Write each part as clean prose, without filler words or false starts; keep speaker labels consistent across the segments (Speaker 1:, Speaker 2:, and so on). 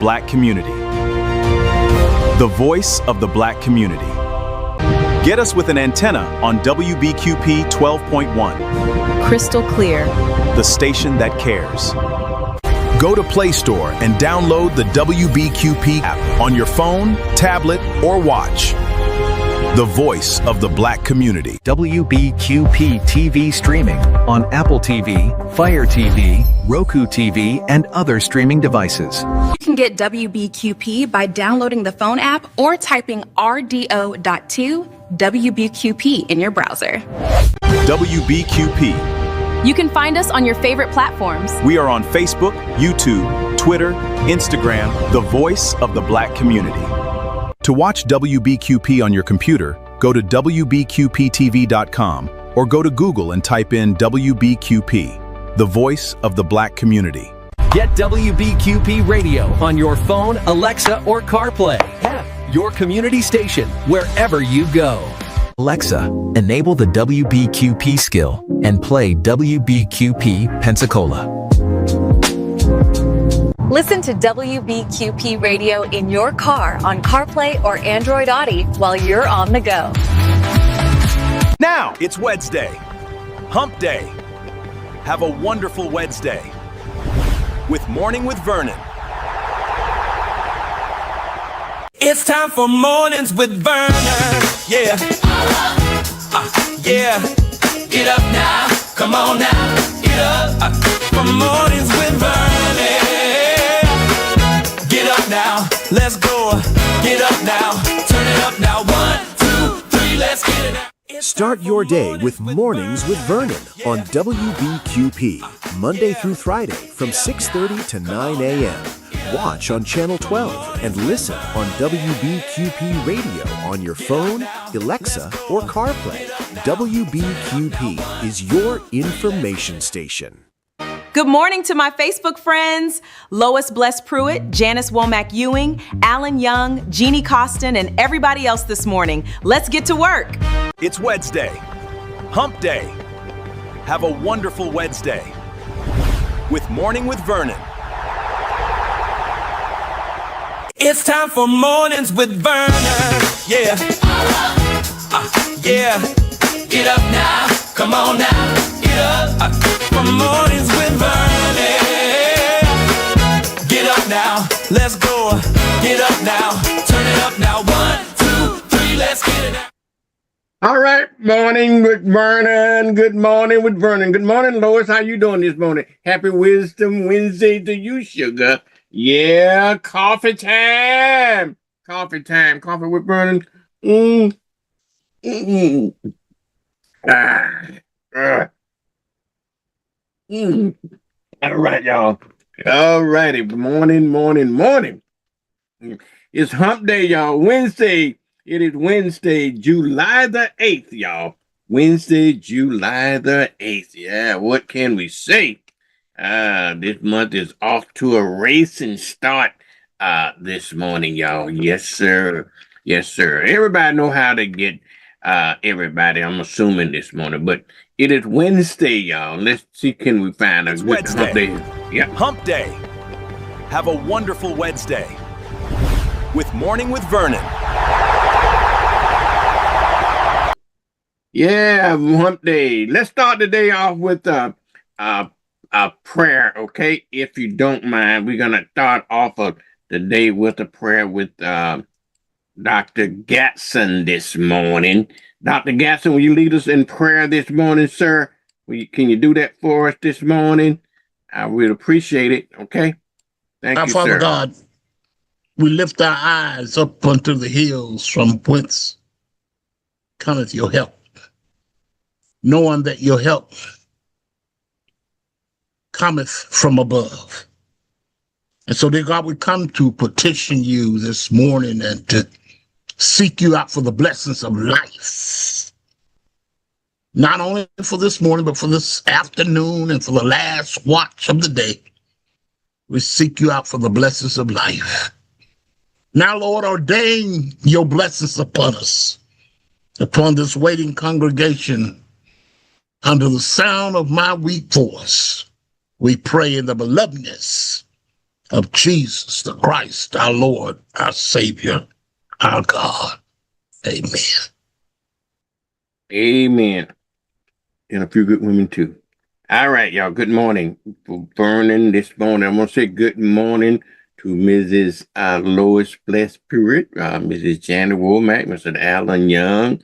Speaker 1: Black community. The voice of the Black community. Get us with an antenna on WBQP 12.1.
Speaker 2: Crystal clear.
Speaker 1: The station that cares.
Speaker 3: Go to Play Store and download the WBQP app on your phone, tablet, or watch. The voice of the Black community.
Speaker 4: WBQP TV streaming on Apple TV, Fire TV, Roku TV, and other streaming devices.
Speaker 2: You can get WBQP by downloading the phone app or typing RDO.2 WBQP in your browser.
Speaker 1: WBQP.
Speaker 2: You can find us on your favorite platforms.
Speaker 1: We are on Facebook, YouTube, Twitter, Instagram, the voice of the Black community.
Speaker 3: To watch WBQP on your computer, go to WBQPTV.com or go to Google and type in WBQP, the voice of the Black community.
Speaker 5: Get WBQP radio on your phone, Alexa, or CarPlay. Your community station, wherever you go.
Speaker 4: Alexa, enable the WBQP skill and play WBQP Pensacola.
Speaker 6: Listen to WBQP radio in your car on CarPlay or Android Auto while you're on the go.
Speaker 1: Now it's Wednesday, Hump Day. Have a wonderful Wednesday with Morning with Vernon.
Speaker 7: It's time for Mornings with Vernon. Yeah. Yeah. Get up now. Come on now. Get up. For Mornings with Vernon. Get up now. Let's go. Get up now. Turn it up now. 1, 2, 3. Let's get it out.
Speaker 8: Start your day with Mornings with Vernon on WBQP, Monday through Friday from 6:30 to 9 a.m. Watch on Channel 12 and listen on WBQP Radio on your phone, Alexa, or CarPlay. WBQP is your information station.
Speaker 9: Good morning to my Facebook friends, Lois Bless Pruitt, Janice Womack Ewing, Alan Young, Jeannie Costin, and everybody else this morning. Let's get to work.
Speaker 1: It's Wednesday, Hump Day. Have a wonderful Wednesday with Morning with Vernon.
Speaker 7: It's time for Mornings with Vernon. Yeah. Yeah. Get up now. Come on now. Get up. For Mornings with Vernon. Get up now. Let's go. Get up now. Turn it up now. 1, 2, 3. Let's get it out.
Speaker 10: All right, Morning with Vernon. Good morning with Vernon. Good morning, Lois. How you doing this morning? Happy Wisdom Wednesday to you, sugar. Yeah, coffee time. Coffee time. Coffee with Vernon. All right, y'all. All righty. Morning. It's Hump Day, y'all. Wednesday. It is Wednesday, July the 8th, y'all. Wednesday, July the 8th. Yeah, what can we say? This month is off to a racing start this morning, y'all. Yes, sir. Yes, sir. Everybody know how to get everybody, I'm assuming, this morning. But it is Wednesday, y'all. Let's see, can we find a good
Speaker 1: Wednesday.
Speaker 10: Hump Day? Yeah.
Speaker 1: Hump Day. Have a wonderful Wednesday with Morning with Vernon.
Speaker 10: Yeah, Hump Day. Let's start the day off with a prayer, okay? If you don't mind, we're gonna start off of the day with a prayer with Dr. Gatson this morning. Dr. Gatson, will you lead us in prayer this morning, sir? Can you do that for us this morning? I would appreciate it, okay? Thank you,
Speaker 11: Father
Speaker 10: sir.
Speaker 11: God, we lift our eyes up unto the hills from whence cometh your help, knowing that your help cometh from above. And so, dear God, we come to petition you this morning and to seek you out for the blessings of life. Not only for this morning, but for this afternoon and for the last watch of the day. We seek you out for the blessings of life. Now, Lord, ordain your blessings upon us, upon this waiting congregation, under the sound of my weak voice. We pray in the belovedness of Jesus the Christ, our Lord, our Savior, our God. Amen.
Speaker 10: Amen. And a few good women too. All right, y'all. Good morning for Vernon this morning. I want to say good morning to Mrs. Lois Bless Pruitt, Mrs. Janet Womack, Mr. Alan Young.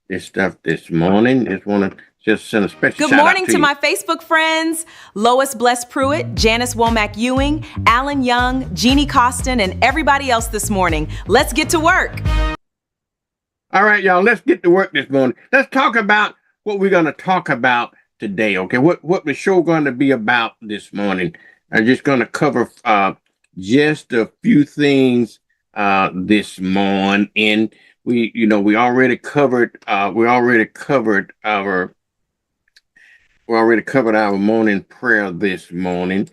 Speaker 10: This morning. Just want to send a special
Speaker 9: Good
Speaker 10: shout
Speaker 9: morning
Speaker 10: out
Speaker 9: to
Speaker 10: you.
Speaker 9: my Facebook friends, Lois Bless Pruitt, Janice Womack Ewing, Alan Young, Jeannie Costin, and everybody else this morning. Let's get to work.
Speaker 10: All right, y'all, let's get to work this morning. Let's talk about what we're going to talk about today, okay? What the show going to be about this morning. I'm just going to cover just a few things this morning. And we already covered our morning prayer this morning,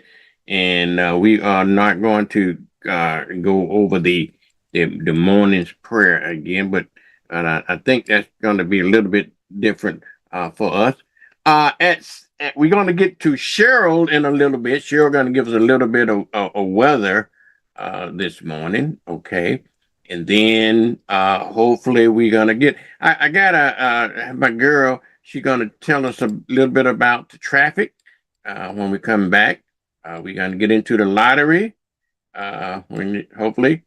Speaker 10: and we are not going to go over the morning's prayer again, but I think that's going to be a little bit different for us. We're going to get to Cheryl in a little bit. Cheryl going to give us a little bit of weather this morning, okay? And then hopefully we're going to get, I got my girl, she's going to tell us a little bit about the traffic when we come back. We're going to get into the lottery, hopefully.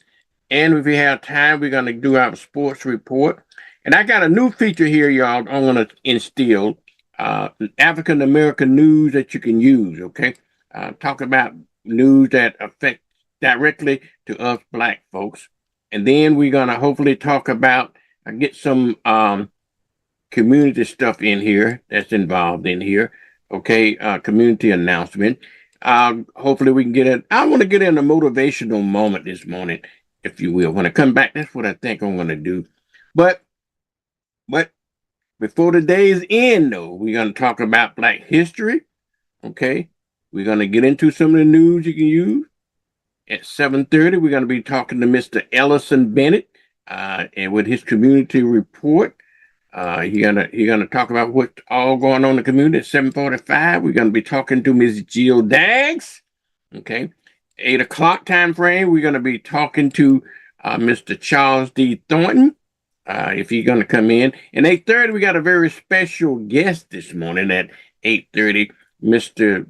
Speaker 10: And if we have time, we're going to do our sports report. And I got a new feature here, y'all, I want to instill African American news that you can use, okay? Talk about news that affect directly to us Black folks. And then we're going to hopefully talk about, get some community stuff in here that's involved in here, okay? Community announcement. Hopefully we can get it. I want to get in a motivational moment this morning, if you will. When I come back, that's what I think I'm going to do. But before the day's end, though, we're going to talk about Black history, okay? We're going to get into some of the news you can use. At 7:30, we're going to be talking to Mr. Ellison Bennett, and with his community report. He's gonna talk about what's all going on in the community. At 7:45, we're going to be talking to Ms. Jill Daggs. Okay. 8 o'clock time frame, we're going to be talking to Mr. Charles D. Thornton, if he's going to come in. And 8:30, we got a very special guest this morning at 8:30, Mr.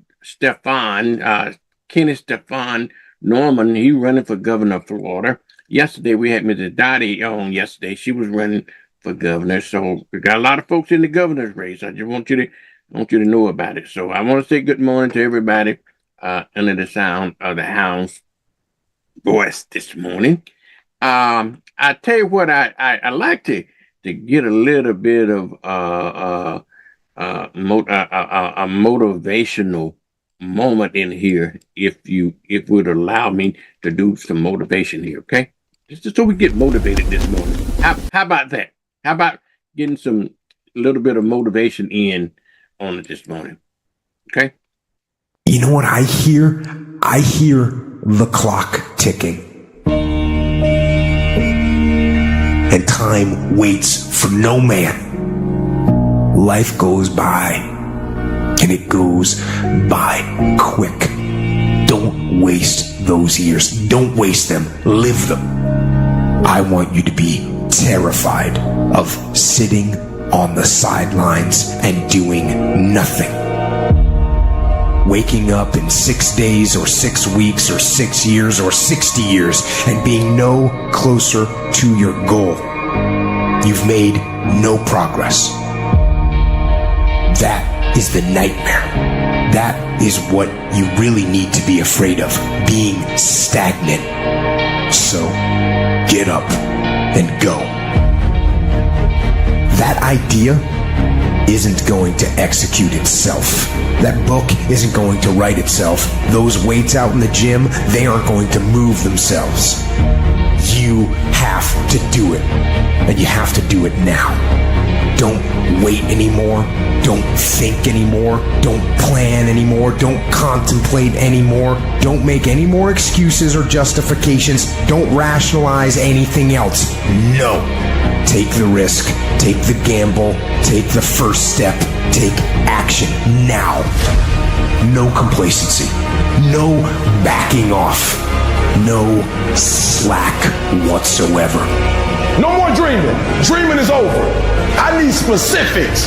Speaker 10: Kenneth Stefan Norman. He running for governor of Florida. Yesterday, we had Mrs. Dottie on yesterday. She was running for governor. So we got a lot of folks in the governor's race. I just want you to know about it. So I want to say good morning to everybody under the sound of the hound's voice this morning. I tell you what, I like to get a little bit of a motivational moment in here, if would allow me to do some motivation here, okay? Just so we get motivated this morning. How about that? How about getting some little bit of motivation in on it this morning? Okay?
Speaker 12: You know what I hear? I hear the clock ticking. And time waits for no man. Life goes by. And it goes by quick. Don't waste those years. Don't waste them. Live them. I want you to be terrified of sitting on the sidelines and doing nothing. Waking up in 6 days or 6 weeks or 6 years or 60 years and being no closer to your goal. You've made no progress. That is the nightmare. That is what you really need to be afraid of, being stagnant. So, get up and go. That idea isn't going to execute itself. That book isn't going to write itself. Those weights out in the gym, they aren't going to move themselves. You have to do it, and you have to do it now. Don't wait anymore. Don't think anymore. Don't plan anymore. Don't contemplate anymore. Don't make any more excuses or justifications. Don't rationalize anything else. No. Take the risk. Take the gamble. Take the first step. Take action now. No complacency. No backing off. No slack whatsoever.
Speaker 13: No more dreaming. Dreaming is over. I need specifics.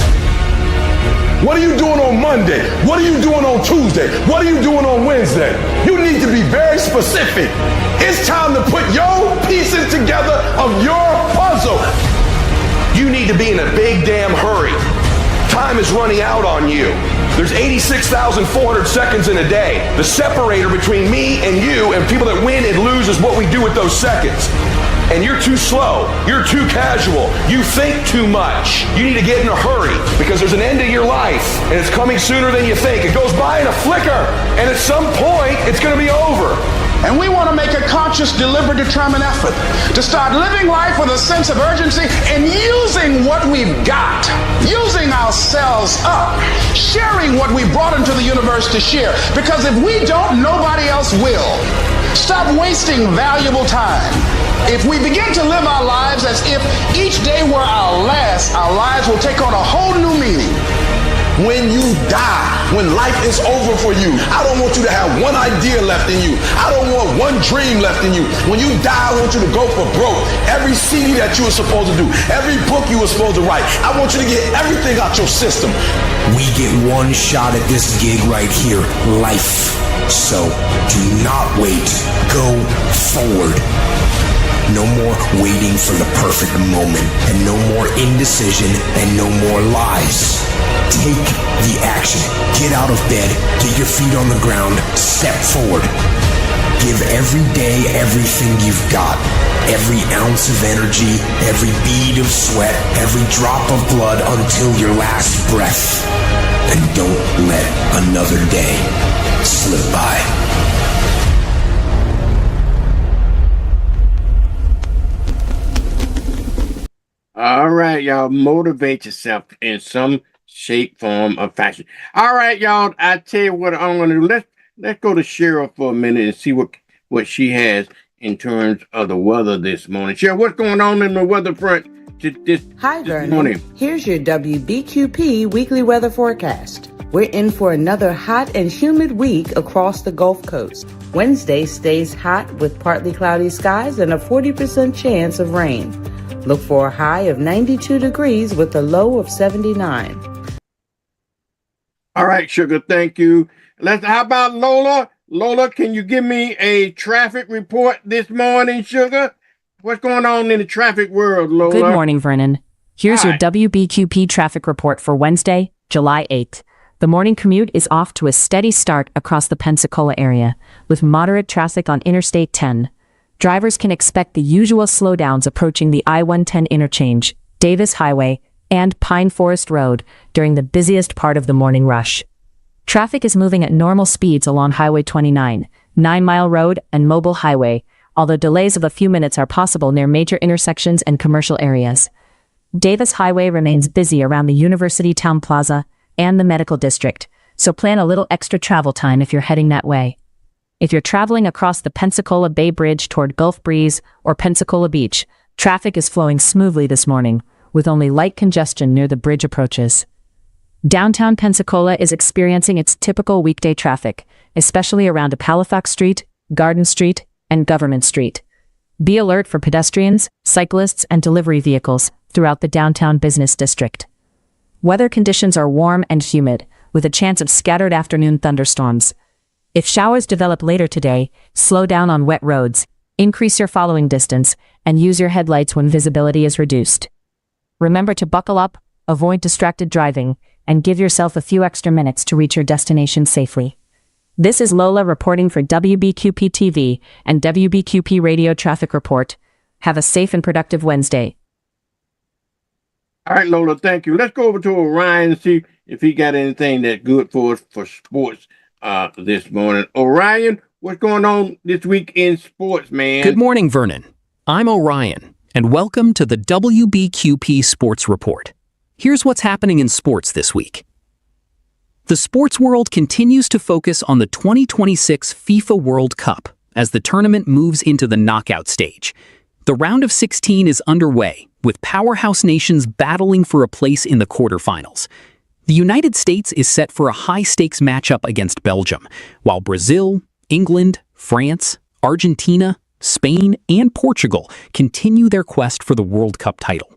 Speaker 13: What are you doing on Monday? What are you doing on Tuesday? What are you doing on Wednesday? You need to be very specific. It's time to put your pieces together of your puzzle. You need to be in a big damn hurry. Time is running out on you. There's 86,400 seconds in a day. The separator between me and you and people that win and lose is what we do with those seconds. And you're too slow. You're too casual. You think too much. You need to get in a hurry because there's an end to your life and it's coming sooner than you think. It goes by in a flicker and at some point it's going to be over.
Speaker 14: And we want to make a conscious, deliberate, determined effort to start living life with a sense of urgency and using what we've got, using ourselves up, sharing what we brought into the universe to share. Because if we don't, nobody else will. Stop wasting valuable time. If we begin to live our lives as if each day were our last, our lives will take on a whole new meaning.
Speaker 13: When you die, when life is over for you, I don't want you to have one idea left in you. I don't want one dream left in you. When you die, I want you to go for broke. Every CD that you were supposed to do, every book you were supposed to write, I want you to get everything out your system.
Speaker 12: We get one shot at this gig right here, life. So do not wait. Go forward. No more waiting for the perfect moment, and no more indecision, and no more lies. Take the action. Get out of bed. Get your feet on the ground. Step forward. Give every day everything you've got. Every ounce of energy, every bead of sweat, every drop of blood until your last breath. And don't let another day slip by.
Speaker 10: All right, y'all, motivate yourself in some shape, form, or fashion. All right, y'all, I tell you what I'm going to do. Let's go to Cheryl for a minute and see what she has in terms of the weather this morning. Cheryl, what's going on in the weather front this
Speaker 15: Vernon.
Speaker 10: morning?
Speaker 15: Here's your WBQP weekly weather forecast. We're in for another hot and humid week across the Gulf Coast. Wednesday stays hot with partly cloudy skies and a 40% chance of rain. Look for a high of 92 degrees with a low of 79.
Speaker 10: All right, Sugar, thank you. How about Lola? Lola, can you give me a traffic report this morning, Sugar? What's going on in the traffic world, Lola?
Speaker 16: Good morning, Vernon. Here's your WBQP traffic report for Wednesday, July 8th. The morning commute is off to a steady start across the Pensacola area, with moderate traffic on Interstate 10. Drivers can expect the usual slowdowns approaching the I-110 interchange, Davis Highway, and Pine Forest Road during the busiest part of the morning rush. Traffic is moving at normal speeds along Highway 29, 9 Mile Road, and Mobile Highway, although delays of a few minutes are possible near major intersections and commercial areas. Davis Highway remains busy around the University Town Plaza and the Medical District, so plan a little extra travel time if you're heading that way. If you're traveling across the Pensacola Bay Bridge toward Gulf Breeze or Pensacola Beach, traffic is flowing smoothly this morning, with only light congestion near the bridge approaches. Downtown Pensacola is experiencing its typical weekday traffic, especially around Halifax Street, Garden Street, and Government Street. Be alert for pedestrians, cyclists, and delivery vehicles throughout the downtown business district. Weather conditions are warm and humid, with a chance of scattered afternoon thunderstorms. If showers develop later today, slow down on wet roads, increase your following distance, and use your headlights when visibility is reduced. Remember to buckle up, avoid distracted driving, and give yourself a few extra minutes to reach your destination safely. This is Lola reporting for WBQP TV and WBQP Radio Traffic Report. Have a safe and productive Wednesday.
Speaker 10: All right, Lola, thank you. Let's go over to Orion and see if he got anything that's good for us for sports this morning. Orion, what's going on this week in sports, man?
Speaker 5: Good morning, Vernon. I'm Orion, and welcome to the WBQP Sports Report. Here's what's happening in sports this week. The sports world continues to focus on the 2026 FIFA World Cup as the tournament moves into the knockout stage. The round of 16 is underway, with powerhouse nations battling for a place in the quarterfinals. The United States is set for a high-stakes matchup against Belgium, while Brazil, England, France, Argentina, Spain, and Portugal continue their quest for the World Cup title.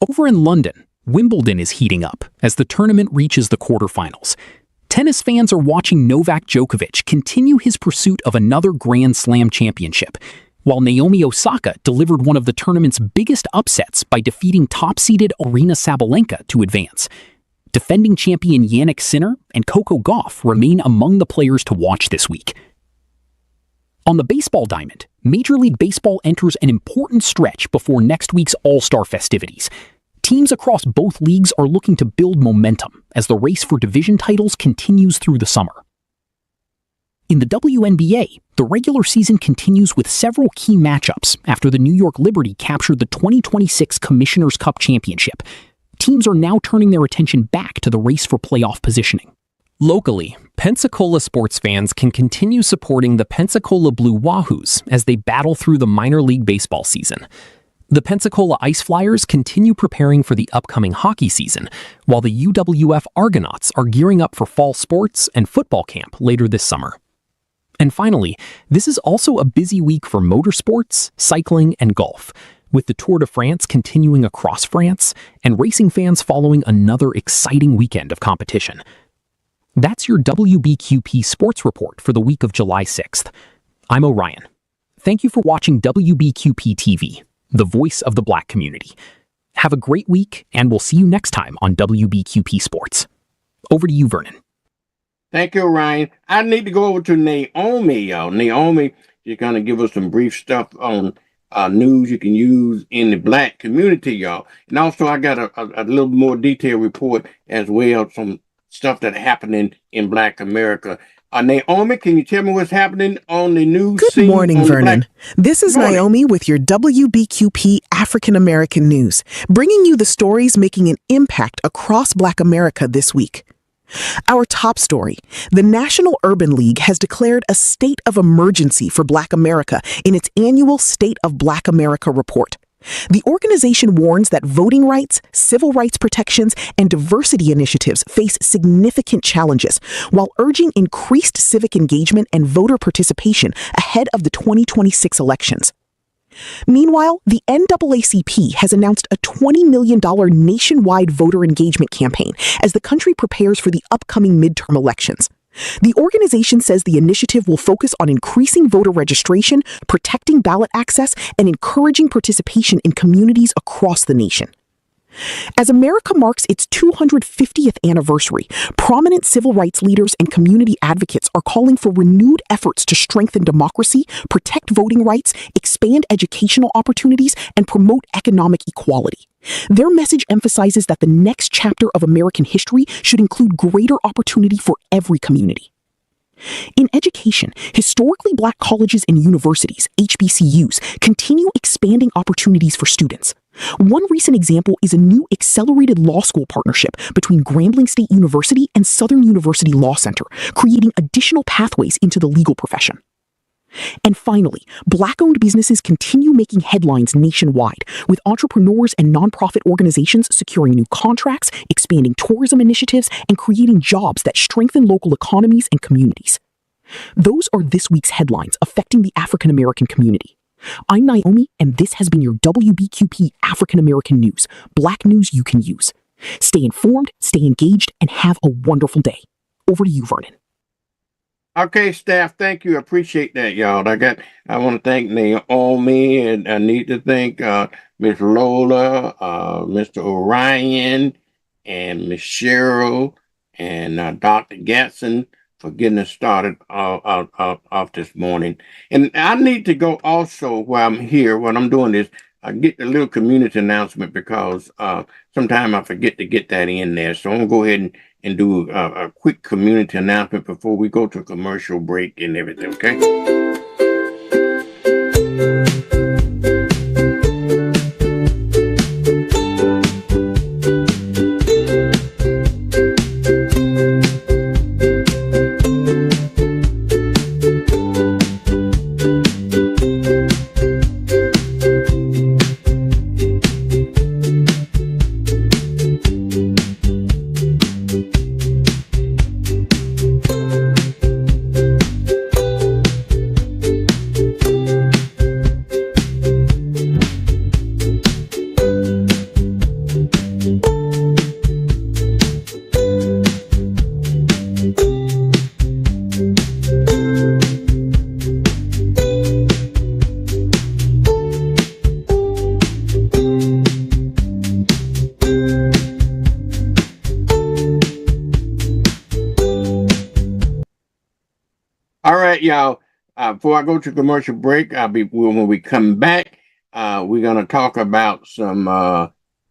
Speaker 5: Over in London, Wimbledon is heating up as the tournament reaches the quarterfinals. Tennis fans are watching Novak Djokovic continue his pursuit of another Grand Slam championship, while Naomi Osaka delivered one of the tournament's biggest upsets by defeating top-seeded Aryna Sabalenka to advance. Defending champion Jannik Sinner and Coco Gauff remain among the players to watch this week. On the baseball diamond, Major League Baseball enters an important stretch before next week's All-Star festivities. Teams across both leagues are looking to build momentum as the race for division titles continues through the summer. In the WNBA, the regular season continues with several key matchups after the New York Liberty captured the 2026 Commissioner's Cup Championship. Teams are now turning their attention back to the race for playoff positioning. Locally, Pensacola sports fans can continue supporting the Pensacola Blue Wahoos as they battle through the minor league baseball season. The Pensacola Ice Flyers continue preparing for the upcoming hockey season, while the UWF Argonauts are gearing up for fall sports and football camp later this summer. And finally, this is also a busy week for motorsports, cycling, and golf, with the Tour de France continuing across France and racing fans following another exciting weekend of competition. That's your WBQP Sports Report for the week of July 6th. I'm Orion. Thank you for watching WBQP TV, the voice of the Black community. Have a great week, and we'll see you next time on WBQP Sports. Over to you, Vernon.
Speaker 10: Thank you, Ryan. I need to go over to Naomi, y'all. Naomi, you're going to give us some brief stuff on news you can use in the Black community, y'all. And also, I got a little more detailed report as well, some stuff that happening in Black America. Naomi, can you tell me what's happening on the news
Speaker 17: Good
Speaker 10: scene?
Speaker 17: morning, Vernon. This is Naomi with your WBQP African American News, bringing you the stories making an impact across Black America this week. Our top story: the National Urban League has declared a state of emergency for Black America in its annual State of Black America report. The organization warns that voting rights, civil rights protections, and diversity initiatives face significant challenges, while urging increased civic engagement and voter participation ahead of the 2026 elections. Meanwhile, the NAACP has announced a $20 million nationwide voter engagement campaign as the country prepares for the upcoming midterm elections. The organization says the initiative will focus on increasing voter registration, protecting ballot access, and encouraging participation in communities across the nation. As America marks its 250th anniversary, prominent civil rights leaders and community advocates are calling for renewed efforts to strengthen democracy, protect voting rights, expand educational opportunities, and promote economic equality. Their message emphasizes that the next chapter of American history should include greater opportunity for every community. In education, historically Black colleges and universities, HBCUs, continue expanding opportunities for students. One recent example is a new accelerated law school partnership between Grambling State University and Southern University Law Center, creating additional pathways into the legal profession. And finally, Black-owned businesses continue making headlines nationwide, with entrepreneurs and nonprofit organizations securing new contracts, expanding tourism initiatives, and creating jobs that strengthen local economies and communities. Those are this week's headlines affecting the African American community. I'm Naomi, and this has been your WBQP African American News, Black news you can use. Stay informed, stay engaged, and have a wonderful day. Over to you, Vernon.
Speaker 10: Okay, staff, thank you. Appreciate that, y'all. I want to thank Naomi, and I need to thank Miss Lola, Mr. Orion, and Miss Cheryl, and Dr. Gatson for getting us started off this morning. And I need to go also while I'm here, while I'm doing this, I get a little community announcement because sometimes I forget to get that in there. So I'm going to go ahead and do a quick community announcement before we go to a commercial break and everything, okay? right, y'all. Before I go to commercial break, when we come back, we're gonna talk about some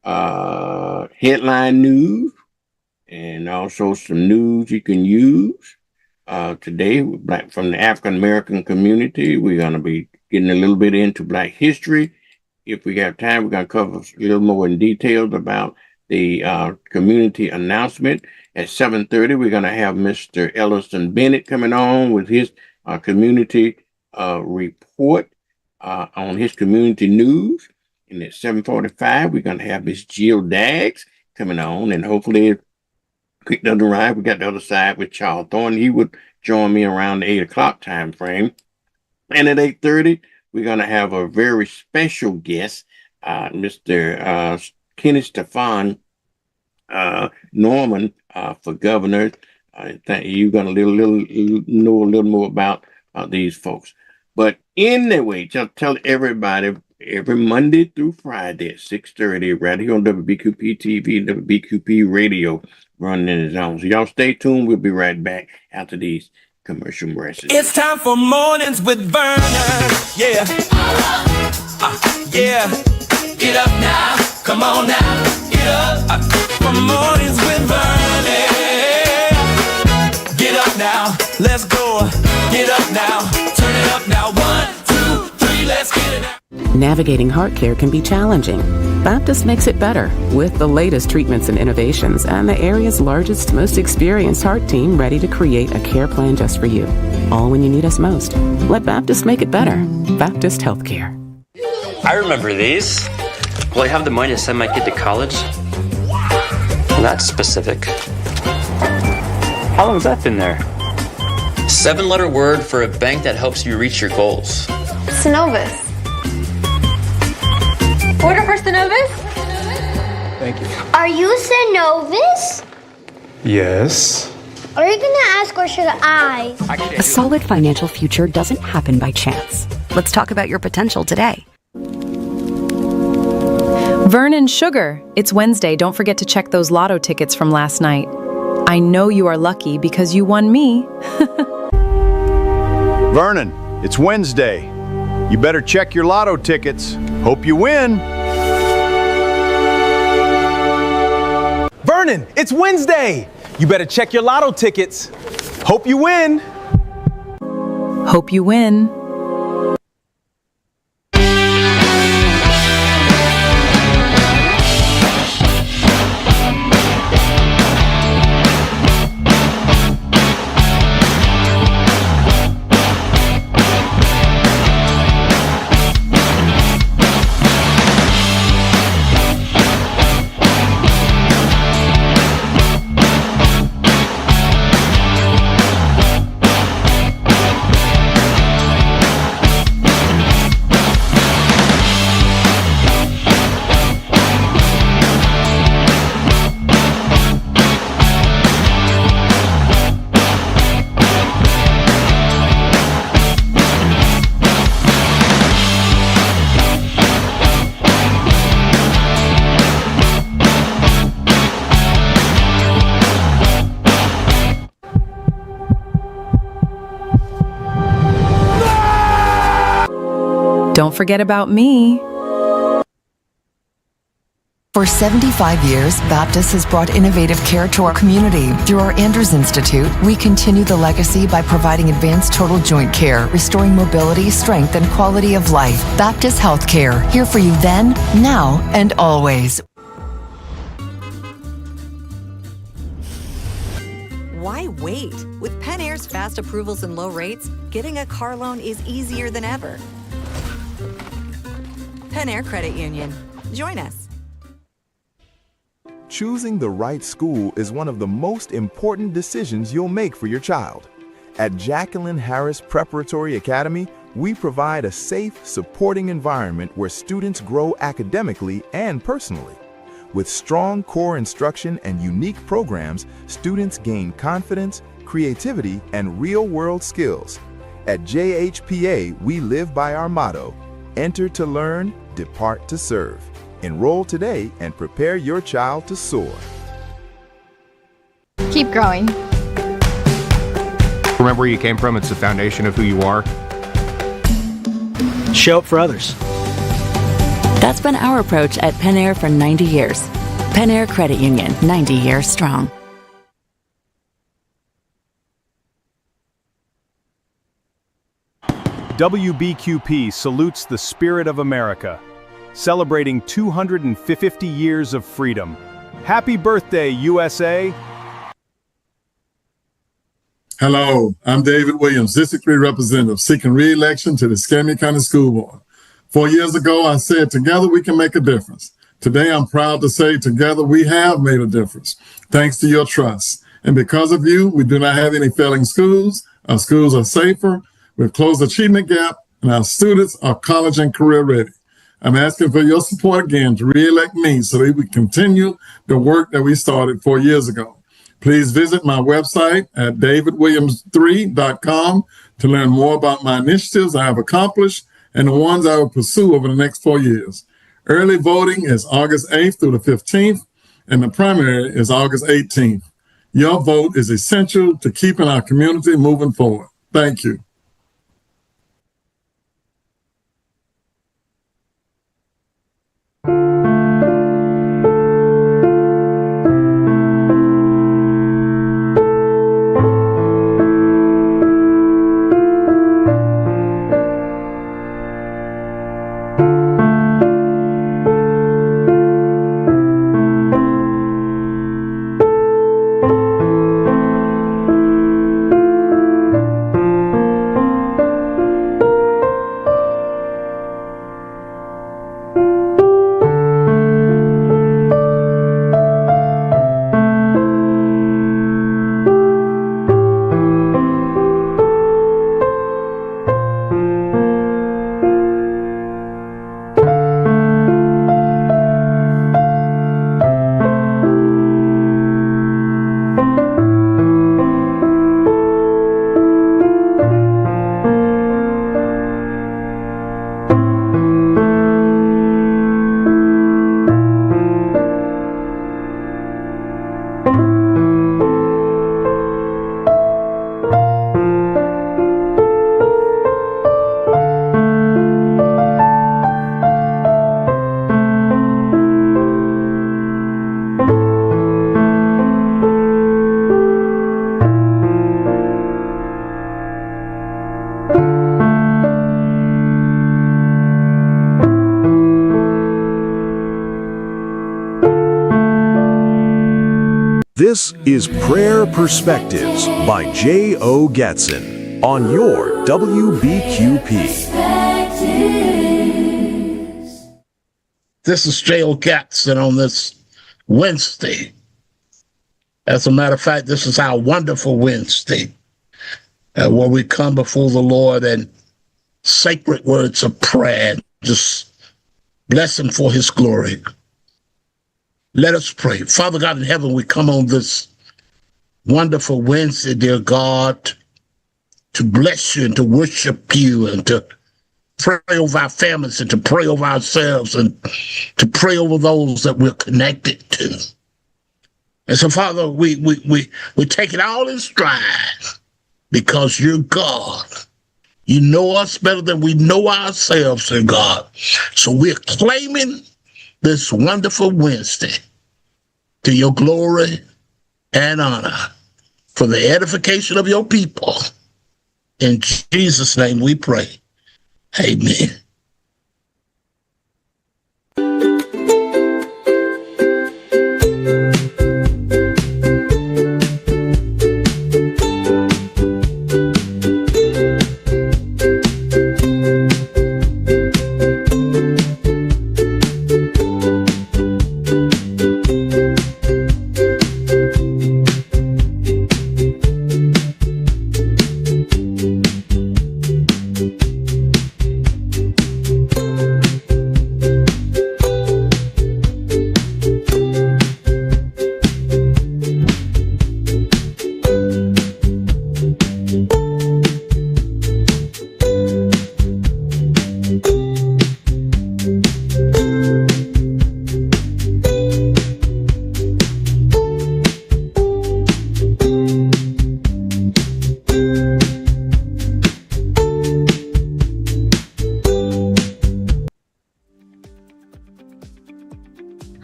Speaker 10: headline news and also some news you can use. Today, from the African American community, we're gonna be getting a little bit into Black history. If we have time, we're gonna cover a little more in details about the community announcement. At 7:30, we're gonna have Mr. Ellison Bennett coming on with his community report on his community news. And at 7:45, we're going to have Miss Jill Daggs coming on. And hopefully, if quick doesn't arrive, we got the other side with Charles Thorne. He would join me around the 8 o'clock time frame. And at 8:30, we're going to have a very special guest, Mr. Kenny Stefan Norman for governor. You're going to know a little more about these folks. But anyway, just tell everybody every Monday through Friday at 6:30 right here on WBQP TV, WBQP Radio, running in the zone. So y'all stay tuned. We'll be right back after these commercial messages.
Speaker 7: It's time for Mornings with Vernon. Yeah. Yeah. Get up now. Come on now. Get up. For Mornings with Vernon. Get up now. Let's go. Get up now. Turn it up now. 1, 2, 3. Let's get it out.
Speaker 18: Navigating heart care can be challenging. Baptist makes it better with the latest treatments and innovations and the area's largest, most experienced heart team ready to create a care plan just for you. All when you need us most. Let Baptist make it better. Baptist Healthcare.
Speaker 19: I remember these. Will I have the money to send my kid to college? Well, that's specific. How long has that been there? 7-letter word for a bank that helps you reach your goals.
Speaker 20: Synovus. Order for Synovus?
Speaker 19: Thank you.
Speaker 20: Are you Synovus?
Speaker 19: Yes.
Speaker 20: Are you gonna ask or should I?
Speaker 21: A solid financial future doesn't happen by chance. Let's talk about your potential today.
Speaker 9: Vernon Sugar, it's Wednesday. Don't forget to check those lotto tickets from last night. I know you are lucky because you won me.
Speaker 3: Vernon, it's Wednesday. You better check your lotto tickets. Hope you win.
Speaker 22: Vernon, it's Wednesday. You better check your lotto tickets. Hope you win.
Speaker 9: Hope you win. Don't forget about me.
Speaker 23: For 75 years, Baptist has brought innovative care to our community. Through our Andrews Institute, we continue the legacy by providing advanced total joint care, restoring mobility, strength, and quality of life. Baptist Healthcare, here for you then, now, and always.
Speaker 24: Why wait? With Penn Air's fast approvals and low rates, getting a car loan is easier than ever. Penn Air Credit Union. Join us.
Speaker 25: Choosing the right school is one of the most important decisions you'll make for your child. At Jacqueline Harris Preparatory Academy, we provide a safe, supporting environment where students grow academically and personally. With strong core instruction and unique programs, students gain confidence, creativity, and real-world skills. At JHPA, we live by our motto, enter to learn, depart to serve. Enroll today and prepare your child to soar.
Speaker 20: Keep growing.
Speaker 1: Remember where you came from. It's the foundation of who you are.
Speaker 2: Show up for others.
Speaker 21: That's been our approach at Penn Air for 90 years. Penn Air Credit Union, 90 years strong.
Speaker 3: WBQP salutes the spirit of America, celebrating 250 years of freedom. Happy birthday, USA!
Speaker 4: Hello, I'm David Williams, District 3 Representative, seeking re-election to the Escambia County School Board. 4 years ago, I said, together we can make a difference. Today, I'm proud to say, together we have made a difference, thanks to your trust. And because of you, we do not have any failing schools. Our schools are safer. We've closed the achievement gap, and our students are college and career ready. I'm asking for your support again to re-elect me so that we continue the work that we started 4 years ago. Please visit my website at davidwilliams3.com to learn more about my initiatives I have accomplished and the ones I will pursue over the next 4 years. Early voting is August 8th through the 15th, and the primary is August 18th. Your vote is essential to keeping our community moving forward. Thank you.
Speaker 3: This is Prayer Perspectives by J.O. Gatson on your WBQP.
Speaker 11: This is J.O. Gatson on this Wednesday. As a matter of fact, this is our wonderful Wednesday, where we come before the Lord and sacred words of prayer, just bless him for his glory. Let us pray. Father God in heaven, we come on this wonderful Wednesday, dear God, to bless you and to worship you and to pray over our families and to pray over ourselves and to pray over those that we're connected to. And so, Father, we take it all in stride because you're God. You know us better than we know ourselves, dear God. So we're claiming this wonderful Wednesday to your glory and honor for the edification of your people. In Jesus' name we pray. Amen.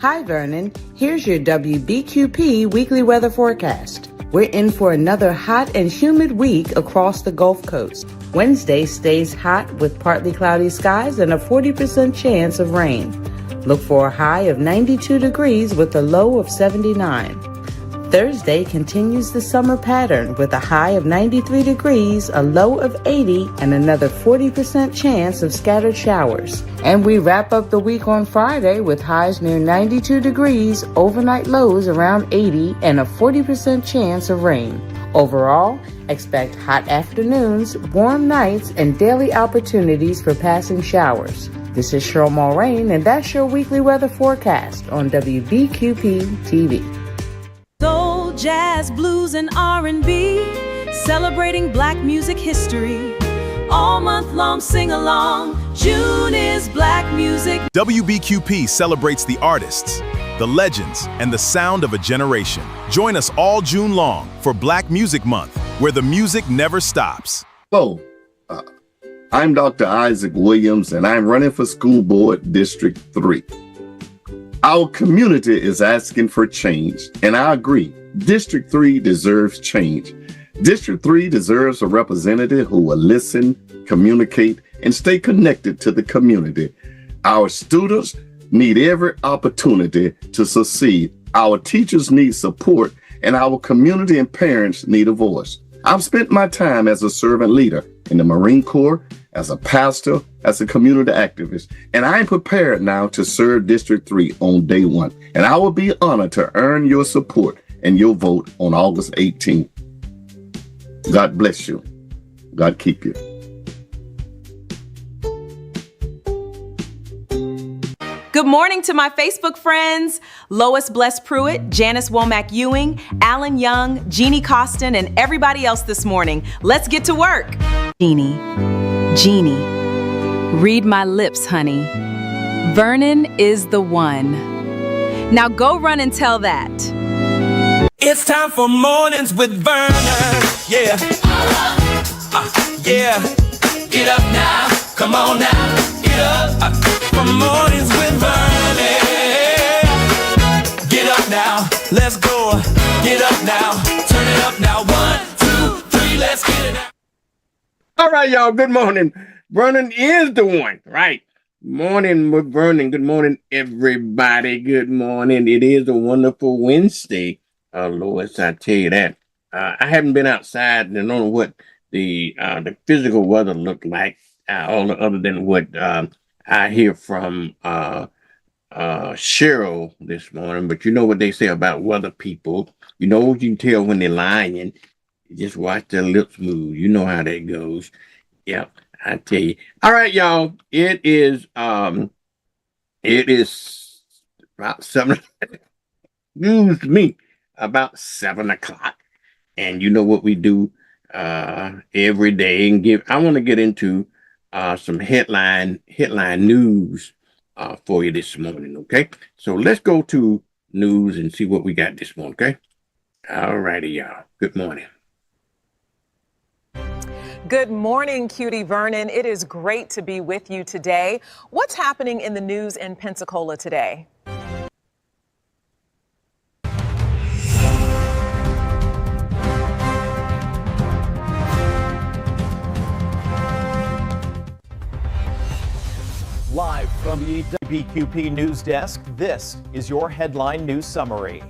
Speaker 15: Hi, Vernon. Here's your WBQP weekly weather forecast. We're in for another hot and humid week across the Gulf Coast. Wednesday stays hot with partly cloudy skies and a 40% chance of rain. Look for a high of 92 degrees with a low of 79. Thursday continues the summer pattern with a high of 93 degrees, a low of 80, and another 40% chance of scattered showers. And we wrap up the week on Friday with highs near 92 degrees, overnight lows around 80, and a 40% chance of rain. Overall, expect hot afternoons, warm nights, and daily opportunities for passing showers. This is Cheryl Mulrain, and that's your weekly weather forecast on WBQP TV.
Speaker 9: Soul, jazz, blues, and R&B, celebrating black music history. All month long, sing along. June is Black Music.
Speaker 3: WBQP celebrates the artists, the legends, and the sound of a generation. Join us all June long for Black Music Month, where the music never stops.
Speaker 2: Hello, I'm Dr. Isaac Williams, and I'm running for School Board District 3. Our community is asking for change, and I agree. District 3 deserves change. District 3 deserves a representative who will listen, communicate, and stay connected to the community. Our students need every opportunity to succeed. Our teachers need support, and our community and parents need a voice. I've spent my time as a servant leader in the Marine Corps, as a pastor, as a community activist, and I'm prepared now to serve District 3 on day one. And I will be honored to earn your support and your vote on August 18th. God bless you. God keep you.
Speaker 9: Good morning to my Facebook friends, Lois Bless Pruitt, Janice Womack Ewing, Alan Young, Jeannie Costin, and everybody else this morning. Let's get to work. Jeannie, read my lips, honey. Vernon is the one. Now go run and tell that.
Speaker 7: It's time for mornings with Vernon. Yeah. Yeah. Get up now. Come on now. Get up. For mornings with Vernon. Get up now. Let's go. Get up now. Turn it up now. 1, 2, 3. Let's get it out.
Speaker 10: All right, y'all. Good morning. Vernon is the one, right? Morning with Vernon. Good morning, everybody. Good morning. It is a wonderful Wednesday. Lois, I tell you that. I haven't been outside and don't know what the physical weather looked like, other than what I hear from Cheryl this morning. But you know what they say about weather people. You know what you can tell when they're lying. You just watch their lips move. You know how that goes. Yeah, I tell you. All right, y'all. It is about 7. Excuse me. About 7 o'clock. And you know what we do every day. And I want to get into some headline news for you this morning, okay? So let's go to news and see what we got this morning, okay? All righty, y'all. Good morning.
Speaker 6: Good morning, Cutie Vernon. It is great to be with you today. What's happening in the news in Pensacola today?
Speaker 8: Live from the WBQP News Desk, this is your headline news summary.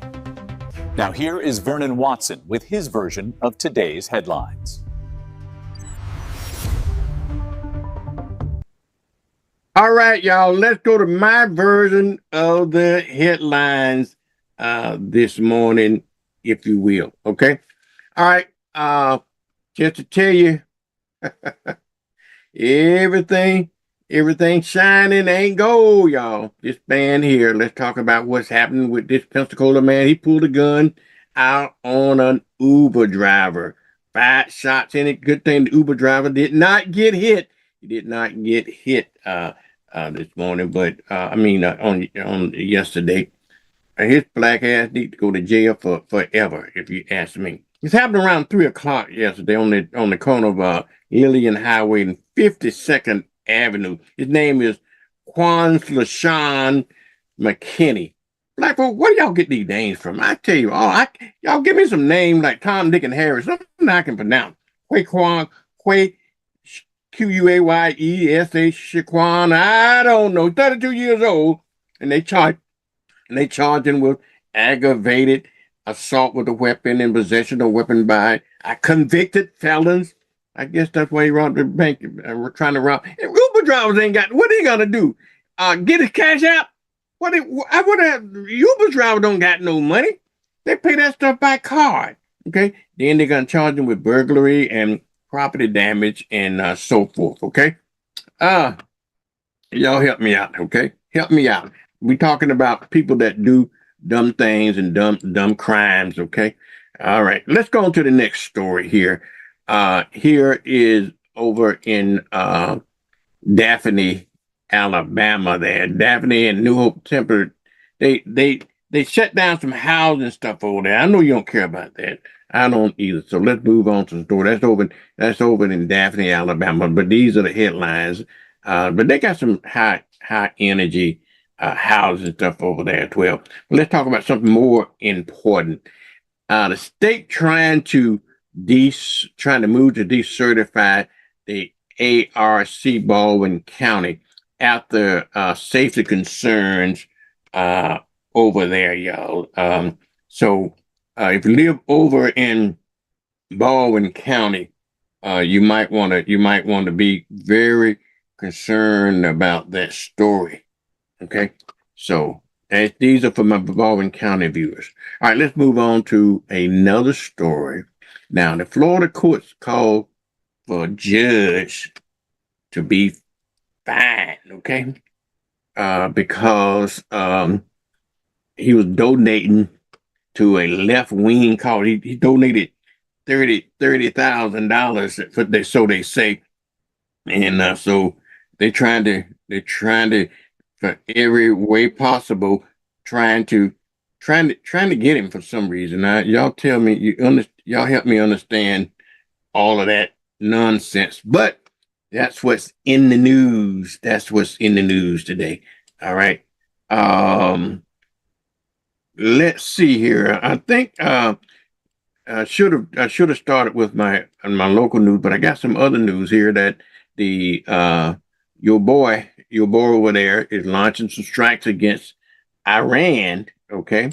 Speaker 8: Now here is Vernon Watson with his version of today's headlines.
Speaker 10: All right, y'all, let's go to my version of the headlines this morning, if you will, okay? All right, just to tell you, everything shining ain't gold, y'all. This man here, let's talk about what's happening with this Pensacola man. He pulled a gun out on an Uber driver. 5 shots in it. Good thing the Uber driver did not get hit. He did not get hit this morning, but on yesterday. His black ass need to go to jail for forever, if you ask me. This happened around 3 o'clock yesterday on the corner of Lillian Highway and 52nd Avenue. His name is Quan LaShawn McKinney. Black folk, where do y'all get these names from? I tell you, y'all give me some names like Tom, Dick, and Harry, something I can pronounce. Quaquan, Quayesa, Shaquan, I don't know, 32 years old, and they charged him with aggravated assault with a weapon and possession of weapon by convicted felons. I guess that's why he robbed the bank. We're trying to rob. And Uber drivers ain't got, what they gonna do? Get his cash out? Uber driver don't got no money. They pay that stuff by card. Okay. Then they're gonna charge him with burglary and property damage and so forth. Okay. Y'all help me out. Okay. Help me out. We talking about people that do dumb things and dumb crimes. Okay. All right. Let's go on to the next story here. Here is over in Daphne, Alabama. There, Daphne and New Hope Temple. They shut down some housing stuff over there. I know you don't care about that. I don't either. So let's move on to the story. That's over in Daphne, Alabama. But these are the headlines. But they got some high energy housing stuff over there as well. But let's talk about something more important. The state trying to move to decertify the ARC Baldwin County after safety concerns over there, y'all. So if you live over in Baldwin County, you might want to be very concerned about that story. Okay, so these are for my Baldwin County viewers. All right, let's move on to another story. Now, the Florida courts called for a judge to be fined, okay? Because he was donating to a left-wing cause. He donated $30,000, so they say, and so they're trying to for every way possible, trying to get him for some reason. Now, y'all tell me, y'all help me understand all of that nonsense. But that's what's in the news. That's what's in the news today. All right. Let's see here. I think I should have started with my local news, but I got some other news here that the your boy over there is launching some strikes against Iran. Okay.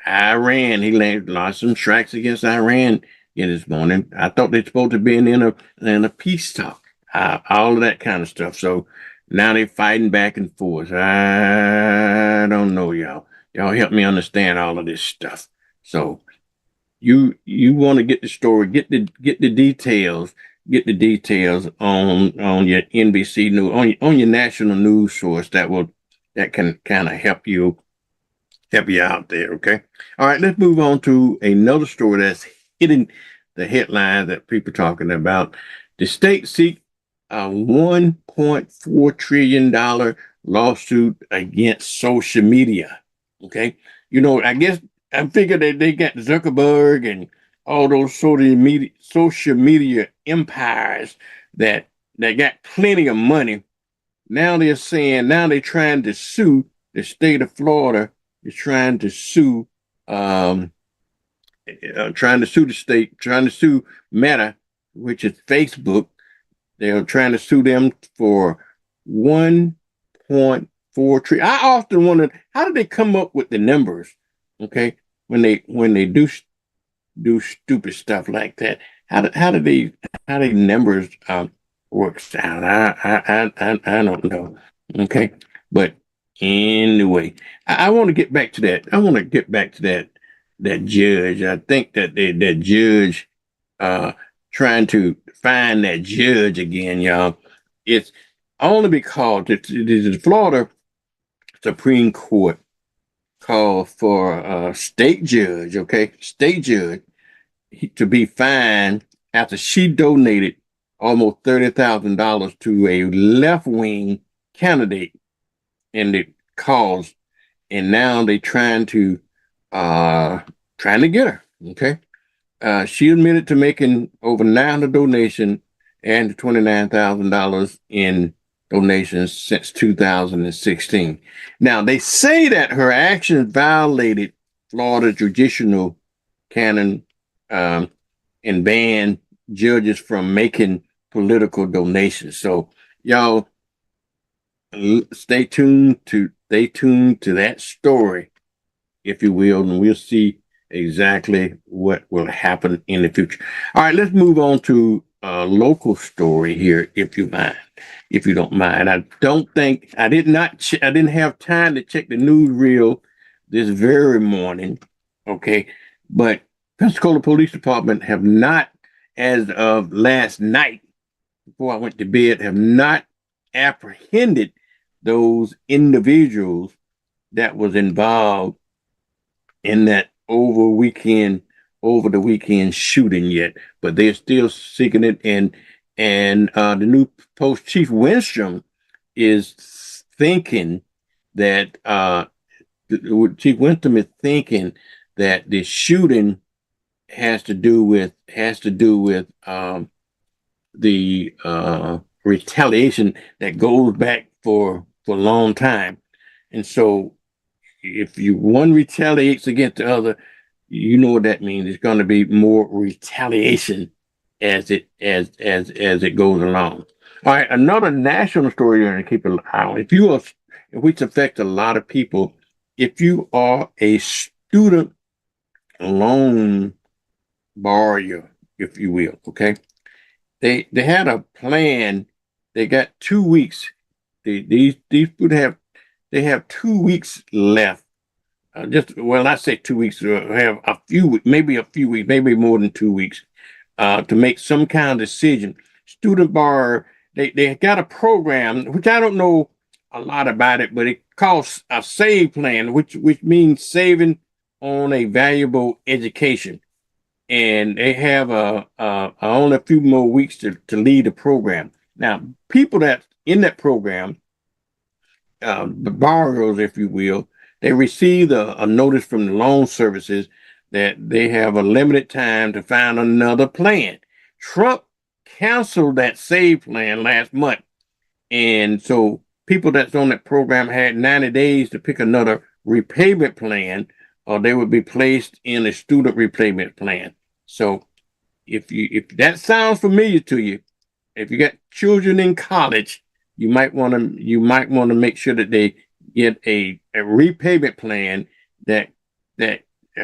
Speaker 10: Iran, he launched some strikes against Iran this morning. I thought they're supposed to be in a peace talk, all of that kind of stuff. So now they're fighting back and forth. I don't know, y'all. Y'all help me understand all of this stuff. So you want to get the story, get the details, on your NBC news, on your national news source that can kind of help you out there. Okay. All right, let's move on to another story that's hitting the headlines that people are talking about. The state seek a $1.4 trillion lawsuit against social media. Okay. I guess I figured that they got Zuckerberg and all those social media empires that got plenty of money. Now they're trying to sue the state of Florida. Is trying to sue the state, trying to sue Meta, which is Facebook. They're trying to sue them for $1.4 trillion. I often wondered, how did they come up with the numbers? Okay, when they do stupid stuff like that, how do numbers works out? I don't know. Okay, but anyway, I want to get back to that. I want to get back to that judge. I think that that judge, trying to find that judge again, y'all. It's only because the Florida Supreme Court called for a state judge, to be fined after she donated almost $30,000 to a left-wing candidate in the cause, and now they trying to get her. Okay, she admitted to making over 900 donations and $29,000 in donations since 2016. Now, they say that her actions violated Florida judicial canon and banned judges from making political donations. So, y'all, stay tuned to that story, if you will, and we'll see exactly what will happen in the future. All right, let's move on to a local story here, if you don't mind. I didn't have time to check the newsreel this very morning, okay? But Pensacola Police Department have not, as of last night, before I went to bed, have not apprehended those individuals that was involved in that over the weekend shooting yet, but they're still seeking it. And the new post chief Winstrom is thinking that Chief Winstrom is thinking that the shooting has to do with the retaliation that goes back for a long time. And so if one retaliates against the other, you know what that means. It's going to be more retaliation as it goes along. All right, another national story you're going to keep an eye on. Which affects a lot of people. If you are a student loan borrower, if you will, okay, they had a plan. They got 2 weeks. These people have 2 weeks left. Not say 2 weeks. Have a few, maybe a few weeks, maybe more than 2 weeks, to make some kind of decision. Student borrower, they got a program which I don't know a lot about it, but it calls a SAVE plan, which means saving on a valuable education. And they have only a few more weeks to lead the program. Now, people that in that program, the borrowers, if you will, they receive a notice from the loan services that they have a limited time to find another plan. Trump canceled that SAVE plan last month. And so people that's on that program had 90 days to pick another repayment plan, or they would be placed in a student repayment plan. So if that sounds familiar to you, if you got children in college, you might want to make sure that they get a repayment plan that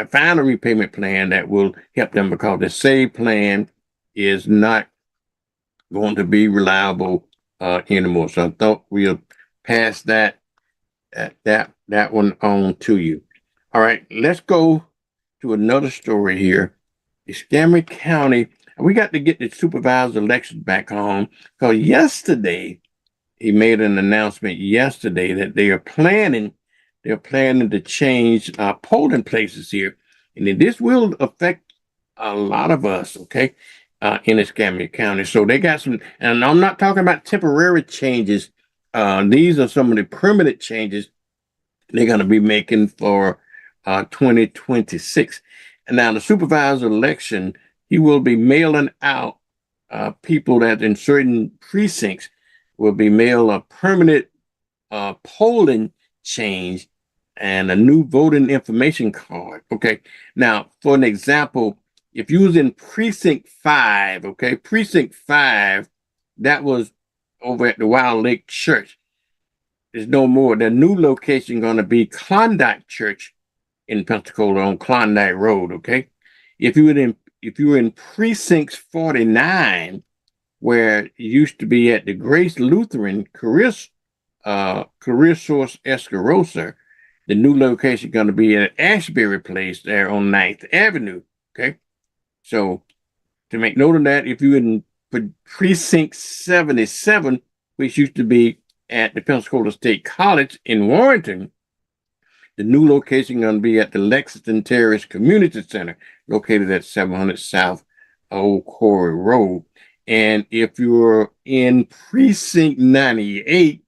Speaker 10: find a repayment plan that will help them, because the SAVE plan is not going to be reliable anymore. So I thought we'll pass that one on to you. All right, let's go to another story here. Escambia County, we got to get the supervisor elections back on, because yesterday he made an announcement yesterday that they are planning to change polling places here, and then this will affect a lot of us, okay, in Escambia County. So they got some, and I'm not talking about temporary changes. These are some of the permanent changes they're going to be making for 2026. And now the supervisor election, he will be mailing out people that in certain precincts will be mailed a permanent polling change and a new voting information card. Okay. Now, for an example, if you was in precinct 5, okay, precinct 5, that was over at the Wild Lake Church. There's no more. The new location going to be Klondike Church in Pensacola on Klondike Road. Okay. If you were in precinct 49, where it used to be at the Grace Lutheran Career Source Escarosa, the new location going to be at Ashbury Place there on 9th Avenue. Okay. So to make note of that, if you're in precinct 77, which used to be at the Pensacola State College in Warrenton, the new location going to be at the Lexington Terrace Community Center, located at 700 South Old Quarry Road. And if you're in precinct 98,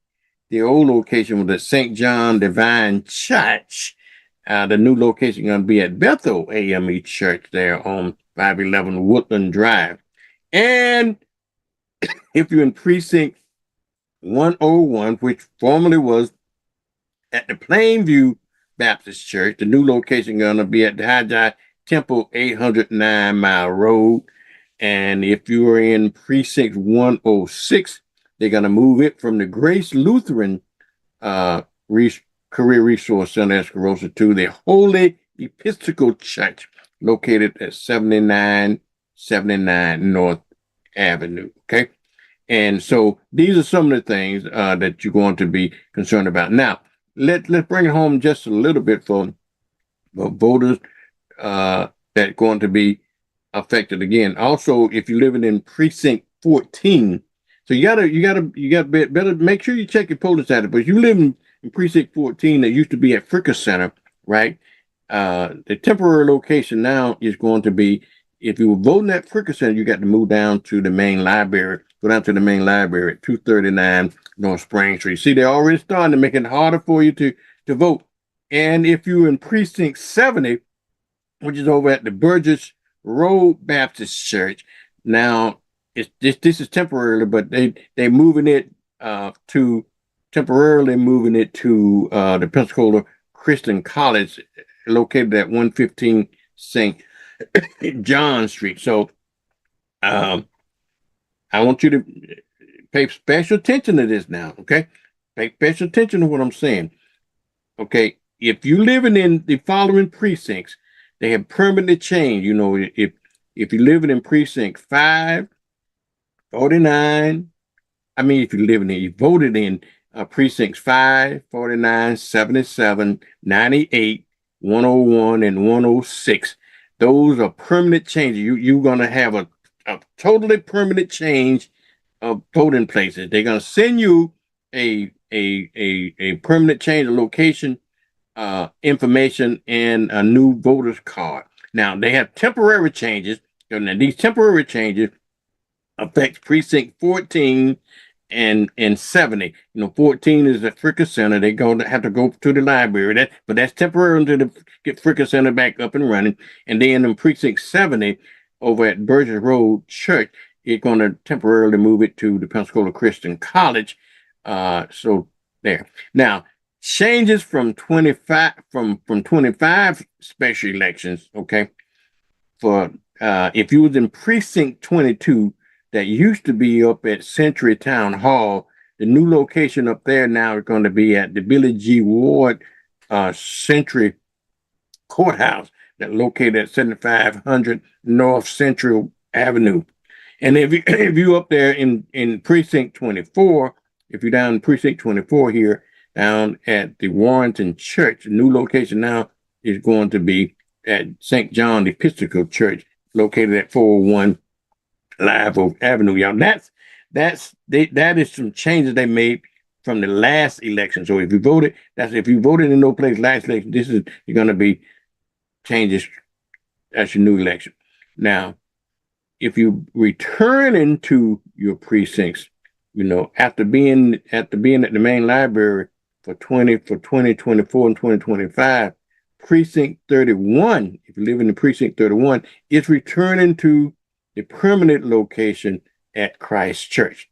Speaker 10: the old location was at St. John Divine Church. The new location going to be at Bethel AME Church there on 511 Woodland Drive. And if you're in precinct 101, which formerly was at the Plainview Baptist Church. The new location going to be at the Haggai Temple, 809 Mile Road. And if you are in precinct 106, they're going to move it from the Grace Lutheran Career Resource Center, Escarosa, to the Holy Episcopal Church, located at 7979 North Avenue. Okay. And so these are some of the things that you're going to be concerned about. Now, let's bring it home just a little bit for voters that are going to be affected again. Also, if you're living in precinct 14, so you gotta better make sure you check your polling status. But if you live in precinct 14 that used to be at Fricker Center, right? The temporary location now is going to be, if you were voting at Fricker Center, you got to move down to the main library. Go down to the main library at 239 North Spring Street. See, they're already starting to make it harder for you to vote. And if you're in precinct 70, which is over at the Burgess Road Baptist Church, now this is temporarily, but they're moving it temporarily moving it to the Pensacola Christian College, located at 115 St. John Street. So I want you to pay special attention to this now, okay? Pay special attention to what I'm saying. Okay, if you're living in the following precincts, they have permanently changed. You know, if you're living in precinct 5, 49, if you're living in, you voted in precincts 5, 49, 77, 98, 101, and 106. Those are permanent changes. You're going to have a totally permanent change of voting places. They're going to send you a permanent change of location information and a new voter's card. Now, they have temporary changes, and these temporary changes affect precinct 14 and 70. 14 is at Fricker Center. They're going to have to go to the library. But that's temporary until they get Fricker Center back up and running. And then in precinct 70, over at Burgess Road Church, it's going to temporarily move it to the Pensacola Christian College. So there. Now, changes from 25 special elections, okay? For if you was in precinct 22, that used to be up at Century Town Hall, the new location up there now is going to be at the Billy G. Ward Century Courthouse, that located at 7500 North Central Avenue. And if you up there in precinct 24, if you're down in precinct 24 here, down at the Warrenton Church, the new location now is going to be at St. John Episcopal Church, located at 401 Live Oak Avenue. Y'all, that is some changes they made from the last election. So if you voted in no place last election, you're going to be changes. That's your new election. Now, if you return into your precincts, after being at the main library for 2024 and 2025, precinct 31, if you live in the precinct 31, it's returning to the permanent location at Christ Church.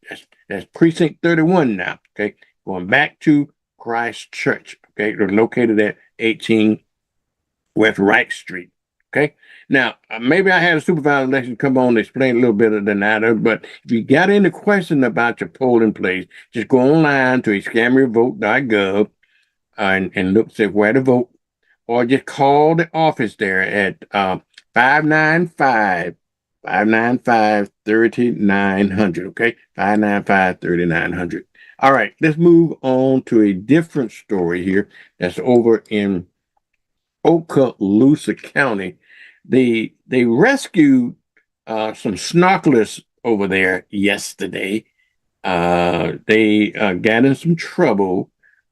Speaker 10: That's precinct 31 now. Okay, going back to Christ Church. Okay, they're located at 18 West Wright Street. Okay. Now, maybe I had a supervisor election come on and explain a little bit of the matter, but if you got any question about your polling place, just go online to examyourvote.gov and look, say where to vote, or just call the office there at 595-3900, okay? 595-3900. All right, let's move on to a different story here that's over in Okaloosa County. They rescued some snorkelers over there yesterday. They got in some trouble.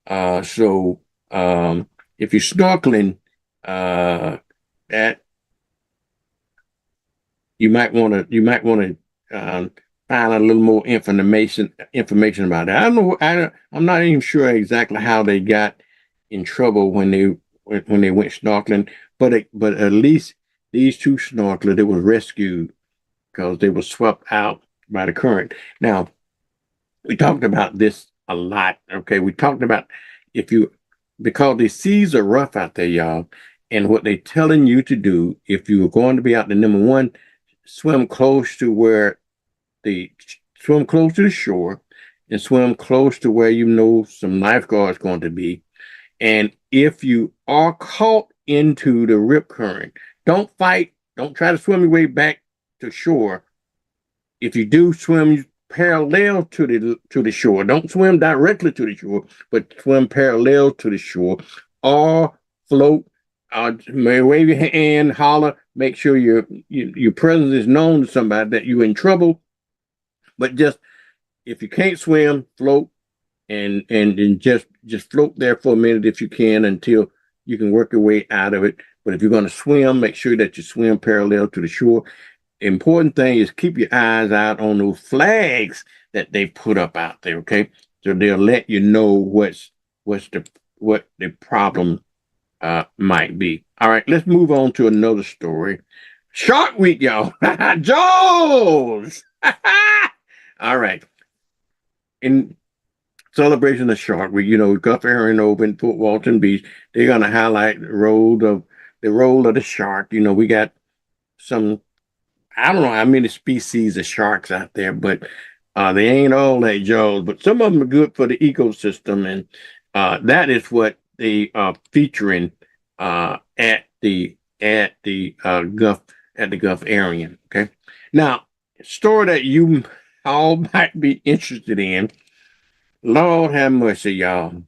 Speaker 10: So if you're snorkeling, that you might want to find a little more information about it. I don't know. I'm not even sure exactly how they got in trouble when they went snorkeling, but at least these two snorkelers, they were rescued because they were swept out by the current. Now, we talked about this a lot. Okay, we talked about because the seas are rough out there, y'all, and what they're telling you to do if you are going to be out there, number one, swim close to the shore and swim close to where you know some lifeguards going to be. And if you are caught into the rip current, don't fight. Don't try to swim your way back to shore. If you do, swim parallel to the shore. Don't swim directly to the shore, but swim parallel to the shore, or float. May wave your hand, holler. Make sure your presence is known to somebody that you're in trouble. But just if you can't swim, float, and just float there for a minute if you can until you can work your way out of it. But if you're going to swim, make sure that you swim parallel to the shore. Important thing is keep your eyes out on those flags that they put up out there, okay? So they'll let you know what the problem might be. All right, let's move on to another story. Shark Week, y'all. Jaws! All right. In celebration of Shark Week, Gulf Area over in Fort Walton Beach, they're gonna highlight the role of the shark. We got some, I don't know how many species of sharks out there, but they ain't all like Jaws, but some of them are good for the ecosystem, and that is what they are featuring at the Gulf area. Okay, now story that you all might be interested in. Lord have mercy, y'all.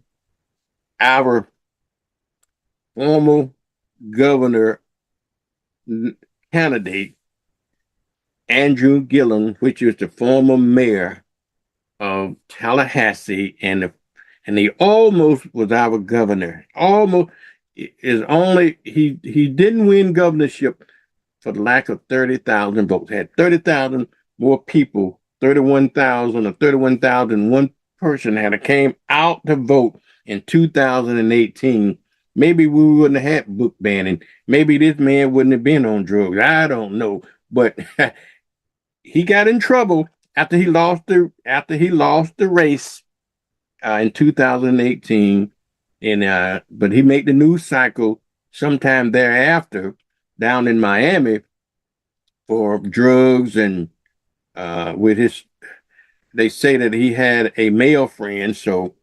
Speaker 10: Our former governor candidate, Andrew Gillum, which is the former mayor of Tallahassee, and he almost was our governor. Almost he didn't win governorship for the lack of 30,000 votes. Had 30,000 more people, 31,000 or 31,001 person had came out to vote in 2018. Maybe we wouldn't have had book banning. Maybe this man wouldn't have been on drugs. I don't know, but he got in trouble after he lost the race in 2018, and but he made the news cycle sometime thereafter down in Miami for drugs and with his. They say that he had a male friend, so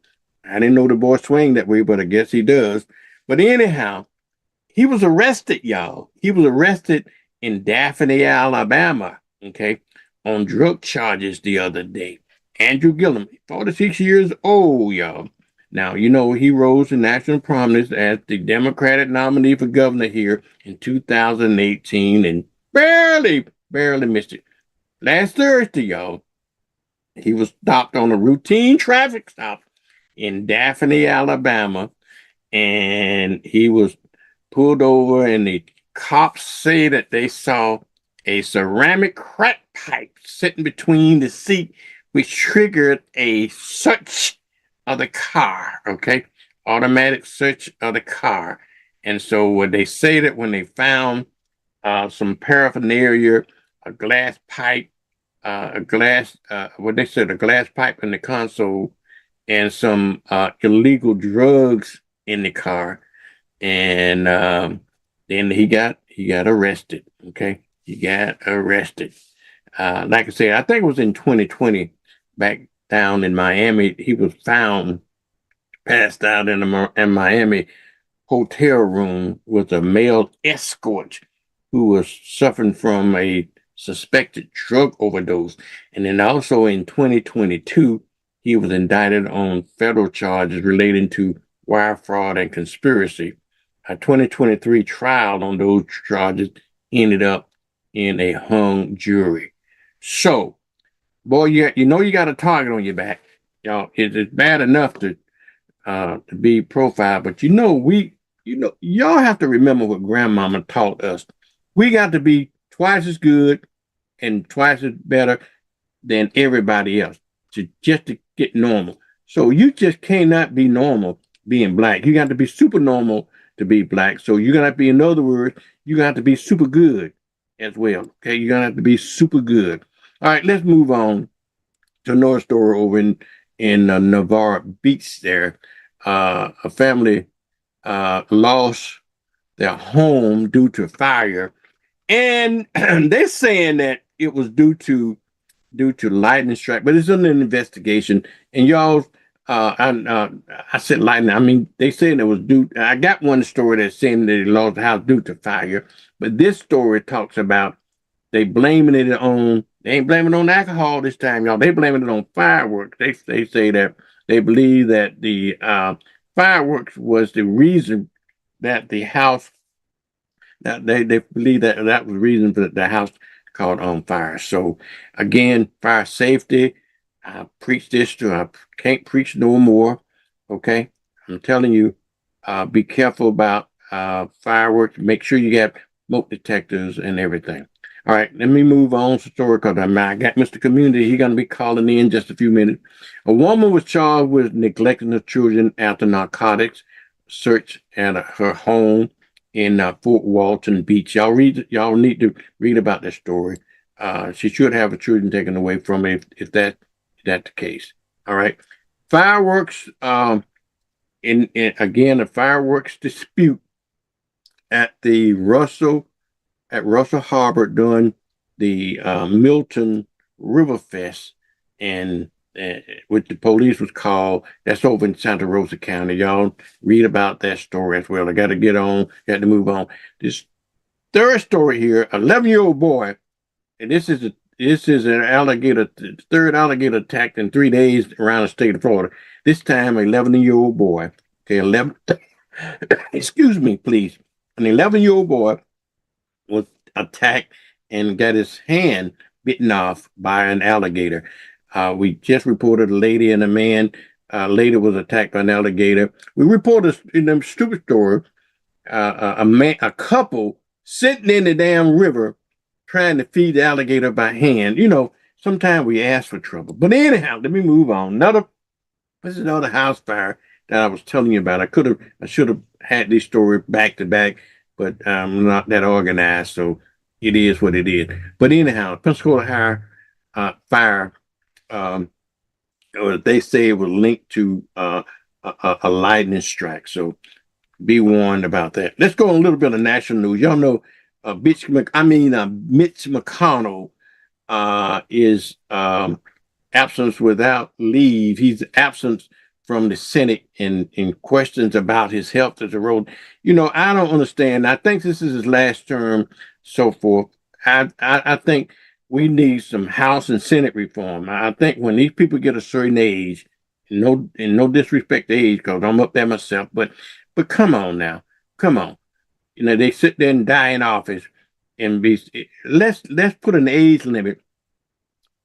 Speaker 10: I didn't know the boy swing that way, but I guess he does. But anyhow, he was arrested, y'all. He was arrested in Daphne, Alabama, okay, on drug charges the other day. Andrew Gillum, 46 years old, y'all. Now, he rose to national prominence as the Democratic nominee for governor here in 2018 and barely missed it. Last Thursday, y'all, he was stopped on a routine traffic stop in Daphne, Alabama, and he was pulled over, and the cops say that they saw a ceramic crack pipe sitting between the seat, which triggered a search of the car, okay? Automatic search of the car. And so what they say that when they found some paraphernalia, a glass pipe, a glass pipe in the console, and some illegal drugs in the car, and then he got arrested. Okay, he got arrested. Like I said, I think it was in 2020, back down in Miami. He was found passed out in a Miami hotel room with a male escort who was suffering from a suspected drug overdose. And then also in 2022, he was indicted on federal charges relating to wire fraud and conspiracy. A 2023 trial on those charges ended up in a hung jury. So, boy, you got a target on your back. Y'all, it's bad enough to be profiled, but y'all have to remember what grandmama taught us. We got to be twice as good and twice as better than everybody else to get normal. So you just cannot be normal being black. You got to be super normal to be black. So you're gonna have to be, in other words, you're gonna have to be super good as well. Okay, you're gonna have to be super good. All right, let's move on to another story over in Navarre Beach there. A family lost their home due to fire, and they're saying that it was due to lightning strike, but it's under investigation. And y'all, I said lightning. I mean, they saying it was due. I got one story that's saying that they lost the house due to fire, but this story talks about they blaming it on. They ain't blaming it on alcohol this time, y'all. They blaming it on fireworks. They say that they believe that the fireworks was the reason that the house. That they believe that was the reason for the house caught on fire. So again, fire safety. I preach this to. I can't preach no more. Okay, I'm telling you, be careful about fireworks. Make sure you got smoke detectors and everything. All right, let me move on to story because I got Mr. Community. He's going to be calling in just a few minutes. A woman was charged with neglecting her children after narcotics search at her home in Fort Walton Beach. Y'all need to read about this story. She should have her children taken away from her if that's the case. All right. Fireworks. Again, a fireworks dispute at the Russell Harbor during the Milton River Fest, and which the police was called. That's over in Santa Rosa County. Y'all read about that story as well. I got to move on. This third story here, 11-year-old boy, and this is an alligator, third alligator attack in 3 days around the state of Florida. This time, an 11-year-old boy. Okay, excuse me, please. An 11-year-old boy was attacked and got his hand bitten off by an alligator. We just reported a lady and a man. Lady was attacked by an alligator. We reported in them stupid story, a couple sitting in the damn river trying to feed the alligator by hand. You know, sometimes we ask for trouble. But anyhow, let me move on. This is another house fire that I was telling you about. I should have had this story back to back, but I'm not that organized, so it is what it is. But anyhow, Pensacola fire, they say it was linked to a lightning strike. So be warned about that. Let's go on a little bit of national news. Y'all know Mitch McConnell is absence without leave. He's absent from the Senate in questions about his health as a road. You know, I don't understand. I think this is his last term, so forth. I think we need some House and Senate reform. I think when these people get a certain age, no disrespect to age, because I'm up there myself, but come on now. Come on. You know, they sit there and die in office and let's put an age limit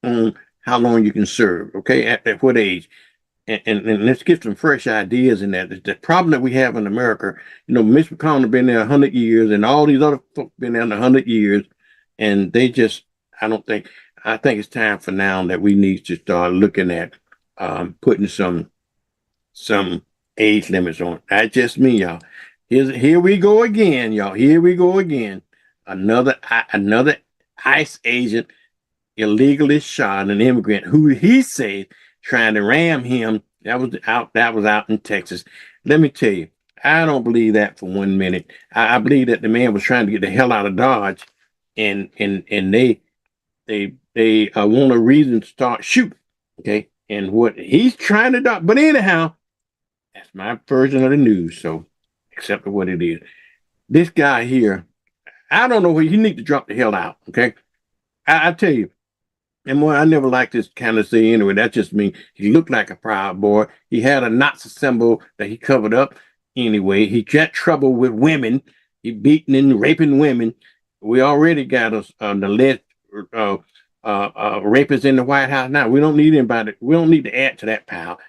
Speaker 10: on how long you can serve, okay? At what age? And let's get some fresh ideas in that. The problem that we have in America, you know, Mitch McConnell been there 100 years and all these other folks been there 100 years, and they just, I think it's time for now that we need to start looking at putting some age limits on. That's just me, y'all. Here we go again, y'all. Here we go again. Another ICE agent illegally shot an immigrant who he said trying to ram him. That was out in Texas. Let me tell you, I don't believe that for 1 minute. I believe that the man was trying to get the hell out of Dodge, and they want a reason to start shooting. Okay, and what he's trying to do. But anyhow, that's my version of the news. So accept for what it is. This guy here, I don't know where you need to drop the hell out. Okay, I tell you. And boy, I never liked this kind of say anyway. That's just me. He looked like a Proud Boy. He had a Nazi symbol that he covered up anyway. He got trouble with women. He beating and raping women. We already got an alleged rapist in the White House now. We don't need anybody. We don't need to add to that pile.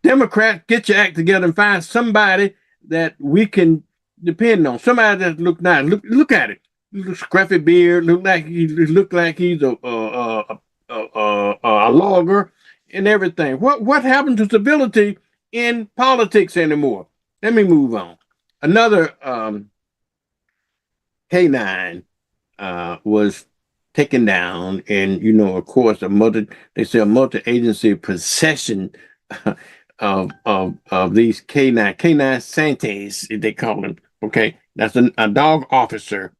Speaker 10: Democrats, get your act together and find somebody that we can depend on. Somebody that look nice. Look at it. Scruffy beard. Look like he's a logger and everything. What happened to civility in politics anymore? Let me move on. Another K9 was taken down, and you know, of course, they say a multi-agency possession of these canine Santes, they call them. Okay, that's a dog officer.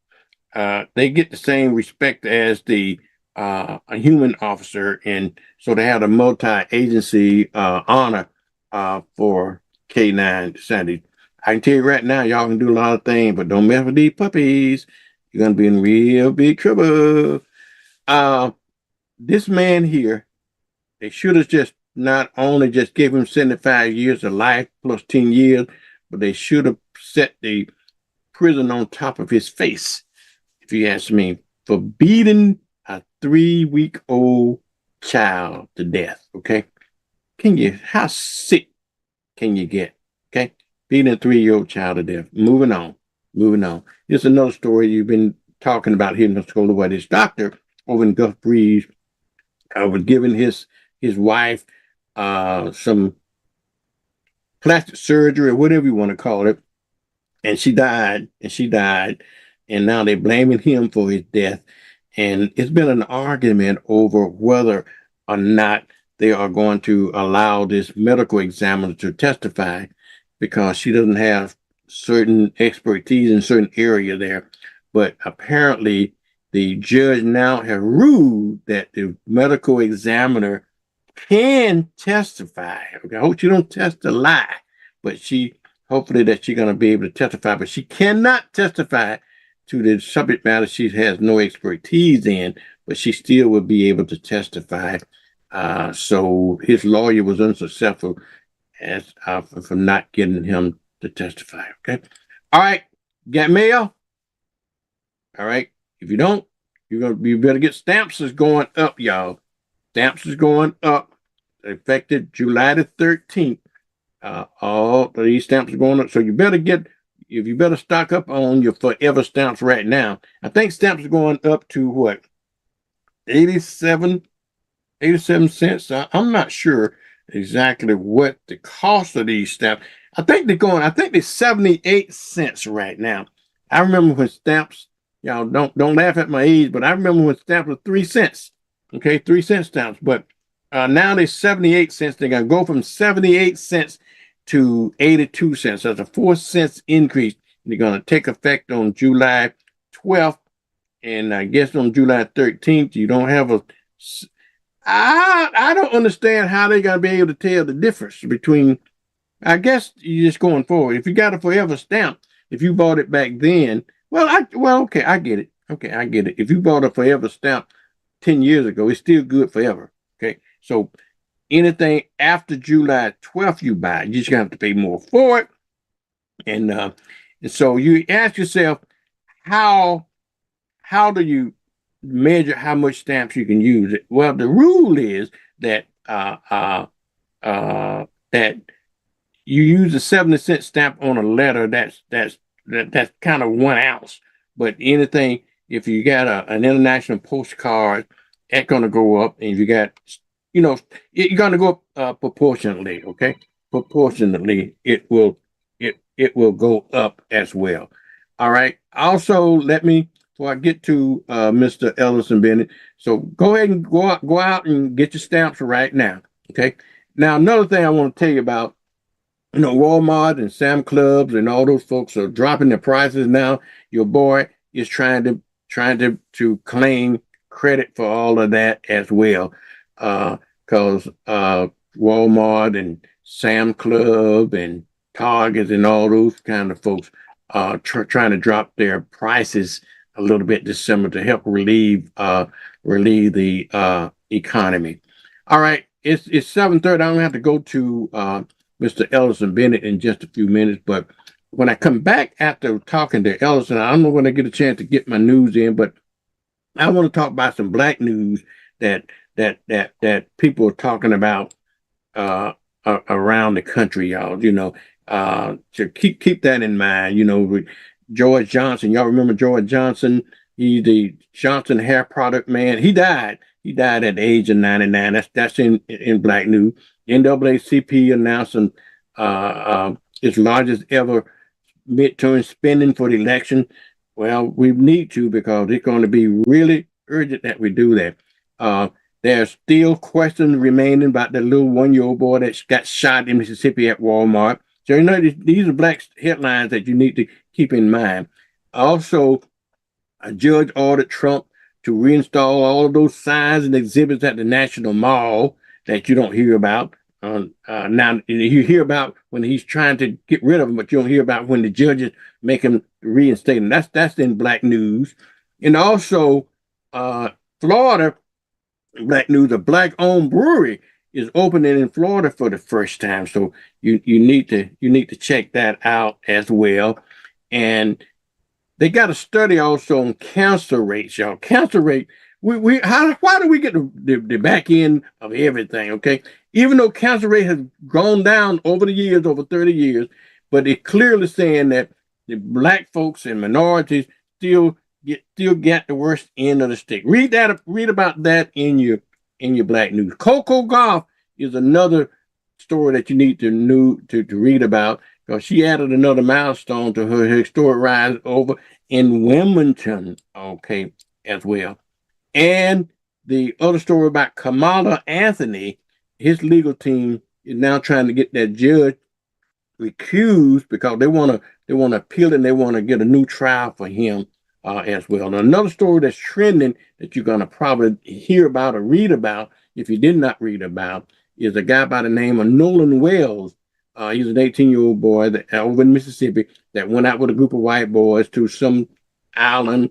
Speaker 10: They get the same respect as a human officer, and so they have a multi-agency honor for canine Santes. I can tell you right now, y'all can do a lot of things, but don't mess with these puppies. You're gonna be in real big trouble. This man here, they should have just not only just gave him 75 years of life plus 10 years, but they should have set the prison on top of his face, if you ask me, for beating a 3-week-old child to death. Okay. How sick can you get? Okay. Beating a 3-year-old child to death. Moving on. Here's another story you've been talking about here in the school, where this doctor over in Gulf Breeze was giving his wife some plastic surgery or whatever you want to call it, and she died. And now they're blaming him for his death. And it's been an argument over whether or not they are going to allow this medical examiner to testify, because she doesn't have certain expertise in certain area there. But apparently the judge now has ruled that the medical examiner can testify. Okay, I hope she don't test a lie, but hopefully that she's going to be able to testify, but she cannot testify to the subject matter she has no expertise in, but she still will be able to testify. So his lawyer was unsuccessful for not getting him to testify. Okay. All right. Got mail? All right. If you don't, you better get stamps is going up, y'all. Stamps is going up. Effective July the 13th. All these stamps are going up. So you better stock up on your forever stamps right now. I think stamps are going up to what? 87 cents. I'm not sure exactly what the cost of these stamps. I think they're 78 cents right now. I remember when stamps, y'all don't laugh at my age, but I remember when stamps were 3 cents. Okay, 3 cent stamps. But now they're 78 cents. They're gonna go from 78 cents to 82 cents. That's a 4 cents increase. They're gonna take effect on July 12th. And I guess on July 13th, you don't have I don't understand how they're gonna be able to tell the difference between, I guess you're just going forward. If you got a forever stamp, if you bought it back then, okay, I get it. Okay, I get it. If you bought a forever stamp 10 years ago, it's still good forever. Okay, so anything after July 12th you buy, you just have to pay more for it. And so you ask yourself, how do you measure how much stamps you can use? Well, the rule is that that you use a 70-cent stamp on a letter. That's kind of 1 ounce. But anything, if you got an international postcard, that's going to go up. And if you got, you're going to go up proportionately. Okay, proportionately, it will go up as well. All right. Also, before I get to Mr. Ellison Bennett, so go ahead and go out and get your stamps right now. Okay. Now, another thing I want to tell you about, Walmart and Sam Clubs and all those folks are dropping their prices now. Your boy is trying to claim credit for all of that as well, because Walmart and Sam Club and Target and all those kind of folks trying to drop their prices a little bit this summer to help relieve the economy. All right, it's 7:30. I'm gonna have to go to Mr. Ellison Bennett in just a few minutes, but when I come back after talking to Ellison, I don't know when I get a chance to get my news in, but I want to talk about some black news that people are talking about around the country, y'all. So keep that in mind. With George Johnson, y'all remember George Johnson? He's the Johnson hair product man. He died. He died at the age of 99. That's in black news. NAACP announcing its largest ever midterm spending for the election. Well, we need to, because it's going to be really urgent that we do that. There's still questions remaining about the little 1-year-old boy that got shot in Mississippi at Walmart. So, you know, these are black headlines that you need to keep in mind. Also, a judge ordered Trump to reinstall all of those signs and exhibits at the National Mall that you don't hear about. Now, you hear about when he's trying to get rid of them, but you don't hear about when the judges make him reinstate them. That's in black news. And also, Florida, black news, a black-owned brewery is opening in Florida for the first time. So you need to check that out as well. And they got a study also on cancer rates, y'all. Cancer rate, why do we get the back end of everything, okay? Even though cancer rate has gone down over the years, over 30 years, but it's clearly saying that the black folks and minorities still get the worst end of the stick. Read about that in your black news. Coco Gauff is another story that you need to read about, because she added another milestone to her historic rise over in Wilmington, okay, as well. And the other story about Kamala Anthony, his legal team is now trying to get that judge recused because they want to appeal and they want to get a new trial for him as well. Now, another story that's trending that you're going to probably hear about or read about, if you did not read about, is a guy by the name of Nolan Wells. He's an 18-year-old boy over in Mississippi that went out with a group of white boys to some island,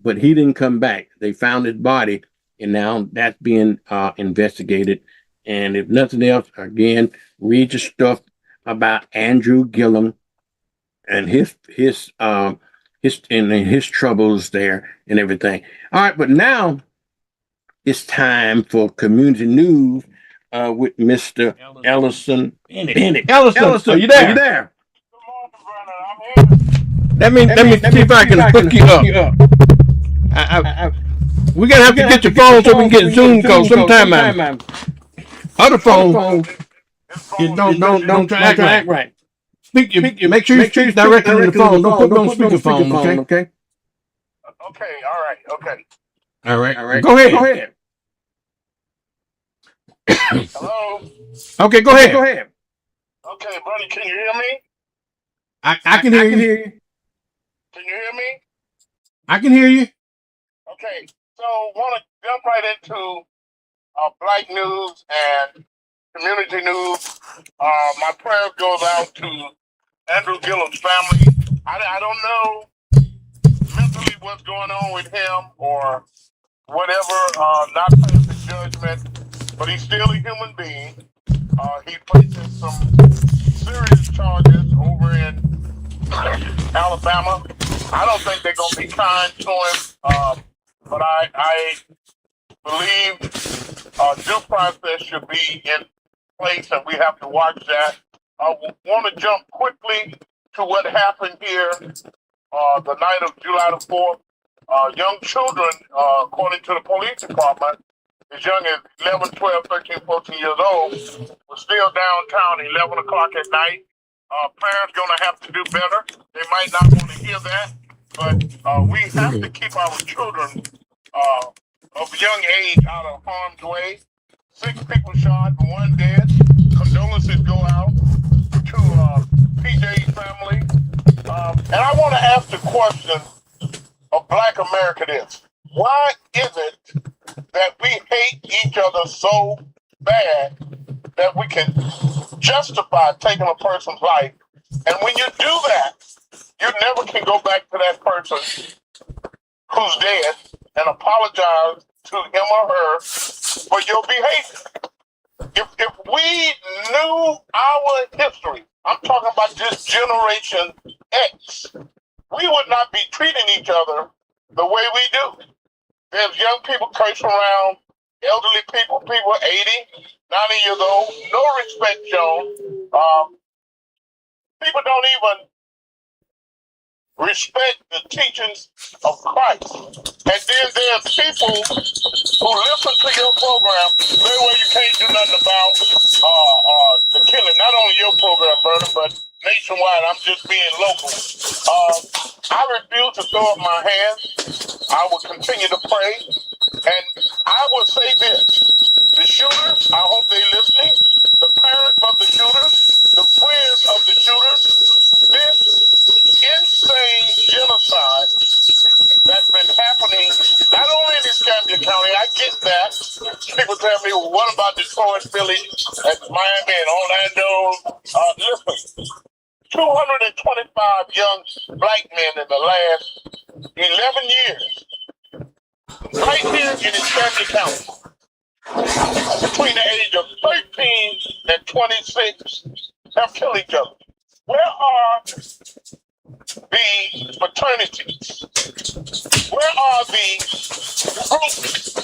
Speaker 10: but he didn't come back. They found his body, and now that's being investigated. And if nothing else, again, read your stuff about Andrew Gillum and his troubles there and everything. All right, but now it's time for community news with Mr. Ellison Bennett. Ellison, are you there? Let me see if I can hook you up. We gotta have to get your phone so we can get Zoom calls. Sometime other phone, you don't try to act right. Make sure you speak directly to the phone. Don't put on speakerphone, okay?
Speaker 11: Okay, all right, okay.
Speaker 10: All right. Go ahead.
Speaker 11: Hello?
Speaker 10: Okay, go ahead.
Speaker 11: Okay, buddy, can you hear me?
Speaker 10: I can hear you.
Speaker 11: Can you hear me?
Speaker 10: I can hear you.
Speaker 11: Okay, so want to jump right into black news and community news. My prayer goes out to Andrew Gillum's family. I don't know mentally what's going on with him or whatever, not passing judgment, but he's still a human being. He faces some serious charges over in Alabama. I don't think they're going to be kind to him, but I believe due process should be in place, and we have to watch that. I want to jump quickly to what happened here the night of July the 4th. Young children, according to the police department, as young as 11, 12, 13, 14 years old, were still downtown 11 o'clock at night. Parents going to have to do better. They might not want to hear that, but we have to keep our children of young age out of harm's way. 6 people shot, 1 dead. Condolences go out to PJ's family. And I want to ask the question of Black America this. Why is it that we hate each other so bad that we can justify taking a person's life? And when you do that, you never can go back to that person who's dead and apologize to him or her for your behavior. If we knew our history, I'm talking about this Generation X, we would not be treating each other the way we do. There's young people cursing around, elderly people 80, 90 years old, no respect shown. People don't even respect the teachings of Christ. And then there are people who listen to your program, very well you can't do nothing about the killing. Not only your program, Vernon, but nationwide. I'm just being local. I refuse to throw up my hands. I will continue to pray. And I will say this.
Speaker 5: shooters, I hope they're listening, the parents of the shooters, the friends of the shooters, this insane genocide that's been happening not only in Escambia County, I get that. People tell me, well, what about Detroit, Philly, and Miami, and Orlando? Listen, 225 young black men in the last 11 years, right here in Escambia County, between the age of 13 and 26, have killed each other. Where are the fraternities? Where are the groups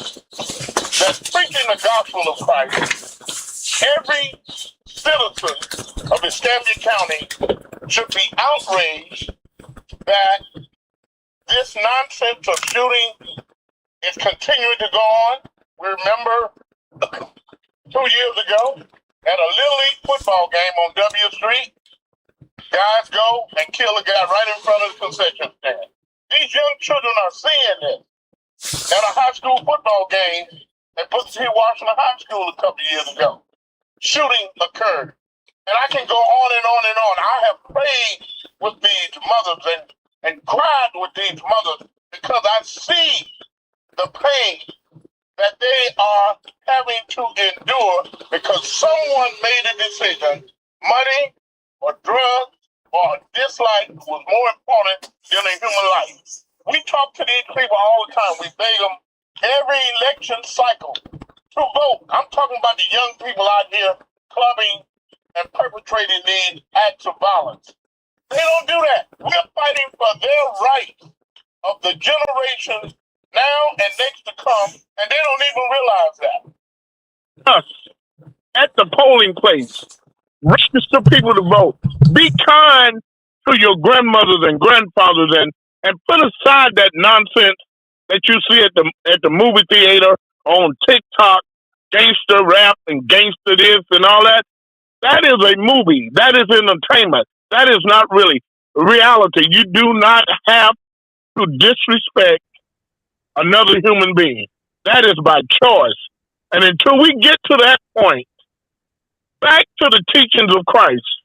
Speaker 5: that's preaching the gospel of Christ? Every citizen of Escambia County should be outraged that this nonsense of shooting is continuing to go on. We remember 2 years ago at a Little League football game on W Street, guys go and kill a guy right in front of the concession stand. These young children are seeing this. At a high school football game at Booker T. Washington High School a couple of years ago, shooting occurred. And I can go on and on and on. I have prayed with these mothers and cried with these mothers because I see the pain that they are having to endure because someone made a decision, money or drugs or dislike was more important than a human life. We talk to these people all the time. We beg them every election cycle to vote. I'm talking about the young people out here clubbing and perpetrating these acts of violence. They don't do that. We're fighting for their right of the generation now and next to come, and they don't even realize that. Us, at the polling place, register people to vote. Be kind to your grandmothers and grandfathers and put aside that nonsense that you see at the movie theater, on TikTok, gangster rap and gangster this and all that. That is a movie. That is entertainment. That is not really reality. You do not have to disrespect another human being. That is by choice. And until we get to that point, back to the teachings of Christ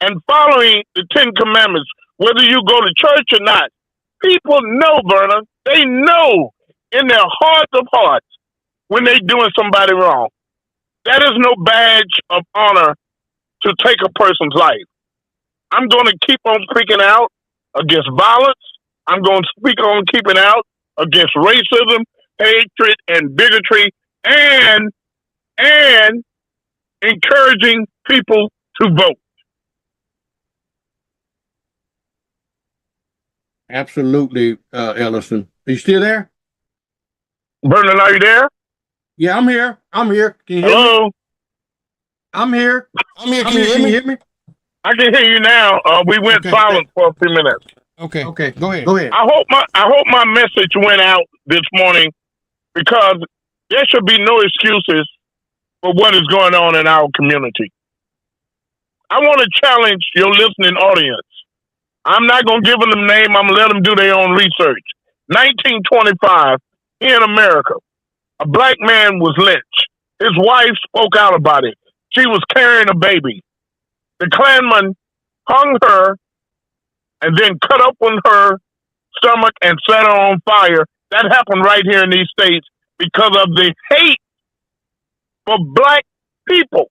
Speaker 5: and following the 10 Commandments, whether you go to church or not, people know, Vernon. They know in their hearts of hearts when they're doing somebody wrong. That is no badge of honor to take a person's life. I'm going to keep on speaking out against violence. I'm going to speak on keeping out against racism, hatred, and bigotry, and encouraging people to vote.
Speaker 10: Absolutely, Ellison. Are you still there?
Speaker 5: Vernon, are you there?
Speaker 10: Yeah, I'm here. I'm here. Can you hear
Speaker 5: Hello?
Speaker 10: me? I'm here.
Speaker 12: I'm here.
Speaker 10: Can you hear me?
Speaker 5: I can hear you now. We went silent for a few minutes.
Speaker 12: Okay.
Speaker 10: Okay.
Speaker 12: Go ahead.
Speaker 10: Go ahead.
Speaker 5: I hope my message went out this morning because there should be no excuses for what is going on in our community. I want to challenge your listening audience. I'm not going to give them the name. I'm going to let them do their own research. 1925, here in America, a black man was lynched. His wife spoke out about it. She was carrying a baby. The Klanman hung her and then cut open her stomach and set her on fire. That happened right here in these states because of the hate for black people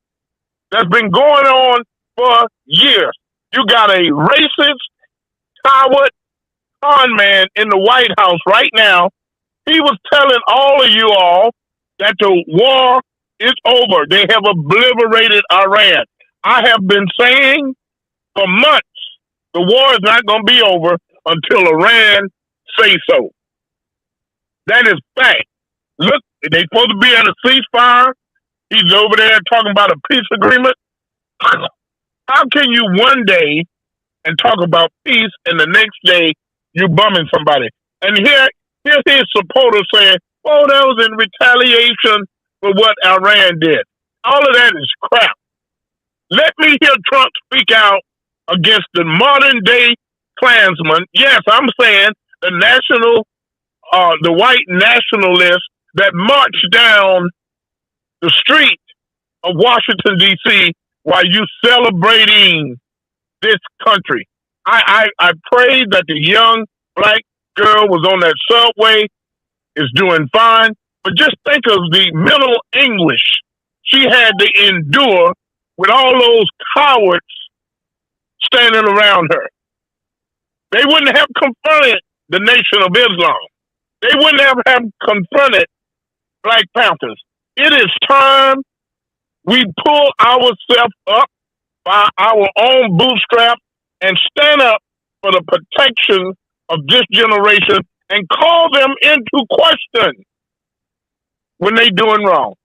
Speaker 5: that's been going on for years. You got a racist, coward, con man in the White House right now. He was telling all of you all that the war is over. They have obliterated Iran. I have been saying for months, the war is not going to be over until Iran say so. That is fact. Look, they're supposed to be at a ceasefire. He's over there talking about a peace agreement. How can you one day and talk about peace and the next day you bumming somebody? And here's his supporters saying, oh, that was in retaliation for what Iran did. All of that is crap. Let me hear Trump speak out against the modern day Klansmen. Yes, I'm saying the white nationalists that marched down the street of Washington, D.C. while you celebrating this country. I pray that the young black girl was on that subway, is doing fine. But just think of the mental anguish she had to endure with all those cowards standing around her. They wouldn't have confronted the Nation of Islam. They wouldn't have confronted Black Panthers. It is time we pull ourselves up by our own bootstrap and stand up for the protection of this generation and call them into question when they doing wrong.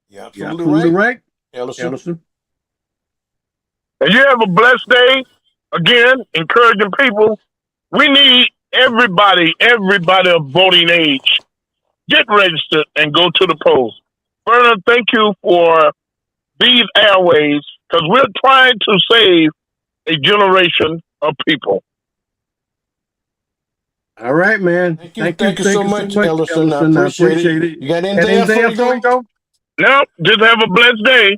Speaker 12: Yeah,
Speaker 10: You're
Speaker 12: absolutely right.
Speaker 10: Ellison.
Speaker 5: And you have a blessed day. Again, encouraging people. We need everybody of voting age. Get registered and go to the polls. Vernon, thank you for these airways because we're trying to save a generation of people.
Speaker 10: All right, man.
Speaker 12: Thank you so much, Ellison. I appreciate it. You got anything else before you go?
Speaker 5: No, just have a blessed day.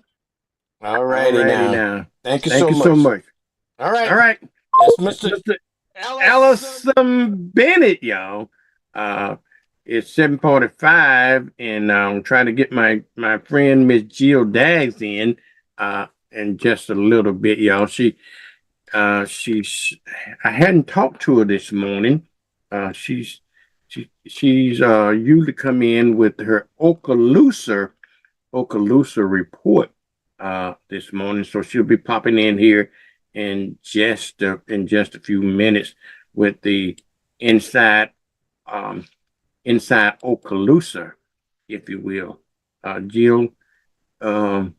Speaker 12: All righty now. Thank you so much. All right.
Speaker 10: All right.
Speaker 12: That's Mr.
Speaker 10: Ellison Bennett, y'all. It's 7:45, and I'm trying to get my friend Miss Jill Daggs in just a little bit, y'all. I hadn't talked to her this morning. She's usually come in with her Okaloosa report this morning, so she'll be popping in here in just a few minutes with the inside Okaloosa, if you will. Jill, let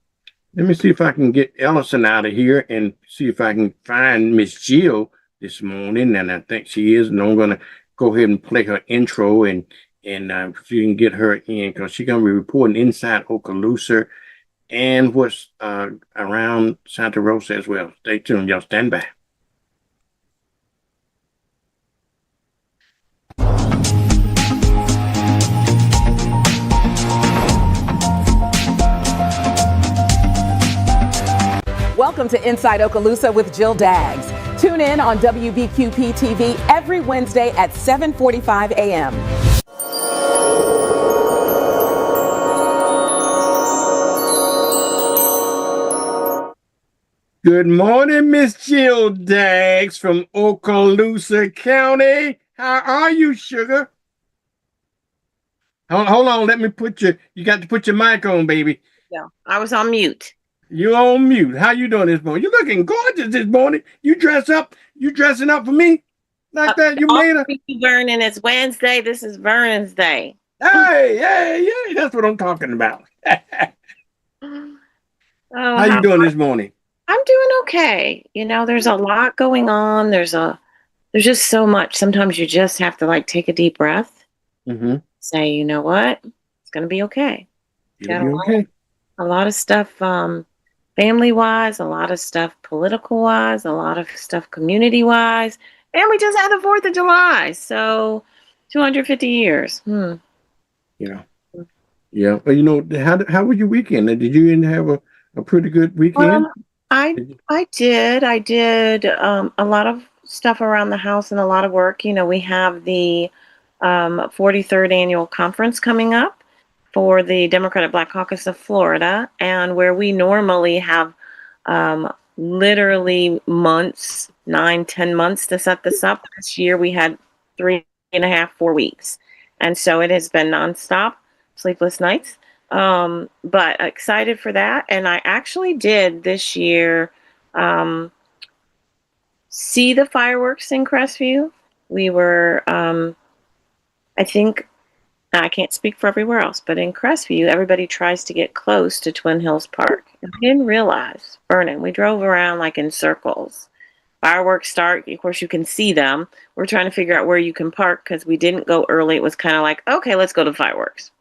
Speaker 10: me see if I can get Ellison out of here and see if I can find Miss Jill this morning, and I think she is, and I'm going to go ahead and play her intro and so you can get her in because she's going to be reporting inside Okaloosa and what's around Santa Rosa as well. Stay tuned, y'all. Stand by.
Speaker 6: Welcome to Inside Okaloosa with Jill Daggs. Tune in on WBQP TV every Wednesday at 7:45 a.m.
Speaker 10: Good morning, Miss Jill Daggs from Okaloosa County. How are you, sugar? Hold on, let me you got to put your mic on, baby.
Speaker 13: Yeah, I was on mute.
Speaker 10: You on mute. How you doing this morning? You looking gorgeous this morning. You dressing up for me like that? You made her.
Speaker 13: Vernon, it's Wednesday. This is Vernon's day.
Speaker 10: Hey, that's what I'm talking about. How you doing this morning?
Speaker 13: I'm doing okay. You know, there's a lot going on. There's just so much. Sometimes you just have to take a deep breath.
Speaker 10: Mm-hmm.
Speaker 13: Say, you know what? It's gonna be okay.
Speaker 10: It'll be okay.
Speaker 13: A lot of stuff family-wise, a lot of stuff political-wise, a lot of stuff community-wise. And we just had the 4th of July. So 250 years.
Speaker 10: Yeah. Yeah. But how was your weekend? Did you have a pretty good weekend?
Speaker 13: I did. I did a lot of stuff around the house and a lot of work. You know, we have the 43rd annual conference coming up for the Democratic Black Caucus of Florida, and where we normally have literally months, 9-10 months to set this up. This year we had 3.5, 4 weeks. And so it has been nonstop, sleepless nights. But excited for that. And I actually did this year see the fireworks in Crestview. We were, I think, I can't speak for everywhere else, but in Crestview, everybody tries to get close to Twin Hills Park. And I didn't realize, Vernon, we drove around in circles. Fireworks start, of course, you can see them. We're trying to figure out where you can park because we didn't go early. It was kind of okay, let's go to fireworks.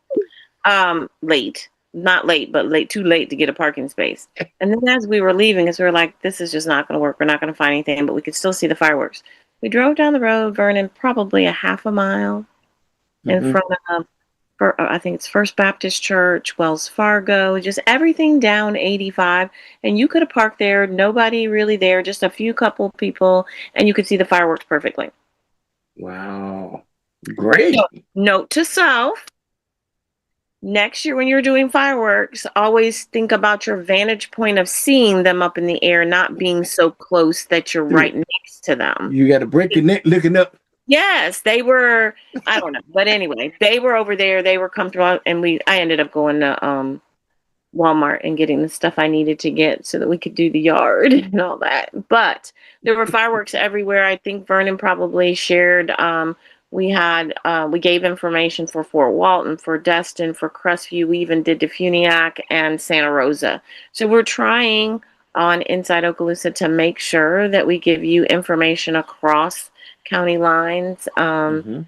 Speaker 13: Late. Not late, but too late to get a parking space. And then as we were leaving, we were like, this is just not going to work. We're not going to find anything, but we could still see the fireworks. We drove down the road, Vernon, probably a half a mile in front of I think it's First Baptist Church, Wells Fargo, just everything down 85. And you could have parked there, nobody really there, just a few couple people, and you could see the fireworks perfectly.
Speaker 10: Wow. Great.
Speaker 13: So, note to self, next year when you're doing fireworks, always think about your vantage point of seeing them up in the air, not being so close that you're right next to them.
Speaker 10: You got to break your neck looking up.
Speaker 13: Yes, they were, I don't know. But anyway, they were over there. They were comfortable. And I ended up going to Walmart and getting the stuff I needed to get so that we could do the yard and all that. But there were fireworks everywhere. I think Vernon probably shared. We gave information for Fort Walton, for Destin, for Crestview. We even did Defuniak and Santa Rosa. So we're trying on Inside Okaloosa to make sure that we give you information across county lines. I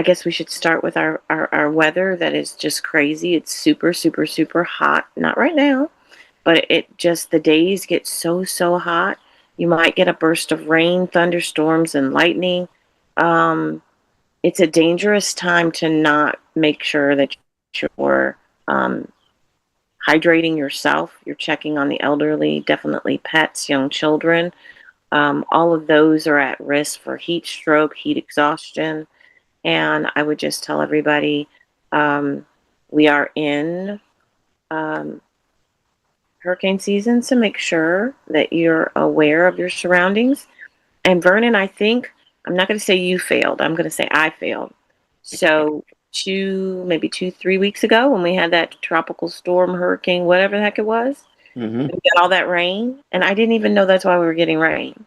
Speaker 13: guess we should start with our weather that is just crazy. It's super, super, super hot. Not right now, but the days get so, so hot. You might get a burst of rain, thunderstorms, and lightning. It's a dangerous time to not make sure that you're hydrating yourself. You're checking on the elderly, definitely pets, young children. All of those are at risk for heat stroke, heat exhaustion. And I would just tell everybody, we are in hurricane season, so make sure that you're aware of your surroundings. And Vernon, I think, I'm not going to say you failed. I'm going to say I failed. So maybe 3 weeks ago when we had that tropical storm, hurricane, whatever the heck it was, we got all that rain, and I didn't even know that's why we were getting rain.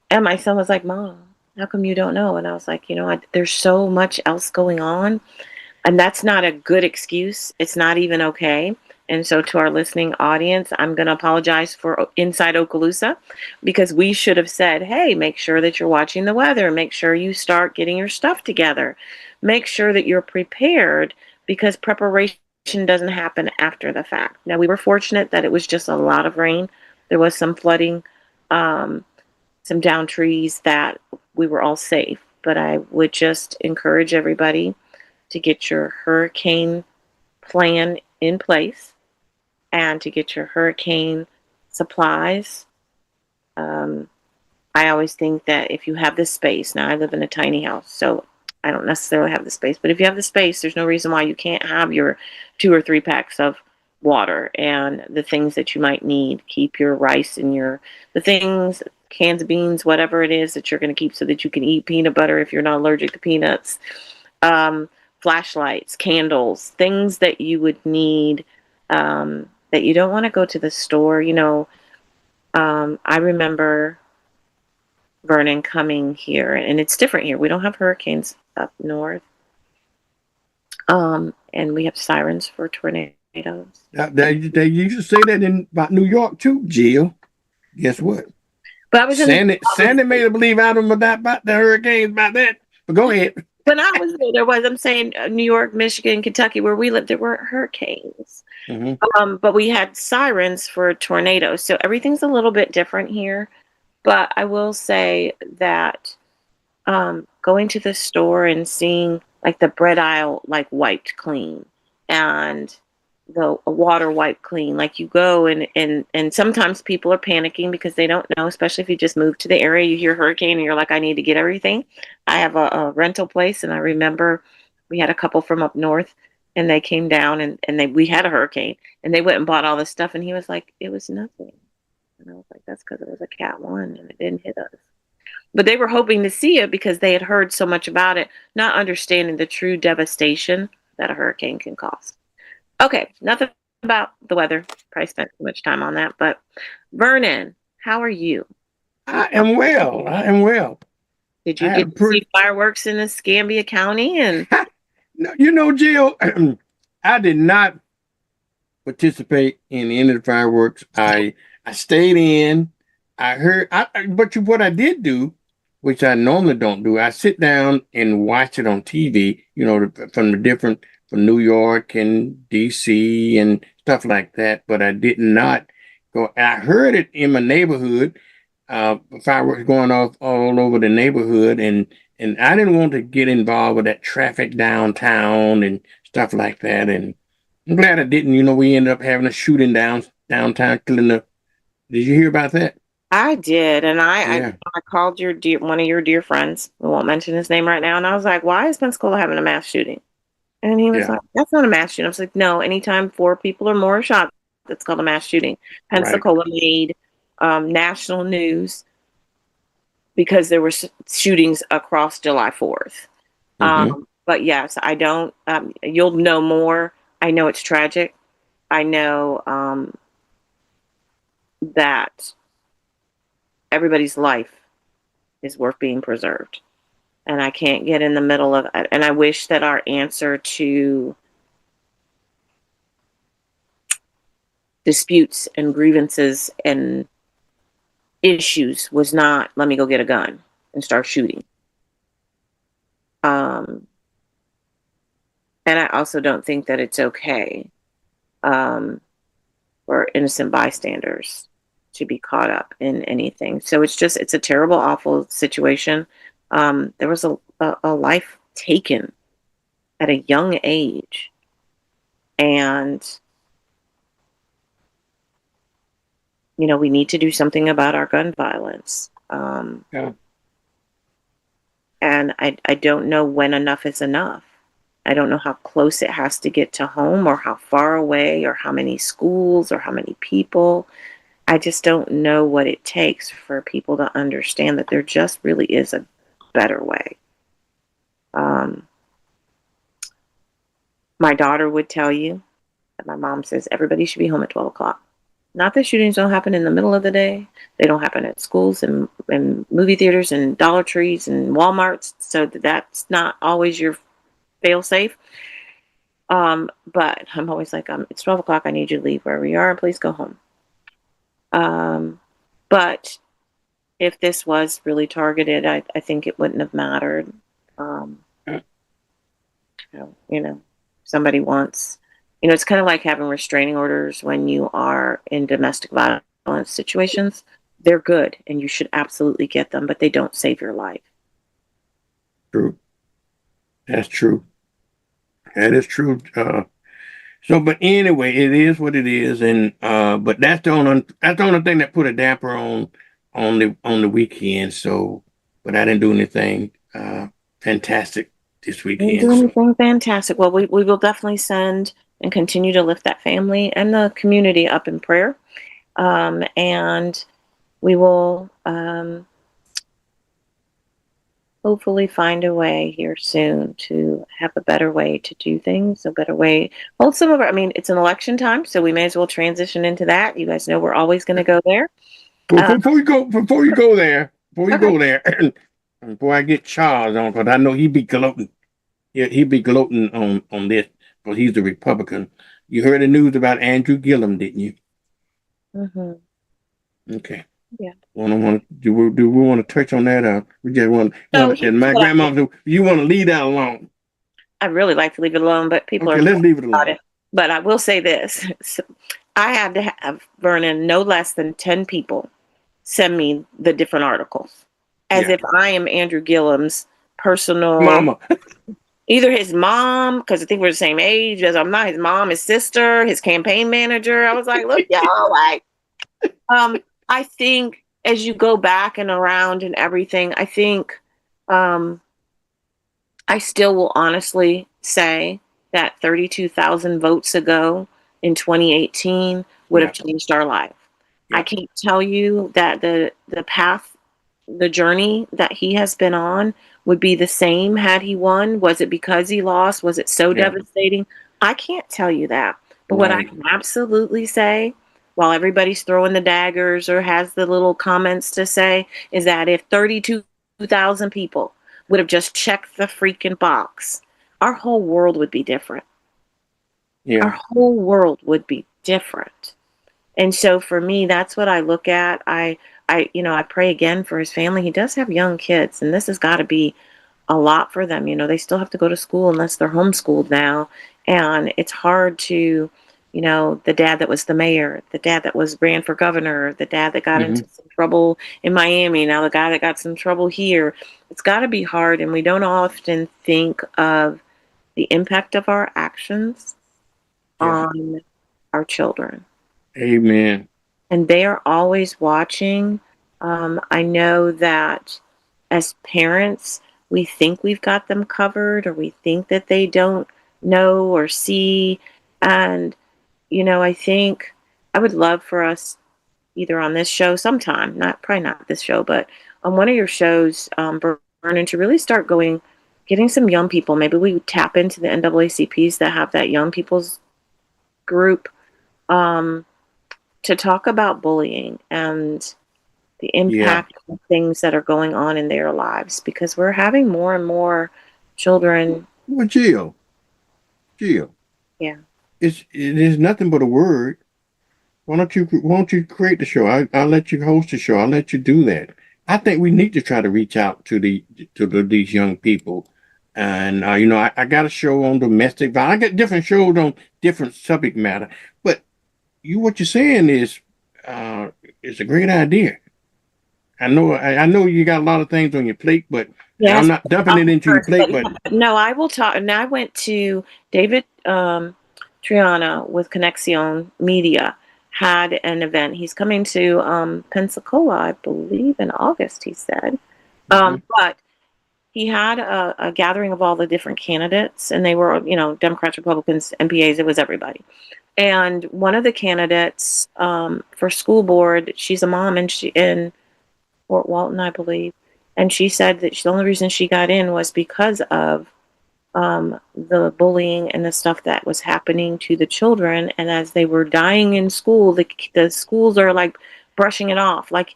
Speaker 13: And my son was like, Mom, how come you don't know? And I was like, there's so much else going on, and that's not a good excuse. It's not even okay. And so to our listening audience, I'm going to apologize for Inside Okaloosa, because we should have said, hey, make sure that you're watching the weather. Make sure you start getting your stuff together. Make sure that you're prepared, because preparation doesn't happen after the fact. Now, we were fortunate that it was just a lot of rain. There was some flooding, some downed trees, that we were all safe. But I would just encourage everybody to get your hurricane plan in place and to get your hurricane supplies. I always think that if you have the space, now I live in a tiny house, so I don't necessarily have the space, but if you have the space, there's no reason why you can't have your 2 or 3 packs of water and the things that you might need. Keep your rice and the things, cans of beans, whatever it is that you're going to keep so that you can eat peanut butter if you're not allergic to peanuts. Flashlights, candles, things that you would need, that you don't want to go to the store. I remember Vernon coming here, and it's different here. We don't have hurricanes up north. And we have sirens for tornadoes.
Speaker 10: They used to say that about New York too, Jill. Guess what?
Speaker 13: But I was
Speaker 10: Sandy made us believe out about the hurricanes, about that. But go ahead.
Speaker 13: When I was there, I'm saying New York, Michigan, Kentucky, where we lived, there weren't hurricanes. But we had sirens for tornadoes. So everything's a little bit different here. But I will say that going to the store and seeing like the bread aisle like wiped clean, and the water wiped clean, like you go and sometimes people are panicking because they don't know, especially if you just moved to the area, you hear hurricane and you're like, I need to get everything. I have a rental place, and I remember we had a couple from up north, and they came down and we had a hurricane, and they went and bought all this stuff, and he was like, it was nothing. And I was like, that's because it was a Cat 1 and it didn't hit us. But they were hoping to see it because they had heard so much about it, not understanding the true devastation that a hurricane can cause. Okay, nothing about the weather. Probably spent too much time on that. But Vernon, how are you?
Speaker 10: I am well.
Speaker 13: Did you get to see fireworks in Escambia County? And
Speaker 10: no, Jill, I did not participate in any of the fireworks. I stayed in. I heard, but what I did do, which I normally don't do, I sit down and watch it on TV. From New York and DC and stuff like that. But I did not go. I heard it in my neighborhood. fireworks going off all over the neighborhood, and I didn't want to get involved with that traffic downtown and stuff like that. And I'm glad I didn't. You know, we ended up having a shooting downtown, killing the. Did you hear about that?
Speaker 13: I did, and
Speaker 10: Yeah.
Speaker 13: I called one of your dear friends. We won't mention his name right now, and I was like, "Why is Pensacola having a mass shooting?" And he was
Speaker 10: Yeah.
Speaker 13: like, "That's not a mass shooting." I was like, "No, anytime 4 people or more are shot, that's called a mass shooting." Pensacola made national news because there were shootings across July 4th. But yes, I don't. You'll know more. I know it's tragic. I know that everybody's life is worth being preserved. And I can't get in the middle of it. And I wish that our answer to disputes and grievances and issues was not, let me go get a gun and start shooting. And I also don't think that it's okay for innocent bystanders to be caught up in anything. So it's a terrible, awful situation. There was a life taken at a young age, and we need to do something about our gun violence.
Speaker 10: Yeah.
Speaker 13: And I don't know when enough is enough. I don't know how close it has to get to home, or how far away, or how many schools, or how many people. I just don't know what it takes for people to understand that there just really is a better way. My daughter would tell you that my mom says everybody should be home at 12 o'clock. Not that shootings don't happen in the middle of the day. They don't happen at schools and movie theaters and Dollar Trees and Walmarts. So that's not always your fail safe. But I'm always like, it's 12 o'clock. I need you to leave wherever you are and please go home. But if this was really targeted, I think it wouldn't have mattered. Somebody wants, it's kind of like having restraining orders when you are in domestic violence situations. They're good and you should absolutely get them, but they don't save your life.
Speaker 10: True. That's true. That is true. But anyway, it is what it is, and but that's the only thing that put a damper on the weekend. So, but I didn't do anything fantastic this weekend.
Speaker 13: Didn't do anything fantastic. Well, we will definitely send and continue to lift that family and the community up in prayer, and we will hopefully find a way here soon to have a better way to do things, a better way. Hold some of our, it's an election time, so we may as well transition into that. You guys know we're always going to go there.
Speaker 10: Before you go there, and before I get Charles on, because I know he'd be gloating. Yeah, he'd be gloating on this, because he's a Republican. You heard the news about Andrew Gillum, didn't you?
Speaker 13: Mm-hmm.
Speaker 10: Okay.
Speaker 13: Yeah.
Speaker 10: Do we want to touch on that? We just want. And my grandma, you want to leave that alone?
Speaker 13: I'd really like to leave it alone, but people are.
Speaker 10: Let's leave it alone.
Speaker 13: But I will say this: I had to have Vernon no less than 10 people send me the different articles, as if I am Andrew Gillum's personal
Speaker 10: mama.
Speaker 13: Either his mom, because I think we're the same age. As I'm not his mom, his sister, his campaign manager. I was like, look, y'all, like, I think as you go back and around and everything, I think I still will honestly say that 32,000 votes ago in 2018 would have changed our life. I can't tell you that the path, the journey that he has been on would be the same had he won. Was it because he lost? Was it so devastating? I can't tell you that. But what I can absolutely say, while everybody's throwing the daggers or has the little comments to say, is that if 32,000 people would have just checked the freaking box, our whole world would be different.
Speaker 10: Yeah.
Speaker 13: Our whole world would be different. And so for me, that's what I look at. I pray again for his family. He does have young kids, and this has got to be a lot for them. They still have to go to school unless they're homeschooled now. And it's hard to You know, the dad that was the mayor, the dad that ran for governor, the dad that got into some trouble in Miami, now the guy that got some trouble here. It's got to be hard, and we don't often think of the impact of our actions on our children.
Speaker 10: Amen.
Speaker 13: And they are always watching. I know that as parents, we think we've got them covered, or we think that they don't know or see. And, you know, I think I would love for us either on this show sometime, probably not this show, but on one of your shows, Vernon, to really start getting some young people. Maybe we tap into the NAACPs that have that young people's group, to talk about bullying and the impact of things that are going on in their lives, because we're having more and more children.
Speaker 10: Well, Jill.
Speaker 13: Yeah.
Speaker 10: It is nothing but a word. Why don't you create the show? I'll let you host the show. I'll let you do that. I think we need to try to reach out to these young people. And you know, I got a show on domestic violence. I got different shows on different subject matter. But what you're saying is a great idea. I know you got a lot of things on your plate, but
Speaker 13: yes,
Speaker 10: I'm not dumping it into your plate. But
Speaker 13: no, I will talk. And I went to David Triana with Conexion Media, had an event. He's coming to Pensacola, I believe, in August, he said. But he had a gathering of all the different candidates, and they were, you know, Democrats, Republicans, MPAs, it was everybody. And one of the candidates for school board, she's a mom, and she in Fort Walton, I believe. And she said that the only reason she got in was because of the bullying and the stuff that was happening to the children. And as they were dying in school, the schools are like brushing it off. Like,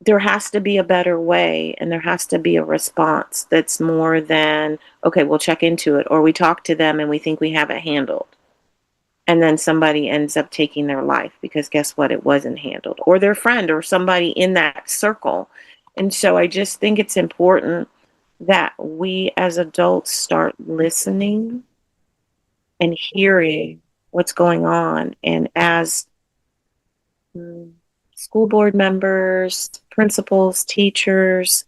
Speaker 13: there has to be a better way, and there has to be a response that's more than, okay, we'll check into it, or we talk to them and we think we have it handled. And then somebody ends up taking their life because guess what? It wasn't handled, or their friend or somebody in that circle. And so I just think it's important that we as adults start listening and hearing what's going on. And as school board members, principals, teachers,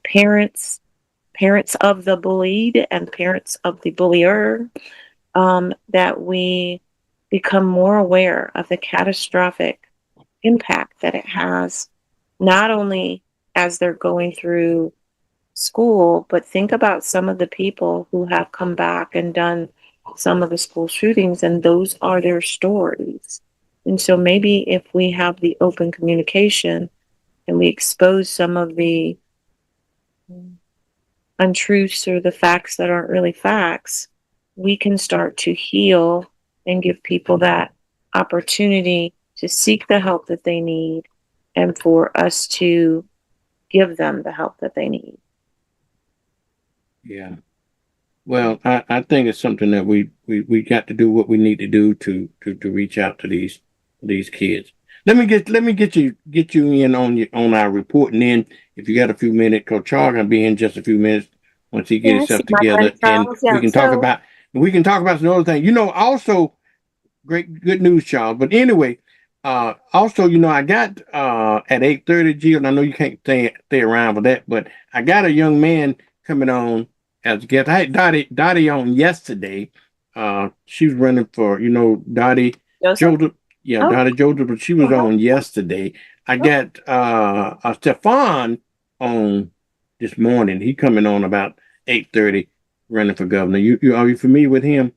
Speaker 13: parents of the bullied and parents of the bullier, that we become more aware of the catastrophic impact that it has, not only as they're going through school, but think about some of the people who have come back and done some of the school shootings, and those are their stories. And so maybe if we have the open communication and we expose some of the untruths or the facts that aren't really facts, we can start to heal and give people that opportunity to seek the help that they need, and for us to give them the help that they need.
Speaker 10: Yeah. Well, I think it's something that we got to do what we need to do to reach out to these kids. Let me get you in on our report, and then if you got a few minutes, Coach Charles gonna be in just a few minutes once he gets himself together, and we can talk about some other things. You know, also good news, Charles. But anyway, also, you know, I got at 8:30, Jill. I know you can't stay around for that, but I got a young man coming on as a guest. I had Dottie on yesterday. She was running for, you know, Dottie Joseph. Yeah, Dottie Joseph, but she was on yesterday. I got Stefan on this morning. He coming on about 8:30, running for governor. You are you familiar with him?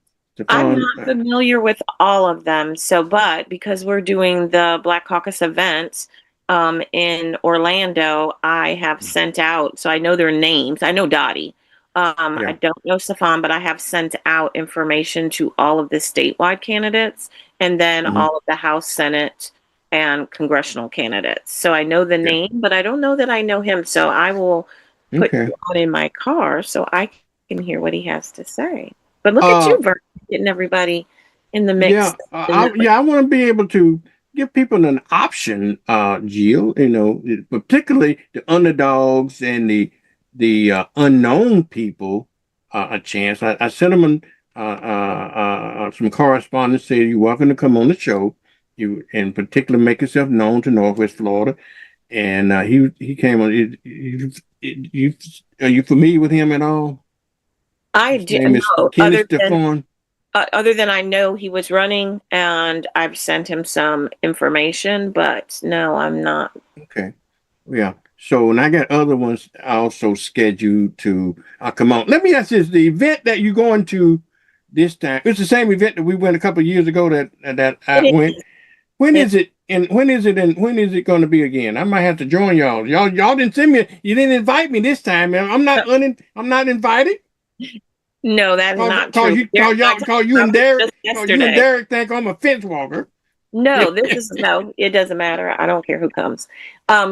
Speaker 13: I'm not familiar with all of them. So, but because we're doing the Black Caucus event in Orlando, I have sent out, so I know their names. I know Dottie. I don't know Stefan, but I have sent out information to all of the statewide candidates, and then all of the House, Senate, and congressional candidates. So I know the name, but I don't know that I know him. So I will put you on in my car so I can hear what he has to say. But look at you, Vernon, getting everybody in the mix.
Speaker 10: Yeah, I want to be able to give people an option, Jill. You know, particularly the underdogs and the unknown people a chance. I sent them some correspondence said you're welcome to come on the show. You, in particular, make yourself known to Northwest Florida. And he came on. Are you familiar with him at all?
Speaker 13: I
Speaker 10: His
Speaker 13: do
Speaker 10: name is
Speaker 13: know,
Speaker 10: Kenny Stefan.
Speaker 13: other than I know he was running, and I've sent him some information, but no, I'm not.
Speaker 10: Okay. Yeah. So, and I got other ones also scheduled to come on. Let me ask this: the event that you're going to this time, it's the same event that we went a couple of years ago that I went. When is it? And when is it? And when is it going to be again? I might have to join y'all. Y'all didn't send me. You didn't invite me this time, man. I'm not invited.
Speaker 13: No, that's not true.
Speaker 10: Call you and Derek think I'm a fence walker.
Speaker 13: No, it doesn't matter. I don't care who comes.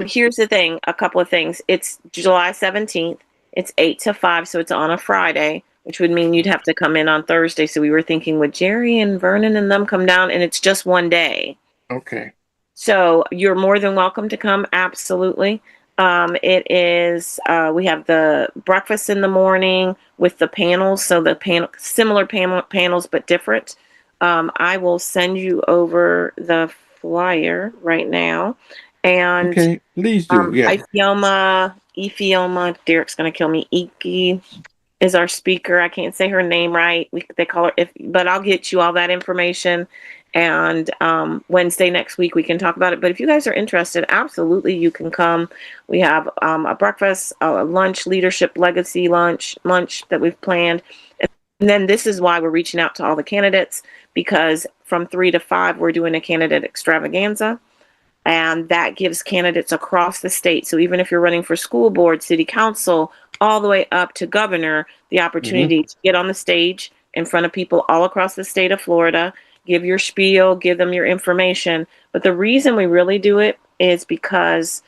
Speaker 13: Here's the thing, a couple of things. It's July 17th. It's 8 to 5, so it's on a Friday, which would mean you'd have to come in on Thursday. So we were thinking, would Jerry and Vernon and them come down? And it's just one day.
Speaker 10: Okay.
Speaker 13: So you're more than welcome to come. Absolutely. It is, we have the breakfast in the morning with the panels. So the similar panels, but different. I will send you over the flyer right now. And
Speaker 10: okay, please do. Yeah.
Speaker 13: Ifioma, Derek's going to kill me. Iki is our speaker. I can't say her name right. They call her, but I'll get you all that information. And Wednesday next week we can talk about it. But if you guys are interested, absolutely you can come. We have a breakfast, a lunch, leadership legacy lunch that we've planned. And then this is why we're reaching out to all the candidates, because from 3 to 5 we're doing a candidate extravaganza. And that gives candidates across the state. So even if you're running for school board, city council, all the way up to governor, the opportunity to get on the stage in front of people all across the state of Florida, give your spiel, give them your information. But the reason we really do it is because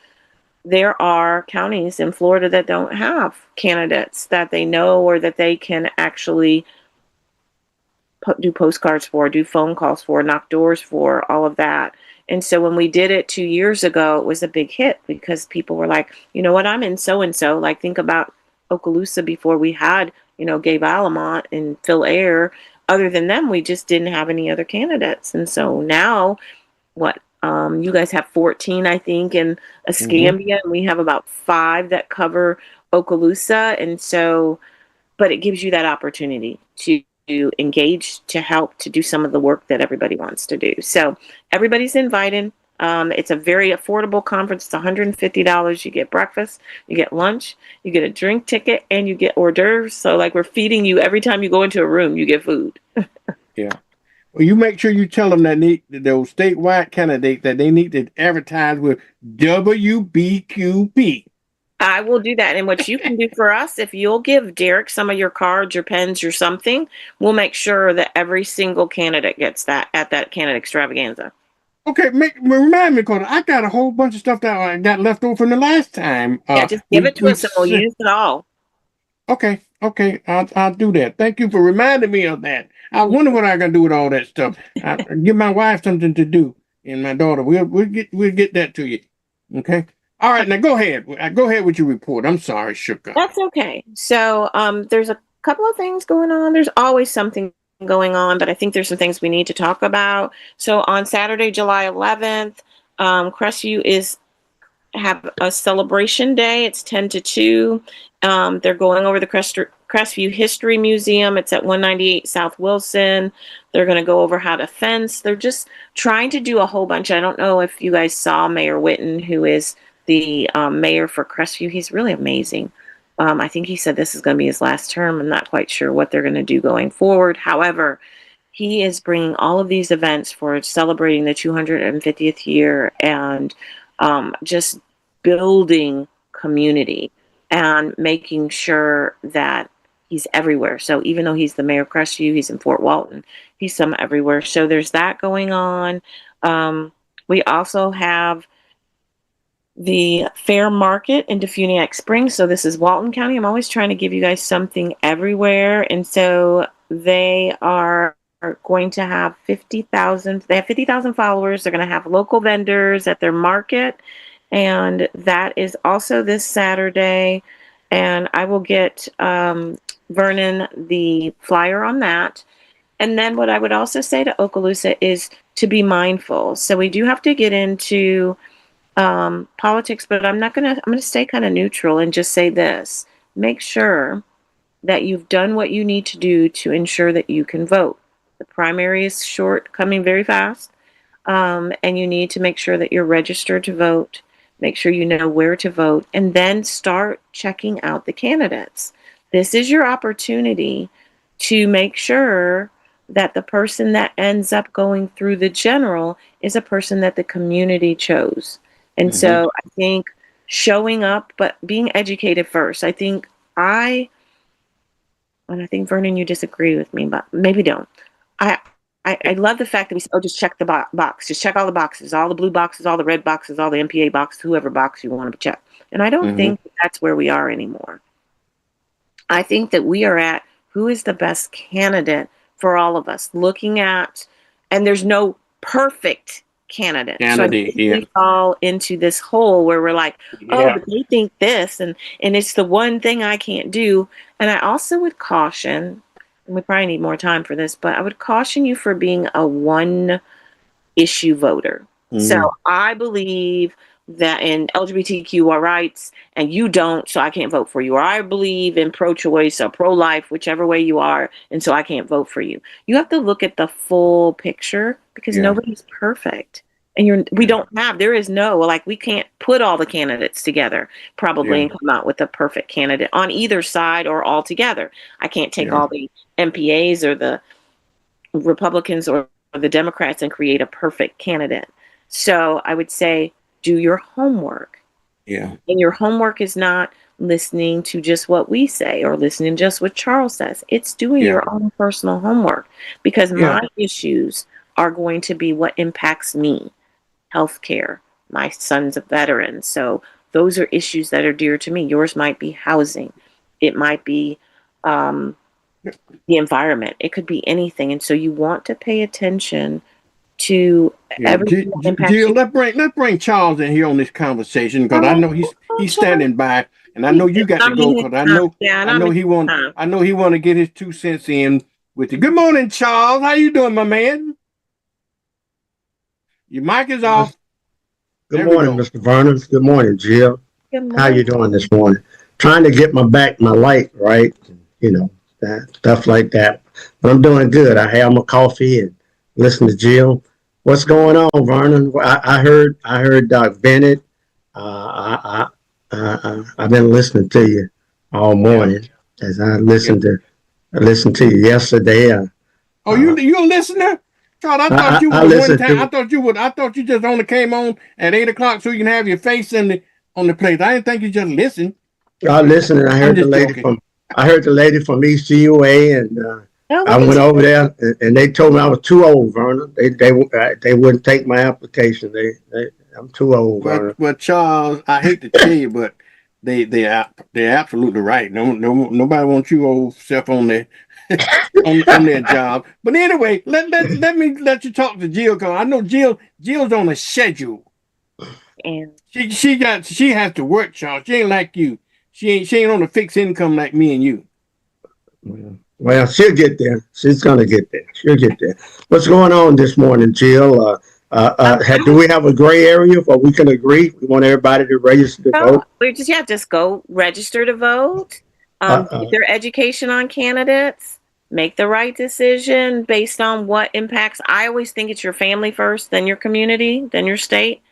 Speaker 13: there are counties in Florida that don't have candidates that they know or that they can actually do postcards for, do phone calls for, knock doors for, all of that. And so when we did it 2 years ago, it was a big hit because people were like, you know what, I'm in so-and-so. Like, think about Okaloosa before we had, Gabe Alamont and Phil Ayer. Other than them, we just didn't have any other candidates. And so now, you guys have 14, I think, in Escambia, and we have about 5 that cover Okaloosa. And so, but it gives you that opportunity to engage, to help, to do some of the work that everybody wants to do. So everybody's invited. It's a very affordable conference. It's $150. You get breakfast, you get lunch, you get a drink ticket, and you get hors d'oeuvres. So like we're feeding you every time you go into a room, you get food.
Speaker 10: Yeah. Well, you make sure you tell them that those statewide candidates that they need to advertise with WBQP.
Speaker 13: I will do that. And what you can do for us, if you'll give Derek some of your cards, your pens, or something, we'll make sure that every single candidate gets that at that candidate extravaganza.
Speaker 10: Okay, remind me, because I got a whole bunch of stuff that I got left over from the last time.
Speaker 13: Yeah, just give it to us and we'll use it all.
Speaker 10: Okay, I'll do that. Thank you for reminding me of that. I wonder what I'm gonna do with all that stuff. I give my wife something to do, and my daughter. We'll get that to you. Okay. All right, now go ahead. Go ahead with your report. I'm sorry, Shuka.
Speaker 13: That's okay. So there's a couple of things going on. There's always something going on, but I think there's some things we need to talk about. So on Saturday, July 11th, Crestview have a celebration day. It's 10 to 2. They're going over the Crestview History Museum. It's at 198 South Wilson. They're going to go over how to fence. They're just trying to do a whole bunch. I don't know if you guys saw Mayor Witten, who is the mayor for Crestview. He's really amazing. I think he said this is going to be his last term. I'm not quite sure what they're going to do going forward. However, he is bringing all of these events for celebrating the 250th year and just building community and making sure that he's everywhere. So even though he's the mayor of Crestview, he's in Fort Walton, he's some everywhere. So there's that going on. We also have the fair market in Defuniak Springs. So this is Walton County. I'm always trying to give you guys something everywhere. And so they are going to have 50,000. They have 50,000 followers. They're going to have local vendors at their market. And that is also this Saturday. And I will get Vernon the flyer on that. And then what I would also say to Okaloosa is to be mindful. So we do have to get into politics, but I'm going to stay kind of neutral and just say this. Make sure that you've done what you need to do to ensure that you can vote. The primary is coming very fast, and you need to make sure that you're registered to vote, make sure you know where to vote, and then start checking out the candidates. This is your opportunity to make sure that the person that ends up going through the general is a person that the community chose. And so I think showing up, but being educated first. I think Vernon, you disagree with me, but maybe don't. I love the fact that we say, just check the box. Just check all the boxes, all the blue boxes, all the red boxes, all the MPA boxes, whoever box you want to check. And I don't think that's where we are anymore. I think that we are at who is the best candidate for all of us, looking at, and there's no perfect candidate. So we fall into this hole where we're like, but they think this, and it's the one thing I can't do. And I also would caution, and we probably need more time for this, but I would caution you for being a one issue voter. So I believe that in LGBTQ rights and you don't, so I can't vote for you. Or I believe in pro-choice or pro-life, whichever way you are, and so I can't vote for you. You have to look at the full picture because nobody's perfect. And there is no, like, we can't put all the candidates together probably and come out with a perfect candidate on either side or all together. I can't take all the MPAs or the Republicans or the Democrats and create a perfect candidate. So I would say, do your homework. Yeah. And your homework is not listening to just what we say or listening just what Charles says. It's doing your own personal homework, because my issues are going to be what impacts me. Healthcare. My son's a veteran. So those are issues that are dear to me. Yours might be housing. It might be the environment. It could be anything. And so you want to pay attention to everything.
Speaker 10: Jill, let's bring Charles in here on this conversation, because I know he's standing by, and I know you got to go, because I know he want to get his 2 cents in with you. Good morning, Charles. How you doing, my man? Your mic is off.
Speaker 14: Good morning, Mr. Vernon. Good morning, Jill.
Speaker 13: Good morning.
Speaker 14: How you doing this morning? Trying to get my light right, that stuff like that. But I'm doing good. I have my coffee and listen to Jill. What's going on, Vernon? I heard Doc Bennett. I've been listening to you all morning as I listened to you yesterday.
Speaker 10: You a listener? Charles, I thought you were I thought you just only came on at 8 o'clock so you can have your face on the plate. I didn't think you just listened.
Speaker 14: I listened, and I heard the lady from ECUA, and I went over there, and they told me I was too old, Vernon. They wouldn't take my application. I'm too old, Vernon.
Speaker 10: Well, Charles, I hate to tell you, but they're absolutely right. Nobody wants you old self on their on their job. But anyway, let me let you talk to Jill, because I know Jill's on a schedule. And she has to work, Charles. She ain't like you. She ain't on a fixed income like me and you.
Speaker 14: Well, she'll get there. She's gonna get there. She'll get there. What's going on this morning, Jill? Do we have a gray area where we can agree? We want everybody to register to vote.
Speaker 13: Just go register to vote. Get their education on candidates. Make the right decision based on what impacts. I always think it's your family first, then your community, then your state.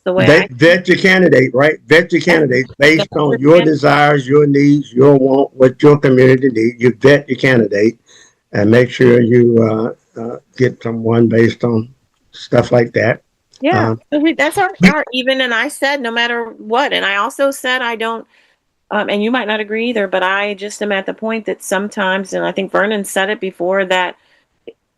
Speaker 13: The way
Speaker 14: vet your candidate, right? Vet your candidate based on your desires, your needs, your want, what your community needs. You vet your candidate and make sure you get someone based on stuff like that.
Speaker 13: Yeah, that's our even. And I said no matter what, and I also said I don't. And you might not agree either, but I just am at the point that sometimes, and I think Vernon said it before, that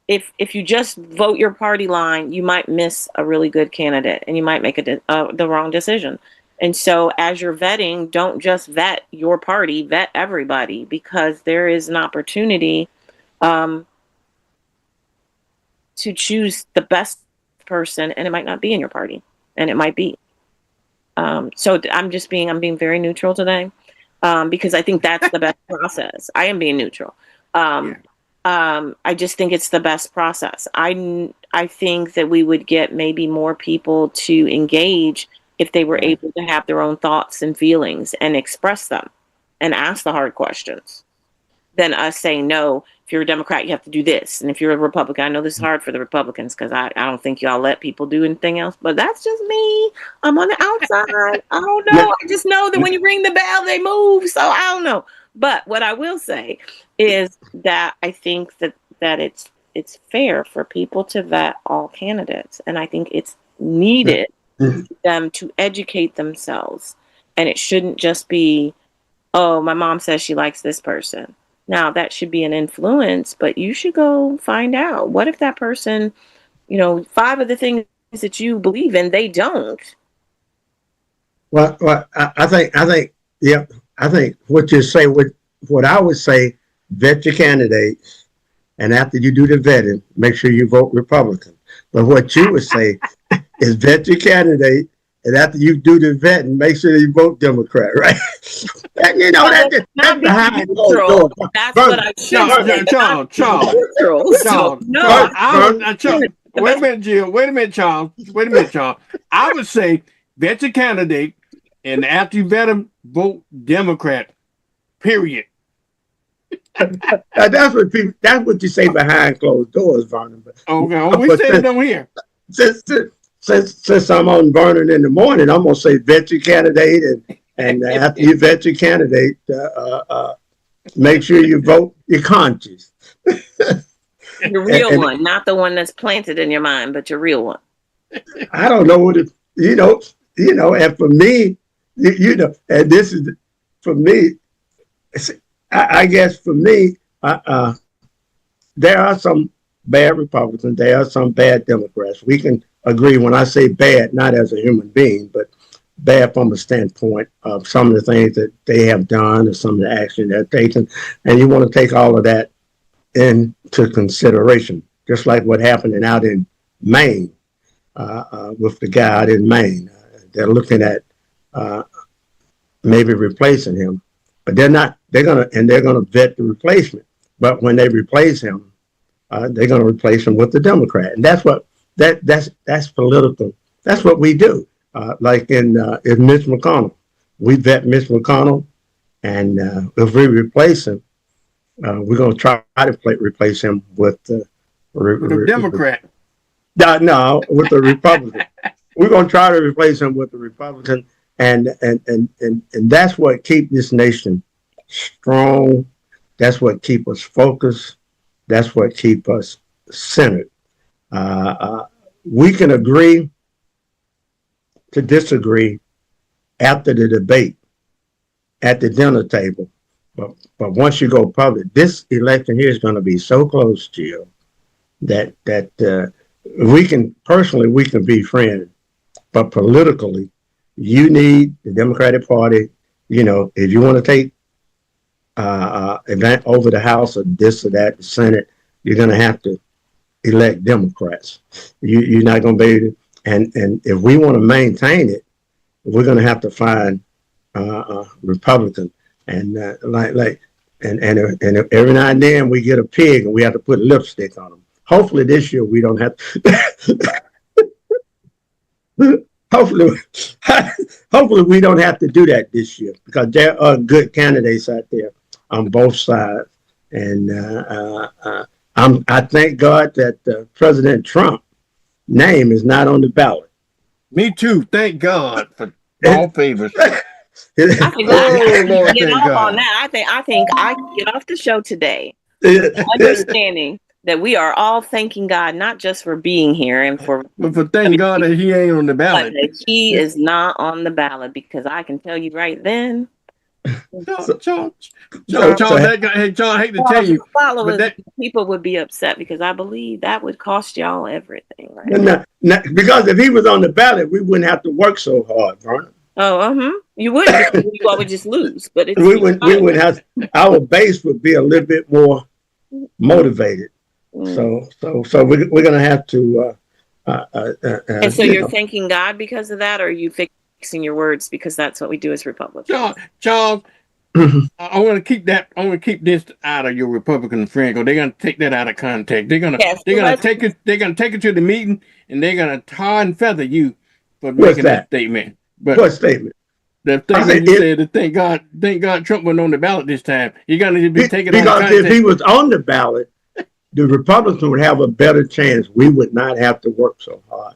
Speaker 13: if you just vote your party line, you might miss a really good candidate, and you might make the wrong decision. And so as you're vetting, don't just vet your party, vet everybody, because there is an opportunity to choose the best person, and it might not be in your party, and it might be. So I'm being very neutral today. because I think that's the best process. I am being neutral. I just think it's the best process. I think that we would get maybe more people to engage if they were able to have their own thoughts and feelings and express them and ask the hard questions than us saying, no, if you're a Democrat, you have to do this. And if you're a Republican, I know this is hard for the Republicans because I don't think y'all let people do anything else, but that's just me. I'm on the outside. I don't know. I just know that when you ring the bell, they move. So I don't know. But what I will say is that I think that it's fair for people to vet all candidates. And I think it's needed for them to educate themselves. And it shouldn't just be, oh, my mom says she likes this person. Now, that should be an influence, but you should go find out. What if that person, 5 of the things that you believe in, they don't?
Speaker 14: Well, I think what you say, what I would say, vet your candidates, and after you do the vetting, make sure you vote Republican. But what you would say is vet your candidate, and after you do the vetting, make sure you vote Democrat, right? That's behind closed doors.
Speaker 13: That's what I should say.
Speaker 10: Charles. Wait a minute, Jill. Wait a minute, Charles. I would say vet your candidate, and after you vet them, vote Democrat. Period.
Speaker 14: That's what you say behind closed doors, Vernon.
Speaker 10: Okay, we say it down here.
Speaker 14: Since I'm on Vernon in the morning, I'm gonna say vet your candidate, and after you vet your candidate, make sure you vote your conscience.
Speaker 13: Your real one, not the one that's planted in your mind, but your real one.
Speaker 14: I don't know what and for me, and this is for me. I guess for me, there are some bad Republicans. There are some bad Democrats. We can agree when I say bad, not as a human being, but bad from a standpoint of some of the things that they have done or some of the action they're taking. And you want to take all of that into consideration, just like what happened out in Maine with the guy out in Maine. They're looking at maybe replacing him, but they're going to vet the replacement. But when they replace him, they're going to replace him with the Democrat. And that's what that's political. That's what we do. Like in Mitch McConnell, we vet Mitch McConnell, and if we replace him, we're going to try to replace him with the
Speaker 10: Democrat.
Speaker 14: No, with the Republican. We're going to try to replace him with the Republican, and that's what keeps this nation strong. That's what keeps us focused. That's what keeps us centered. We can agree to disagree after the debate at the dinner table, but once you go public, this election here is going to be so close to you that we can be friends, but politically, you need the Democratic Party. If you want to take event over the House or this or that, the Senate, you're going to have to elect Democrats. You're not going to be able to, and if we want to maintain it, we're going to have to find Republican, and and every now and then we get a pig and we have to put lipstick on them. Hopefully this year we don't have to. Hopefully we don't have to do that this year, because there are good candidates out there on both sides, and I thank God that President Trump's name is not on the ballot.
Speaker 10: Me too. Thank God for all favors.
Speaker 13: I think I can get off on that. I think I can get off the show today, understanding that we are all thanking God not just for being here and
Speaker 10: but for thanking God that he ain't on the ballot.
Speaker 13: But that he is not on the ballot, because I can tell you right then.
Speaker 10: John, I hate to tell you,
Speaker 13: but people would be upset, because I believe that would cost y'all everything. Right?
Speaker 14: No, because if he was on the ballot, we wouldn't have to work so hard, Vernon.
Speaker 13: You wouldn't. You all would just lose. But
Speaker 14: we would have, our base would be a little bit more motivated. So we're going to have to.
Speaker 13: And so you're thanking God because of that, or are you fixing your words because that's what we do as Republicans?
Speaker 10: Charles, I want to keep that. I want to keep this out of your Republican friend, because they're gonna take that out of context. They're gonna take it. They're gonna take it to the meeting, and they're gonna tar and feather you for making that statement. But
Speaker 14: what statement?
Speaker 10: The statement you said that thank God Trump wasn't on the ballot this time. You're gonna be taken out of context.
Speaker 14: Because if he was on the ballot, the Republicans would have a better chance. We would not have to work so hard,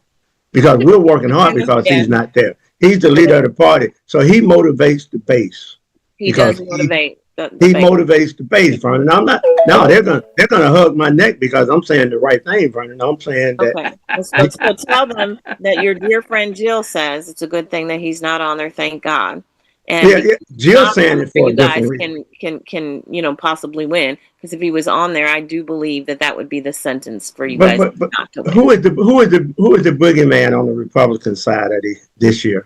Speaker 14: because we're working hard because he's not there. He's the leader of the party, so he motivates the base.
Speaker 13: He does motivate.
Speaker 14: He motivates the base, Vernon. I'm not. No, they're gonna hug my neck because I'm saying the right thing, Vernon. I'm saying that.
Speaker 13: Okay. So tell them that your dear friend Jill says it's a good thing that he's not on there. Thank God. And
Speaker 14: Jill's saying it for a different
Speaker 13: reason. Can possibly win, because if he was on there, I do believe that would be the sentence for you guys not to win.
Speaker 14: Who is the boogeyman on the Republican side of this year?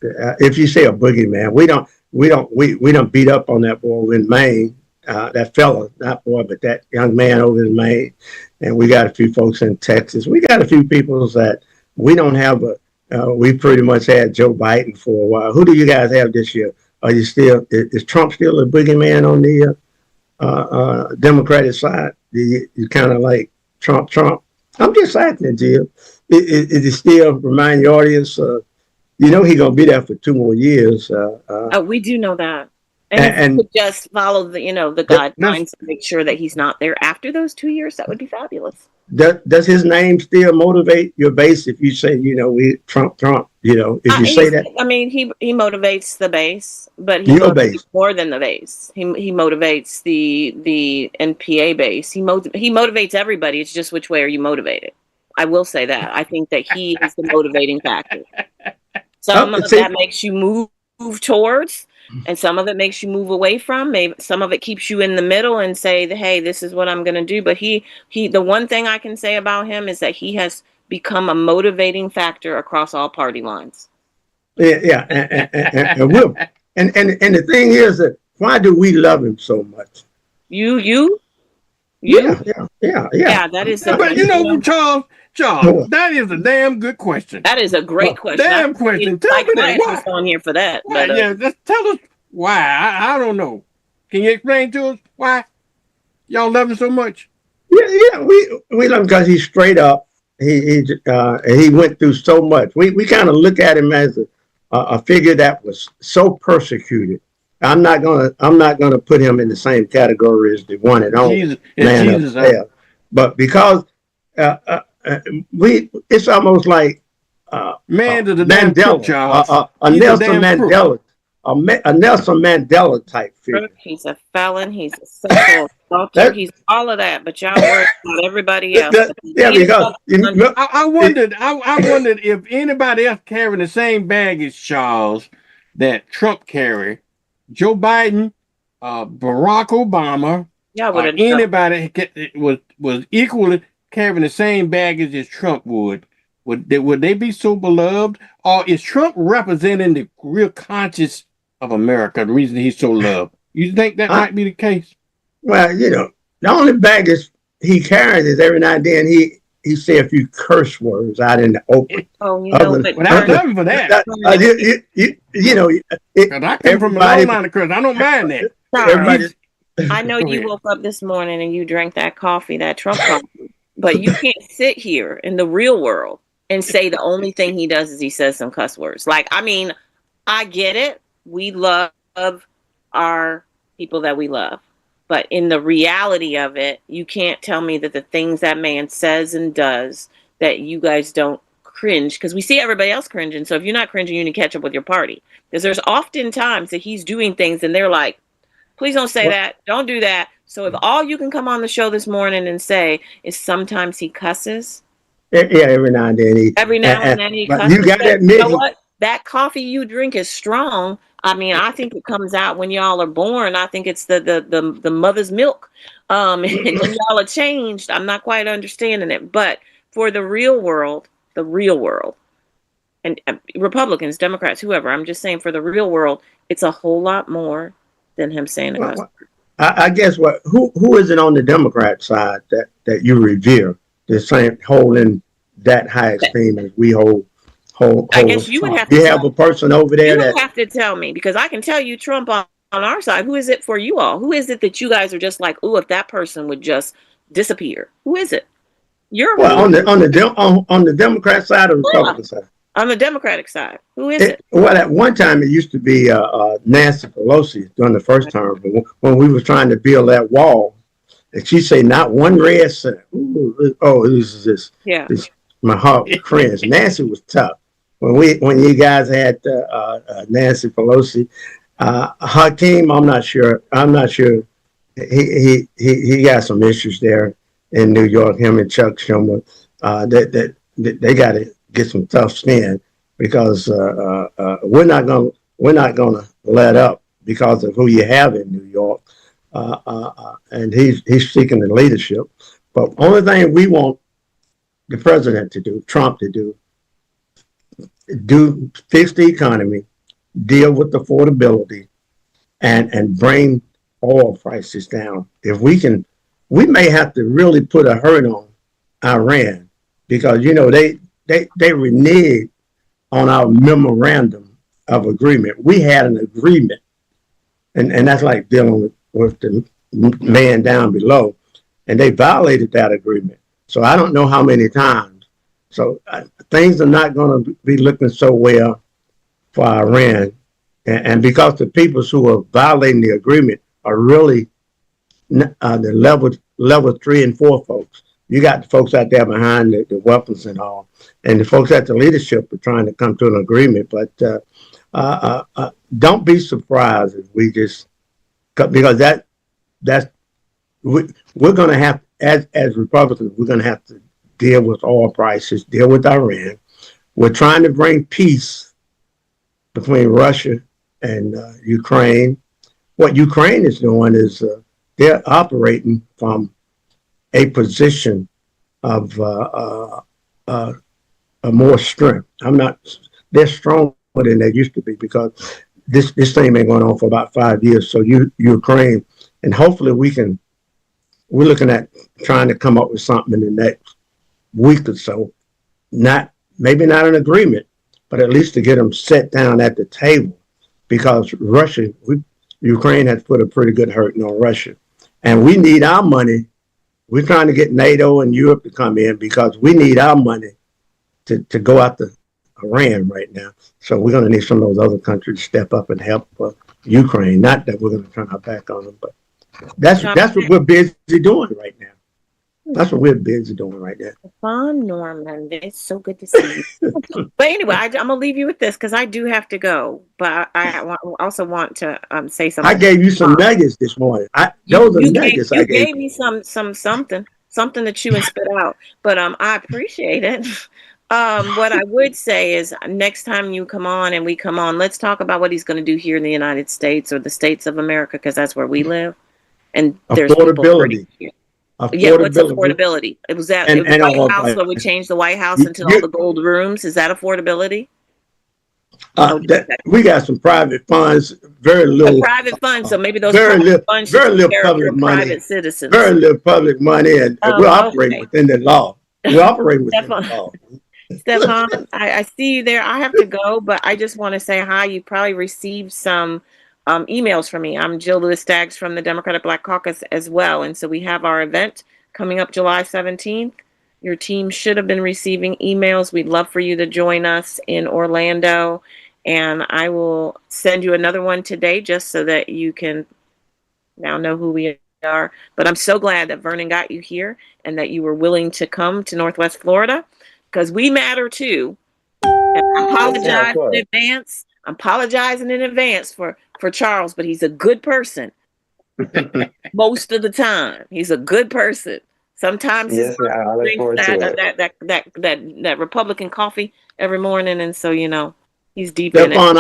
Speaker 14: If you say a boogeyman, we don't beat up on that boy in Maine, that fella, not boy, but that young man over in Maine. And we got a few folks in Texas. We got a few people that we don't have we pretty much had Joe Biden for a while. Who do you guys have this year? Are you still, is Trump still a boogeyman on the Democratic side? You kind of like Trump? I'm just asking, Jill. Is it still, remind your audience, he's going to be there for 2 more years.
Speaker 13: We do know that. And if just follow the guidelines to make sure that he's not there after those 2 years, that would be fabulous.
Speaker 14: Does his name still motivate your base if you say, we Trump, if you say that?
Speaker 13: I mean, he motivates the base, but he motivates more than the base. He motivates the NPA base. He motivates everybody. It's just which way are you motivated? I will say that. I think that he is the motivating factor. Some of that makes you move towards, and some of it makes you move away from. Maybe some of it keeps you in the middle and say, hey, this is what I'm going to do. But the one thing I can say about him is that he has become a motivating factor across all party lines.
Speaker 14: Yeah. And the thing is that why do we love him so much?
Speaker 13: You?
Speaker 14: Yeah.
Speaker 13: That is.
Speaker 10: But Charles, that is a damn good question.
Speaker 13: That is a great question.
Speaker 10: Damn question. Tell me that.
Speaker 13: Why? On here for that.
Speaker 10: But, just tell us why. I don't know. Can you explain to us why y'all love him so much?
Speaker 14: Yeah. We love him because he's straight up. He went through so much. We kind of look at him as a figure that was so persecuted. I'm not gonna put him in the same category as the one and only man of hell. But because it's almost like Mandela, a Nelson Mandela type figure.
Speaker 13: He's a felon. He's a sexual assaulter. He's all of that. But y'all worry about everybody else.
Speaker 10: I wondered if anybody else carrying the same baggage, Charles, that Trump carried. Joe Biden, Barack Obama, anybody was equally carrying the same baggage as Trump would they be so beloved? Or is Trump representing the real conscience of America, the reason he's so loved? You think that might be the case?
Speaker 14: Well, the only baggage he carries is every now and then he say a few curse words out in the open.
Speaker 10: Oh, I love him for that. I come from a long line of curse. I don't mind that.
Speaker 13: I know you woke up this morning and you drank that coffee, that Trump coffee, but you can't sit here in the real world and say the only thing he does is he says some cuss words. I get it. We love our people that we love. But in the reality of it, you can't tell me that the things that man says and does that you guys don't cringe, because we see everybody else cringing. So if you're not cringing, you need to catch up with your party. Because there's often times that he's doing things and they're like, please don't say that. Don't do that. So if all you can come on the show this morning and say is sometimes he cusses.
Speaker 14: Yeah, every now and then.
Speaker 13: Every now and then he cusses.
Speaker 14: You got to admit,
Speaker 13: you know what? That coffee you drink is strong. I mean, I think it comes out when y'all are born. I think it's the mother's milk. And when y'all are changed, I'm not quite understanding it. But for the real world, and Republicans, Democrats, whoever, I'm just saying for the real world, it's a whole lot more than him saying a cuss word.
Speaker 14: I guess who is it on the Democrat side that you revere, the same holding that high esteem as we hold?
Speaker 13: I guess you would have to.
Speaker 14: You have a person over there
Speaker 13: you have to tell me, because I can tell you Trump our side? Who is it for you all? Who is it that you guys are just like, oh, if that person would just disappear? Who is it? You're
Speaker 14: Well, on the Democrat side or Republican side?
Speaker 13: On the Democratic side. Who is it?
Speaker 14: Well, at one time it used to be Nancy Pelosi during the first term, but when we were trying to build that wall, and she say not one red cent. Ooh, oh, this my heart would cringe. Nancy was tough. When you guys had Nancy Pelosi, Hakeem, I'm not sure. He got some issues there in New York. Him and Chuck Schumer, they got to get some tough skin because we're not gonna let up because of who you have in New York, and he's seeking the leadership. But only thing we want the president to do, Trump to do fix the economy, deal with affordability, and bring oil prices down. If we can, we may have to really put a hurt on Iran because they reneged on our memorandum of agreement. We had an agreement, and that's like dealing with the man down below, and they violated that agreement. So I don't know how many times. So things are not going to be looking so well for Iran, and because the peoples who are violating the agreement are really the level 3 and 4 folks. You got the folks out there behind the weapons and all, and the folks at the leadership are trying to come to an agreement. But don't be surprised if we just, because we're going to have, as Republicans, we're going to have to deal with oil prices, deal with Iran. We're trying to bring peace between Russia and Ukraine. What Ukraine is doing is they're operating from a position of more strength. They're stronger than they used to be because this thing been going on for about 5 years. So Ukraine, and hopefully we're looking at trying to come up with something in the next week or so. Maybe not an agreement, but at least to get them set down at the table, because Ukraine has put a pretty good hurting on Russia, and we need our money. We're trying to get NATO and Europe to come in because we need our money to go after Iran right now. So we're going to need some of those other countries to step up and help Ukraine. Not that we're going to turn our back on them, but that's what we're busy doing right now. That's what we're busy doing right now.
Speaker 13: Fun, Norman. It's so good to see you. But anyway, I'm going to leave you with this because I do have to go. But I also want to say something.
Speaker 14: I gave you some nuggets this morning. Those are nuggets I gave you.
Speaker 13: You gave me something to chew and spit out. But I appreciate it. What I would say is next time you come on and we come on, let's talk about what he's going to do here in the United States or the states of America, because that's where we live. And there's
Speaker 14: affordability.
Speaker 13: Yeah, what's affordability? It was that White House where we changed the White House into all the gold rooms. Is that affordability?
Speaker 14: We got some private funds, very little
Speaker 13: private funds. So maybe those
Speaker 14: very little
Speaker 13: public money, private citizens,
Speaker 14: very little public money, and we're operating within the law. We're operating within the law.
Speaker 13: Stefan, I see you there. I have to go, but I just want to say hi. You probably received some emails from me. I'm Jill Lewis Staggs from the Democratic Black Caucus as well. And so we have our event coming up July 17th. Your team should have been receiving emails. We'd love for you to join us in Orlando. And I will send you another one today just so that you can now know who we are. But I'm so glad that Vernon got you here and that you were willing to come to Northwest Florida, because we matter too. And I apologize in advance. I'm apologizing in advance for Charles, but he's a good person. Most of the time, he's a good person. Sometimes he drinks that Republican coffee every morning, and so he's deep in it.
Speaker 14: All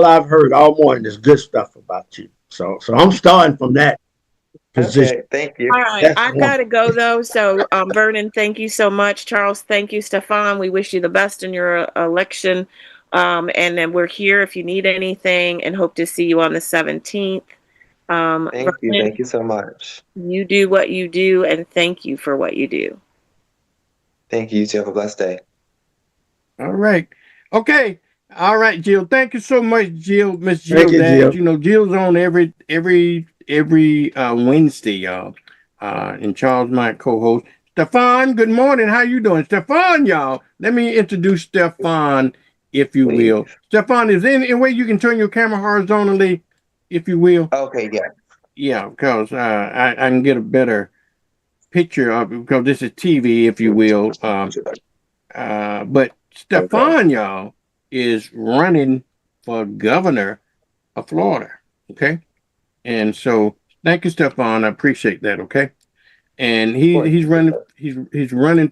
Speaker 14: I've heard all morning is good stuff about you. So I'm starting from that position.
Speaker 16: Okay, thank you.
Speaker 13: All right, I gotta go though. So Vernon, thank you so much. Charles, thank you. Stefan, we wish you the best in your election. And then we're here if you need anything, and hope to see you on the 17th.
Speaker 16: Thank you. Thank you so much.
Speaker 13: You do what you do, and thank you for what you do.
Speaker 16: Thank you. You too. Have a blessed day.
Speaker 10: All right. Okay. All right, Jill. Thank you so much, Jill, Miss
Speaker 14: Thank
Speaker 10: Jill
Speaker 14: you,
Speaker 10: Dags.
Speaker 14: Jill.
Speaker 10: You know, Jill's on every Wednesday, y'all. And Charles, my co-host. Stefan, good morning. How you doing? Stefan, y'all. Let me introduce Stefan, if you will. Stefan, is there any way you can turn your camera horizontally, if you will?
Speaker 16: Okay, yeah.
Speaker 10: Yeah, because I can get a better picture of it, because this is TV, if you will. But Stefan, y'all, is running for governor of Florida. Okay. And so thank you, Stefan. I appreciate that. Okay. And he's running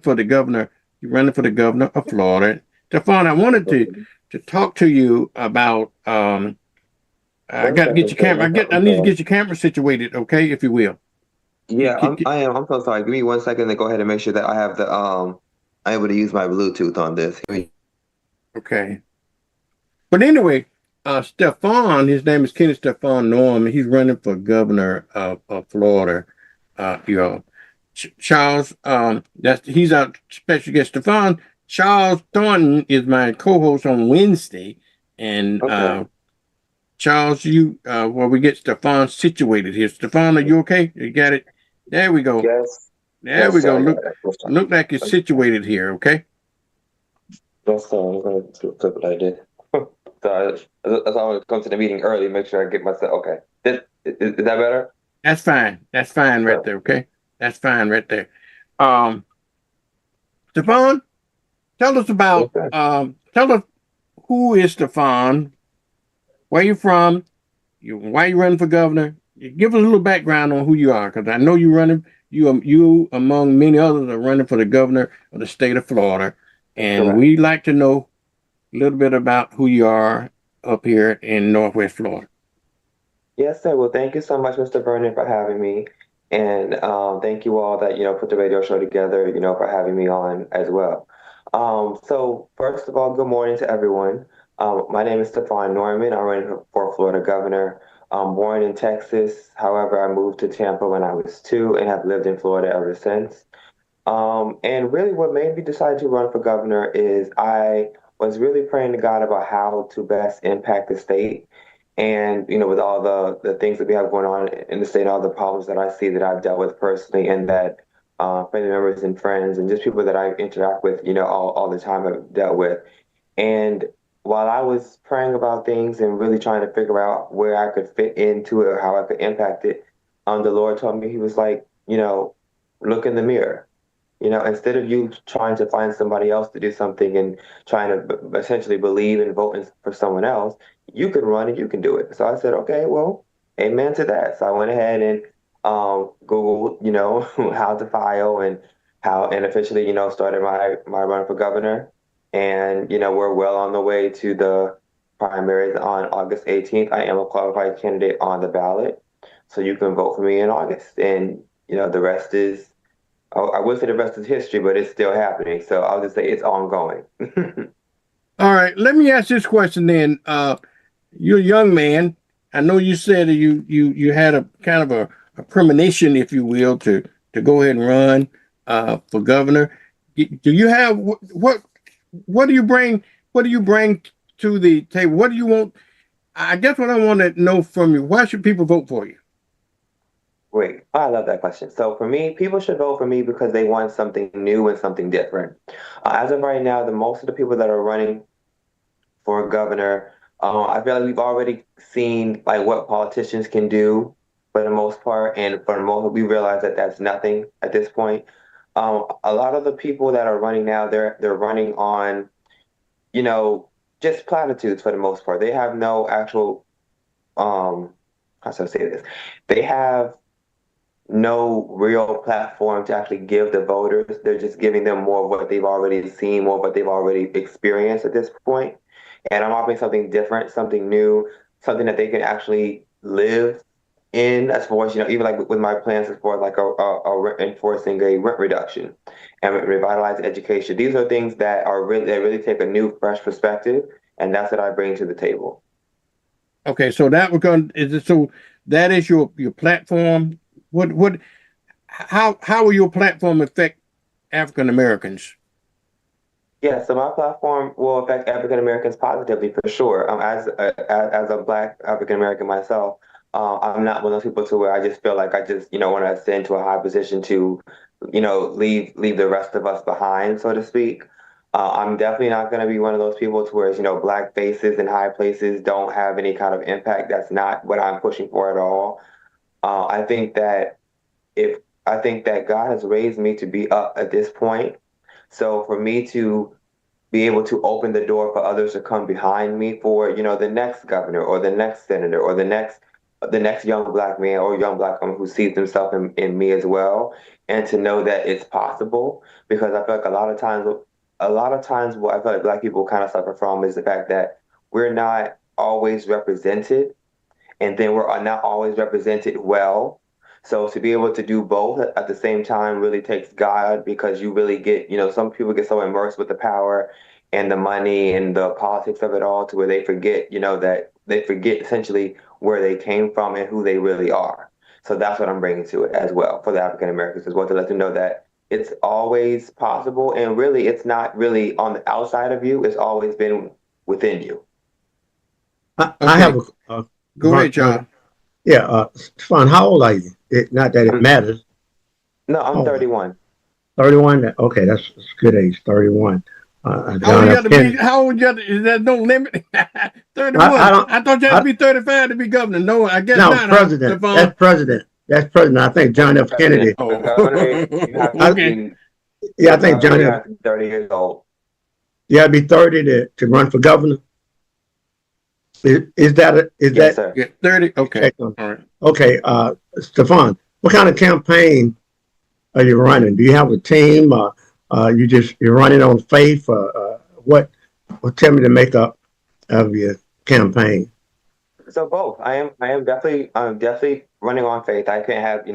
Speaker 10: for the governor. He's running for the governor of Florida. Stefan, I wanted to talk to you about I got to get your camera. I need to get your camera situated, okay, if you will.
Speaker 16: Yeah, I am. I'm so sorry. Give me 1 second to go ahead and make sure that I have the I'm able to use my Bluetooth on this.
Speaker 10: Okay. But anyway, Stefan, his name is Kenneth Stefan Norman. He's running for governor of Florida. Charles, he's our special guest. Stefan, Charles Thornton is my co-host on Wednesday, and Charles, while we get Stefan situated here. Stefan, are you okay? You got it? There we go.
Speaker 16: Yes.
Speaker 10: There we go. Look like it's situated here, okay?
Speaker 16: That's what I did. So that's why I come to the meeting early, make sure I get myself okay. Is that better?
Speaker 10: That's fine. That's fine right there, okay? That's fine right there. Stefan, tell us about tell us who is Stefan, where you from, why you running for governor. Give us a little background on who you are, because I know you're running. You among many others are running for the governor of the state of Florida, and we'd like to know a little bit about who you are up here in Northwest Florida.
Speaker 16: Yes, sir. Well, thank you so much, Mr. Vernon, for having me. And thank you all that, put the radio show together, for having me on as well. So first of all, good morning to everyone. My name is Stefan Norman. I'm running for Florida governor. I'm born in Texas. However, I moved to Tampa when I was 2 and have lived in Florida ever since. And really what made me decide to run for governor is I was really praying to God about how to best impact the state. And, with all the things that we have going on in the state, all the problems that I see that I've dealt with personally and that family members and friends and just people that I interact with, all the time have dealt with. And while I was praying about things and really trying to figure out where I could fit into it or how I could impact it, the Lord told me, he was like, look in the mirror. Instead of you trying to find somebody else to do something and trying to essentially believe and vote for someone else, you can run and you can do it. So I said, okay, well, amen to that. So I went ahead and Googled, how to file and officially, started my run for governor. And, we're well on the way to the primaries on August 18th. I am a qualified candidate on the ballot. So you can vote for me in August. And, the rest is, I would say the rest is history, but it's still happening. So I'll just say it's ongoing.
Speaker 10: All right, let me ask this question then. You're a young man. I know you said that you had a kind of a premonition, if you will, to go ahead and run for governor. Do you have what do you bring? What do you bring to the table? What do you want? I guess what I want to know from you: why should people vote for you?
Speaker 16: Great. I love that question. So for me, people should vote for me because they want something new and something different. As of right now, most of the people that are running for governor, I feel like we've already seen like what politicians can do for the most part, and for the most, we realize that that's nothing at this point. A lot of the people that are running now, they're running on, just platitudes for the most part. They have no actual, how should I say this? They have no real platform to actually give the voters. They're just giving them more of what they've already seen, more of what they've already experienced at this point. And I'm offering something different, something new, something that they can actually live in, as far as, even like with my plans as far as like enforcing a rent reduction and revitalize education. These are things that really take a new, fresh perspective. And that's what I bring to the table.
Speaker 10: Okay, so that that is your platform. How will your platform affect African Americans?
Speaker 16: Yeah, so my platform will affect African Americans positively for sure. As a Black African American myself, I'm not one of those people to where I just feel like I just want to ascend to a high position to leave the rest of us behind, so to speak. I'm definitely not going to be one of those people to where Black faces in high places don't have any kind of impact. That's not what I'm pushing for at all. I think that if I think that God has raised me to be up at this point, so for me to be able to open the door for others to come behind me for the next governor or the next senator or the next young Black man or young Black woman who sees themselves in me as well, and to know that it's possible, because I feel like a lot of times what I feel like Black people kind of suffer from is the fact that we're not always represented, and then we're not always represented well. So to be able to do both at the same time really takes God, because you really get, some people get so immersed with the power and the money and the politics of it all to where they forget, that they forget essentially where they came from and who they really are. So that's what I'm bringing to it as well for the African Americans as well, to let them know that it's always possible, and really it's not really on the outside of you, it's always been within you.
Speaker 14: I have a
Speaker 10: Go ahead, John.
Speaker 14: Yeah, Stefan, how old are you? Not that it matters.
Speaker 16: No, I'm 31.
Speaker 14: 31? Okay, that's a good age, 31.
Speaker 10: How old
Speaker 14: John
Speaker 10: you
Speaker 14: F.
Speaker 10: have to
Speaker 14: Kennedy.
Speaker 10: be? How old you have to? Is that no limit? 31.
Speaker 14: I
Speaker 10: I thought you had to be 35 to be governor. No, I guess
Speaker 14: No,
Speaker 10: not.
Speaker 14: president.
Speaker 10: Huh,
Speaker 14: That's president. That's president. I think John F. Kennedy.
Speaker 16: For governor, you have to
Speaker 10: Okay.
Speaker 14: Yeah, I think John
Speaker 16: you
Speaker 14: F.
Speaker 16: have to be 30 years old.
Speaker 14: You got to be 30 to run for governor. Is that
Speaker 16: Yes, sir.
Speaker 10: Yeah, 30. Okay. All right.
Speaker 14: Okay, Stefan, what kind of campaign are you running? Do you have a team? You're running on faith? What? Well, tell me the makeup of your campaign.
Speaker 16: So both. I'm definitely running on faith. I can't have,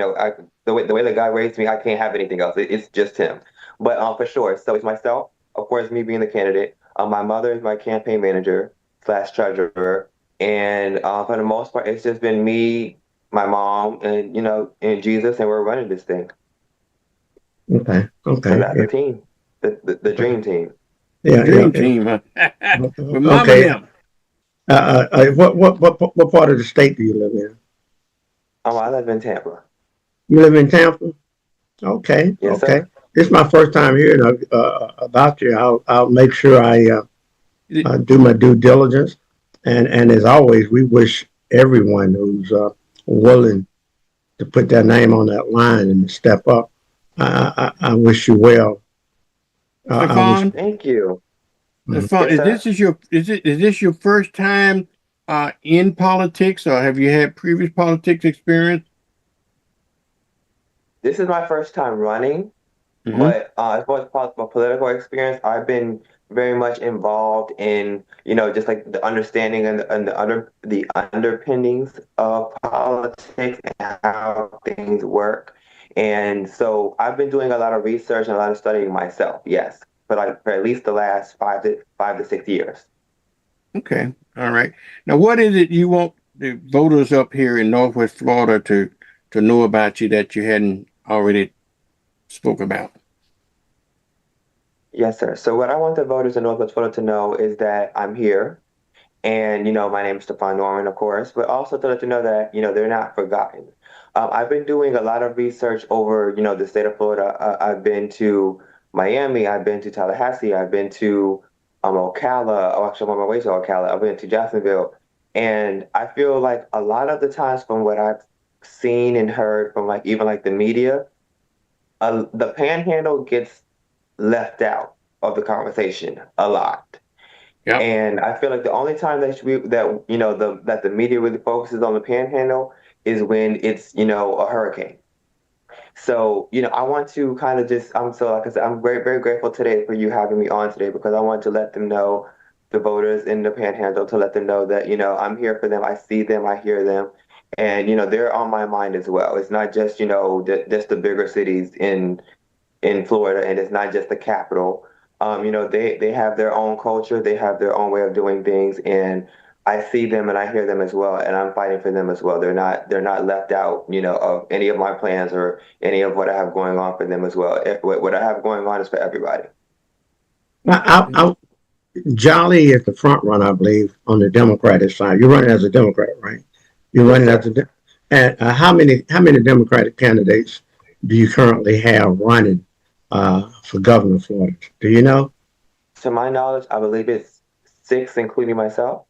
Speaker 16: the way that God raised me, I can't have anything else. It's just Him. But for sure. So it's myself, of course, me being the candidate. My mother is my campaign manager / treasurer, and for the most part, it's just been me, my mom, and Jesus, and we're running this thing.
Speaker 14: Okay.
Speaker 16: So that's the team, the dream team.
Speaker 14: Yeah,
Speaker 10: Dream team, huh? With mama
Speaker 14: Okay.
Speaker 10: and them.
Speaker 14: What part of the state do you live in?
Speaker 16: I live in Tampa.
Speaker 14: You live in Tampa? Okay.
Speaker 16: Yes,
Speaker 14: okay.
Speaker 16: sir.
Speaker 14: This is my first time hearing about you. I'll make sure I do my due diligence. And as always, we wish everyone who's willing to put their name on that line and step up. I wish you well.
Speaker 10: Stefan,
Speaker 16: Thank you.
Speaker 10: Stefan,
Speaker 16: Yes,
Speaker 10: is this your first time in politics, or have you had previous politics experience?
Speaker 16: This is my first time running, but as far as possible political experience, I've been very much involved in, just like the understanding and the underpinnings of politics and how things work. And so I've been doing a lot of research and a lot of studying myself, yes, for at least the last 5 to 6 years.
Speaker 10: Okay. All right. Now, what is it you want the voters up here in Northwest Florida to know about you that you hadn't already spoke about?
Speaker 16: Yes, sir. So what I want the voters in Northwest Florida to know is that I'm here. And, my name is Stefan Norman, of course, but also to let them know that, they're not forgotten. I've been doing a lot of research over, the state of Florida. I've been to Miami, I've been to Tallahassee, I've been to Ocala, or actually I'm on my way to Ocala, I've been to Jacksonville. And I feel like a lot of the times from what I've seen and heard from even the media, the panhandle gets left out of the conversation a lot.
Speaker 10: Yep.
Speaker 16: And I feel like the only time that the media really focuses on the panhandle is when it's a hurricane. So I want to kind of like I said, I'm very, very grateful today for you having me on today, because I want to let them know, the voters in the panhandle, to let them know that I'm here for them. I see them, I hear them, and they're on my mind as well. It's not just just the bigger cities in Florida, and it's not just the capital. They have their own culture, they have their own way of doing things, and I see them and I hear them as well, and I'm fighting for them as well. They're not left out, of any of my plans or any of what I have going on for them as well. What I have going on is for everybody.
Speaker 14: I, Jolly is the front runner, I believe, on the Democratic side. You're running as a Democrat, right? You're running as a and how many Democratic candidates do you currently have running for governor of Florida? Do you know?
Speaker 16: To my knowledge, I believe it's 6, including myself.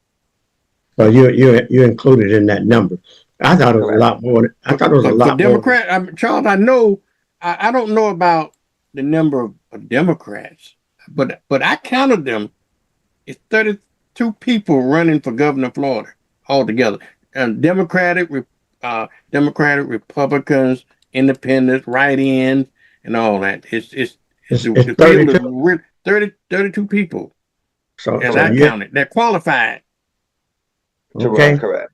Speaker 14: So you're included in that number. I thought it was a
Speaker 16: Correct.
Speaker 14: lot more. I thought it was a
Speaker 10: For
Speaker 14: lot more.
Speaker 10: Democrat, Charles, I don't know about the number of Democrats, but I counted them. It's 32 people running for governor of Florida altogether. Democratic, Republicans, independents, write-ins, and all that.
Speaker 14: It's
Speaker 10: The field
Speaker 14: 32.
Speaker 10: is 32 people,
Speaker 14: So
Speaker 10: as
Speaker 14: so
Speaker 10: I
Speaker 14: you
Speaker 10: counted. They're qualified.
Speaker 14: okay?
Speaker 16: Correct.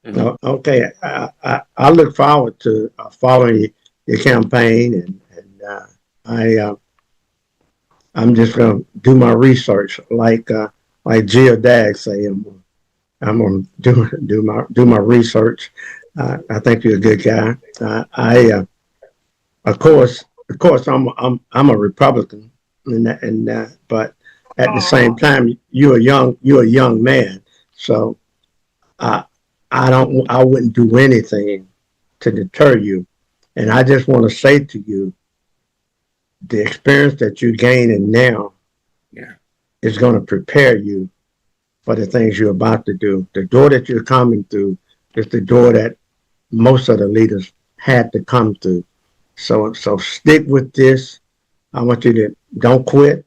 Speaker 14: No, okay. I look forward to following your campaign, and I'm just gonna do my research, like Jill Dagg say. I'm gonna do my research. I think you're a good guy. Of course, I'm a Republican, but at the same time, you're a young man, so I wouldn't do anything to deter you. And I just want to say to you, the experience that you're gaining now is going to prepare you for the things you're about to do. The door that you're coming through is the door that most of the leaders had to come through. So stick with this. I want you to don't quit,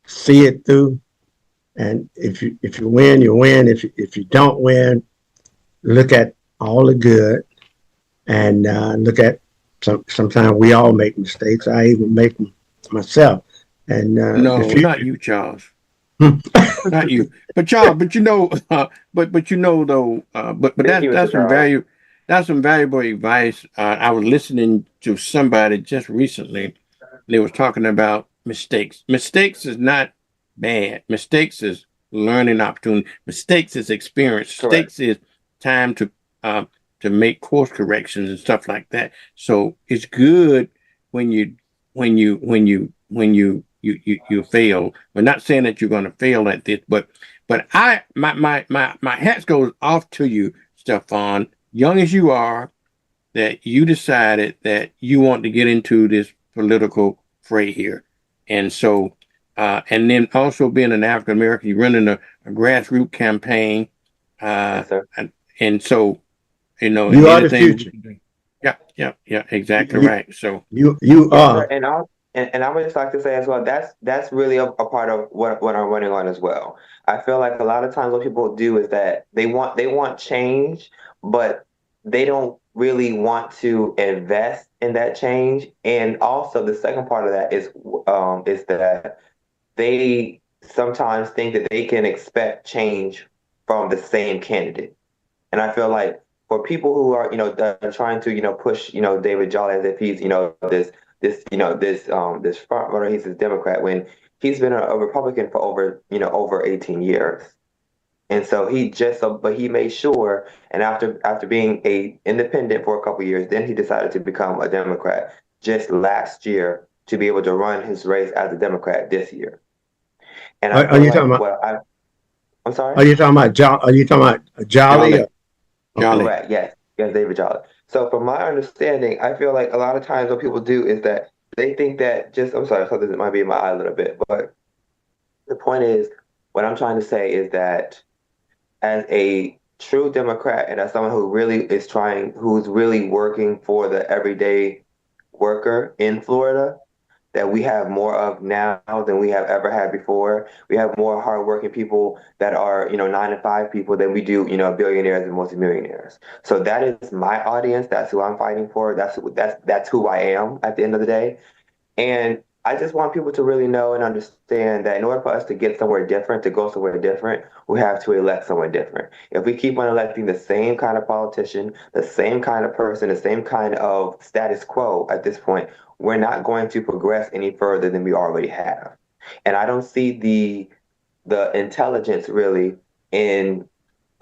Speaker 14: see it through. And if you win, you win. If you don't win, look at all the good, and look at sometimes we all make mistakes. I even make them myself. And
Speaker 10: No, not you, Charles. Not you, but Charles. But but you know though. But that's some valuable advice. I was listening to somebody just recently. They was talking about mistakes. Mistakes is not bad. Mistakes is learning opportunity. Mistakes is experience.
Speaker 16: Correct.
Speaker 10: Mistakes is time to make course corrections and stuff like that. So it's good when you you fail. We're not saying that you're going to fail at this, but my hats goes off to you, Stefan. Young as you are, that you decided that you want to get into this political fray here, and so and then also being an African American, you're running a grassroots campaign, and so
Speaker 14: you are the future.
Speaker 10: Yeah, exactly right. So
Speaker 14: you are.
Speaker 16: And I would just like to say as well, that's really a part of what I'm running on as well. I feel like a lot of times what people do is that they want change, but they don't really want to invest in that change. And also the second part of that is that they sometimes think that they can expect change from the same candidate. And I feel like for people who are, that are trying to, push, David Jolly as if he's, this front runner, he's a Democrat when he's been a Republican for over 18 years. And so but he made sure, and after being a independent for a couple of years, then he decided to become a Democrat just last year to be able to run his race as a Democrat this year. And I
Speaker 14: Are you talking about?
Speaker 16: I'm sorry.
Speaker 14: Are you talking about Jolly?
Speaker 10: Jolly.
Speaker 16: Correct. Yes, David Jolly. So from my understanding, I feel like a lot of times what people do is that they think that I'm sorry, so this might be in my eye a little bit, but the point is, what I'm trying to say is that as a true Democrat and as someone who's really working for the everyday worker in Florida, that we have more of now than we have ever had before. We have more hardworking people that are, 9-to-5 people than we do, billionaires and multimillionaires. So that is my audience. That's who I'm fighting for. That's who I am at the end of the day. And I just want people to really know and understand that in order for us to get somewhere different, to go somewhere different, we have to elect someone different. If we keep on electing the same kind of politician, the same kind of person, the same kind of status quo at this point, we're not going to progress any further than we already have. And I don't see the intelligence really in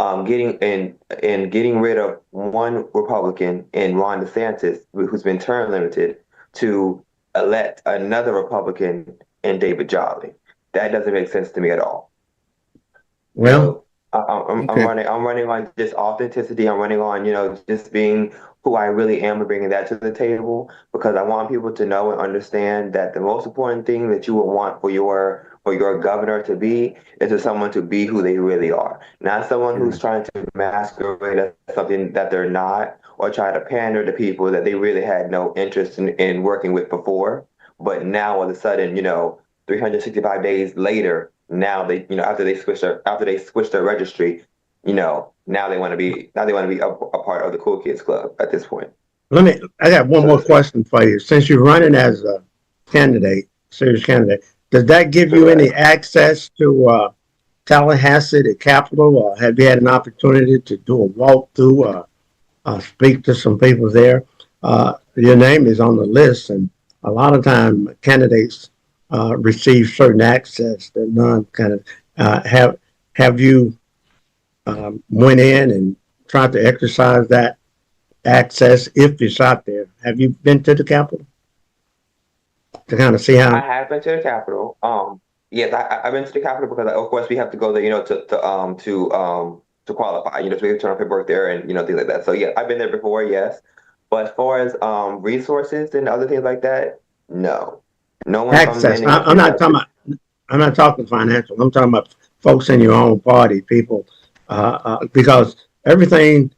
Speaker 16: getting rid of one Republican in Ron DeSantis, who's been term limited, to elect another Republican in David Jolly. that doesn't make sense to me at all.
Speaker 14: Well,
Speaker 16: I'm
Speaker 10: Okay.
Speaker 16: I'm running on just authenticity. I'm running on, just being who I really am and bringing that to the table because I want people to know and understand that the most important thing that you would want for your governor to be is for someone to be who they really are, not someone who's trying to masquerade as something that they're not or try to pander to people that they really had no interest in working with before. But now all of a sudden, 365 days later, now they, after they switch their registry, now they want to be a part of the cool kids club at this point.
Speaker 14: I got one more question for you. Since you're running as a candidate, serious candidate, does that give you any access to Tallahassee, the Capitol, or have you had an opportunity to do a walkthrough, speak to some people there? Your name is on the list, and a lot of time candidates receive certain access that none kind of have you went in and tried to exercise that access if it's out there? Have you been to the Capitol to kind of see
Speaker 16: I
Speaker 14: how?
Speaker 16: have been to the Capitol. Yes, I've been to the Capitol because of course we have to go there, to qualify. So we have to turn our paperwork there and things like that. So yeah, I've been there before, yes. But as far as resources and other things like that, no. No one comes
Speaker 14: Access.
Speaker 16: in and
Speaker 14: I'm
Speaker 16: gives
Speaker 14: not
Speaker 16: us
Speaker 14: talking about. I'm not talking financial. I'm talking about folks in your own party, people, because everybody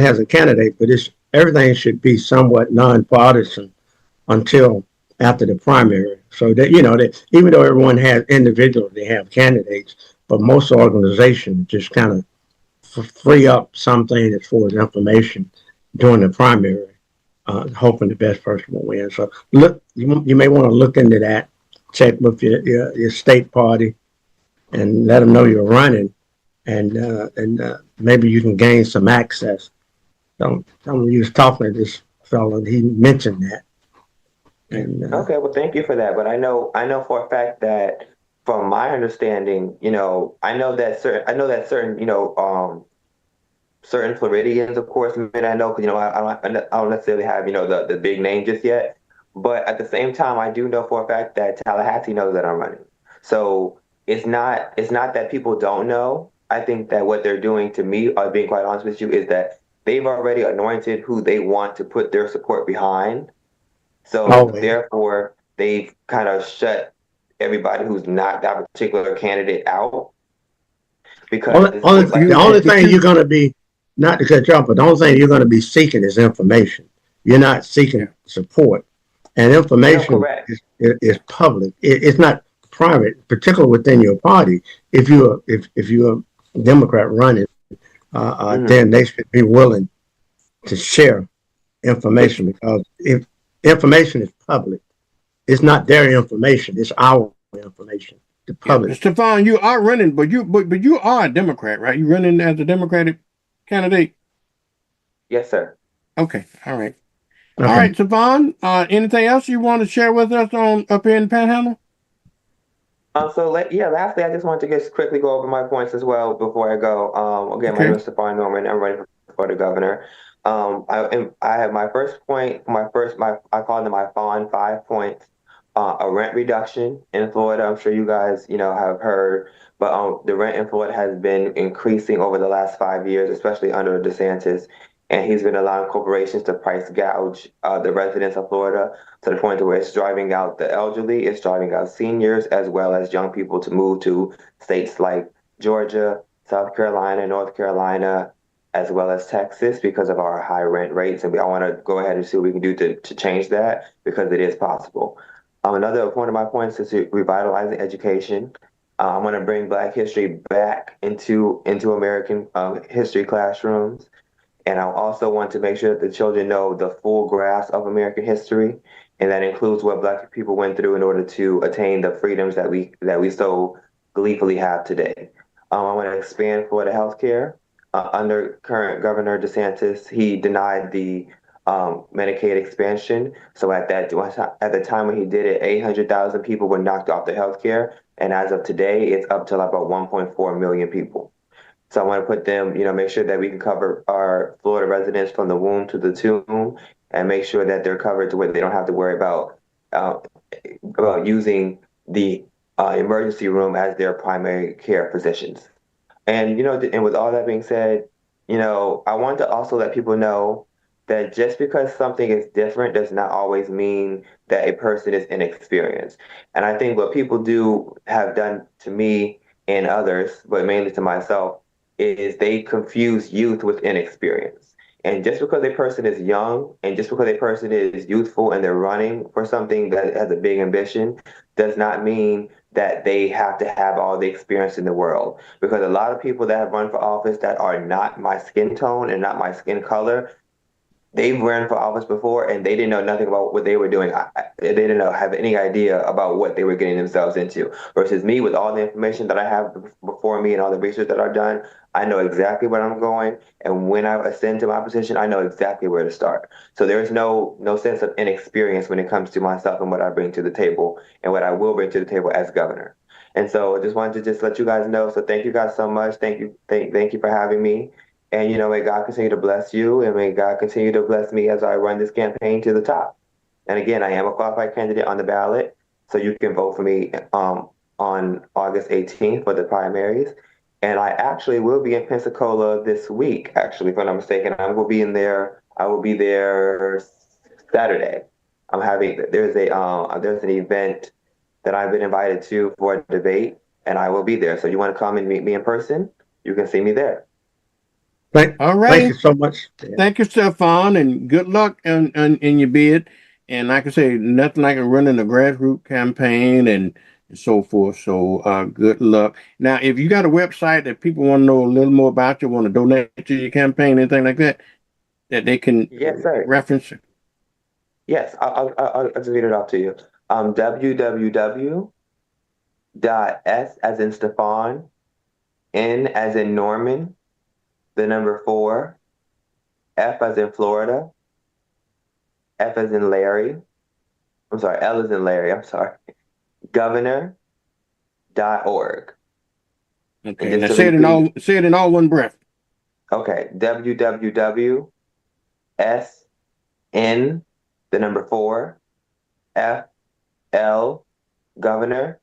Speaker 14: has a candidate, but everything should be somewhat nonpartisan until after the primary. So that that even though everyone has individuals, they have candidates, but most organizations just kind of free up something as far as information during the primary, hoping the best person will win. So look, you may want to look into that, check with your state party, and let them know you're running, and maybe you can gain some access. You was talking to this fellow, and he mentioned that. And
Speaker 16: Okay, well, thank you for that. But I know for a fact that, from my understanding, certain Floridians, of course, and I know because I don't necessarily have the big name just yet. But at the same time, I do know for a fact that Tallahassee knows that I'm running. So it's not that people don't know. I think that what they're doing to me, being quite honest with you, is that they've already anointed who they want to put their support behind. So
Speaker 14: always.
Speaker 16: therefore, they've kind of shut everybody who's not that particular candidate out because
Speaker 14: The only thing you're going to be, not to cut you off, but the only thing you're going to be seeking is information. You're not seeking support, and information is public. It's not private, particularly within your party. If you're a Democrat running, then they should be willing to share information because if information is public, it's not their information; it's our information. The public.
Speaker 10: Stefan, you are running, but you are a Democrat, right? You running as a Democratic candidate?
Speaker 16: Yes, sir.
Speaker 10: Okay, all right.
Speaker 14: Okay.
Speaker 10: All right, Stefan, anything else you want to share with us on up here in Panhandle?
Speaker 16: Lastly, I just wanted to just quickly go over my points as well before I go. Again, my name is Stefan Norman. I'm running for the governor. I have my first point, I call them my FON 5 points. A rent reduction in Florida. I'm sure you guys, have heard, but the rent in Florida has been increasing over the last 5 years, especially under DeSantis, and he's been allowing corporations to price gouge the residents of Florida to the point where it's driving out the elderly, it's driving out seniors, as well as young people to move to states like Georgia, South Carolina, North Carolina, as well as Texas because of our high rent rates. And I want to go ahead and see what we can do to change that because it is possible. Another one of my points is revitalizing education. I want to bring Black history back into American history classrooms. And I also want to make sure that the children know the full grasp of American history. And that includes what Black people went through in order to attain the freedoms that we so gleefully have today. I want to expand Florida healthcare. Under current Governor DeSantis, he denied the Medicaid expansion. So at the time when he did it, 800,000 people were knocked off the health care. And as of today, it's up to about 1.4 million people. So I want to put them, make sure that we can cover our Florida residents from the womb to the tomb and make sure that they're covered to where they don't have to worry about using the emergency room as their primary care physicians. And and with all that being said, I want to also let people know that just because something is different does not always mean that a person is inexperienced. And I think what people have done to me and others, but mainly to myself, is they confuse youth with inexperience. And just because a person is young and just because a person is youthful and they're running for something that has a big ambition does not mean that they have to have all the experience in the world. Because a lot of people that have run for office that are not my skin tone and not my skin color, they've run for office before and they didn't know nothing about what they were doing. They didn't have any idea about what they were getting themselves into. Versus me, with all the information that I have before me and all the research that I've done, I know exactly where I'm going. And when I ascend to my position, I know exactly where to start. So there's no sense of inexperience when it comes to myself and what I bring to the table and what I will bring to the table as governor. And so I just wanted to just let you guys know. So thank you guys so much. Thank you for having me. And, may God continue to bless you and may God continue to bless me as I run this campaign to the top. And again, I am a qualified candidate on the ballot, so you can vote for me on August 18th for the primaries. And I actually will be in Pensacola this week, actually, if I'm not mistaken. I will be there Saturday. There's an event that I've been invited to for a debate, and I will be there. So you want to come and meet me in person? You can see me there.
Speaker 10: All right.
Speaker 14: Thank you so much.
Speaker 10: Thank you, Stefan, and good luck in your bid. And like I say, nothing like running a grassroots campaign and so forth. So good luck. Now, if you got a website that people want to know a little more about you, want to donate to your campaign, anything like that, that they can reference.
Speaker 16: Yes, I'll just read it off to you. www.s as in Stefan, N as in Norman, the number 4, F as in Florida, F as in Larry, L as in Larry, governor.org.
Speaker 10: Okay, now say it in all one breath.
Speaker 16: Okay, www.sn, the number 4, FL, governor.org.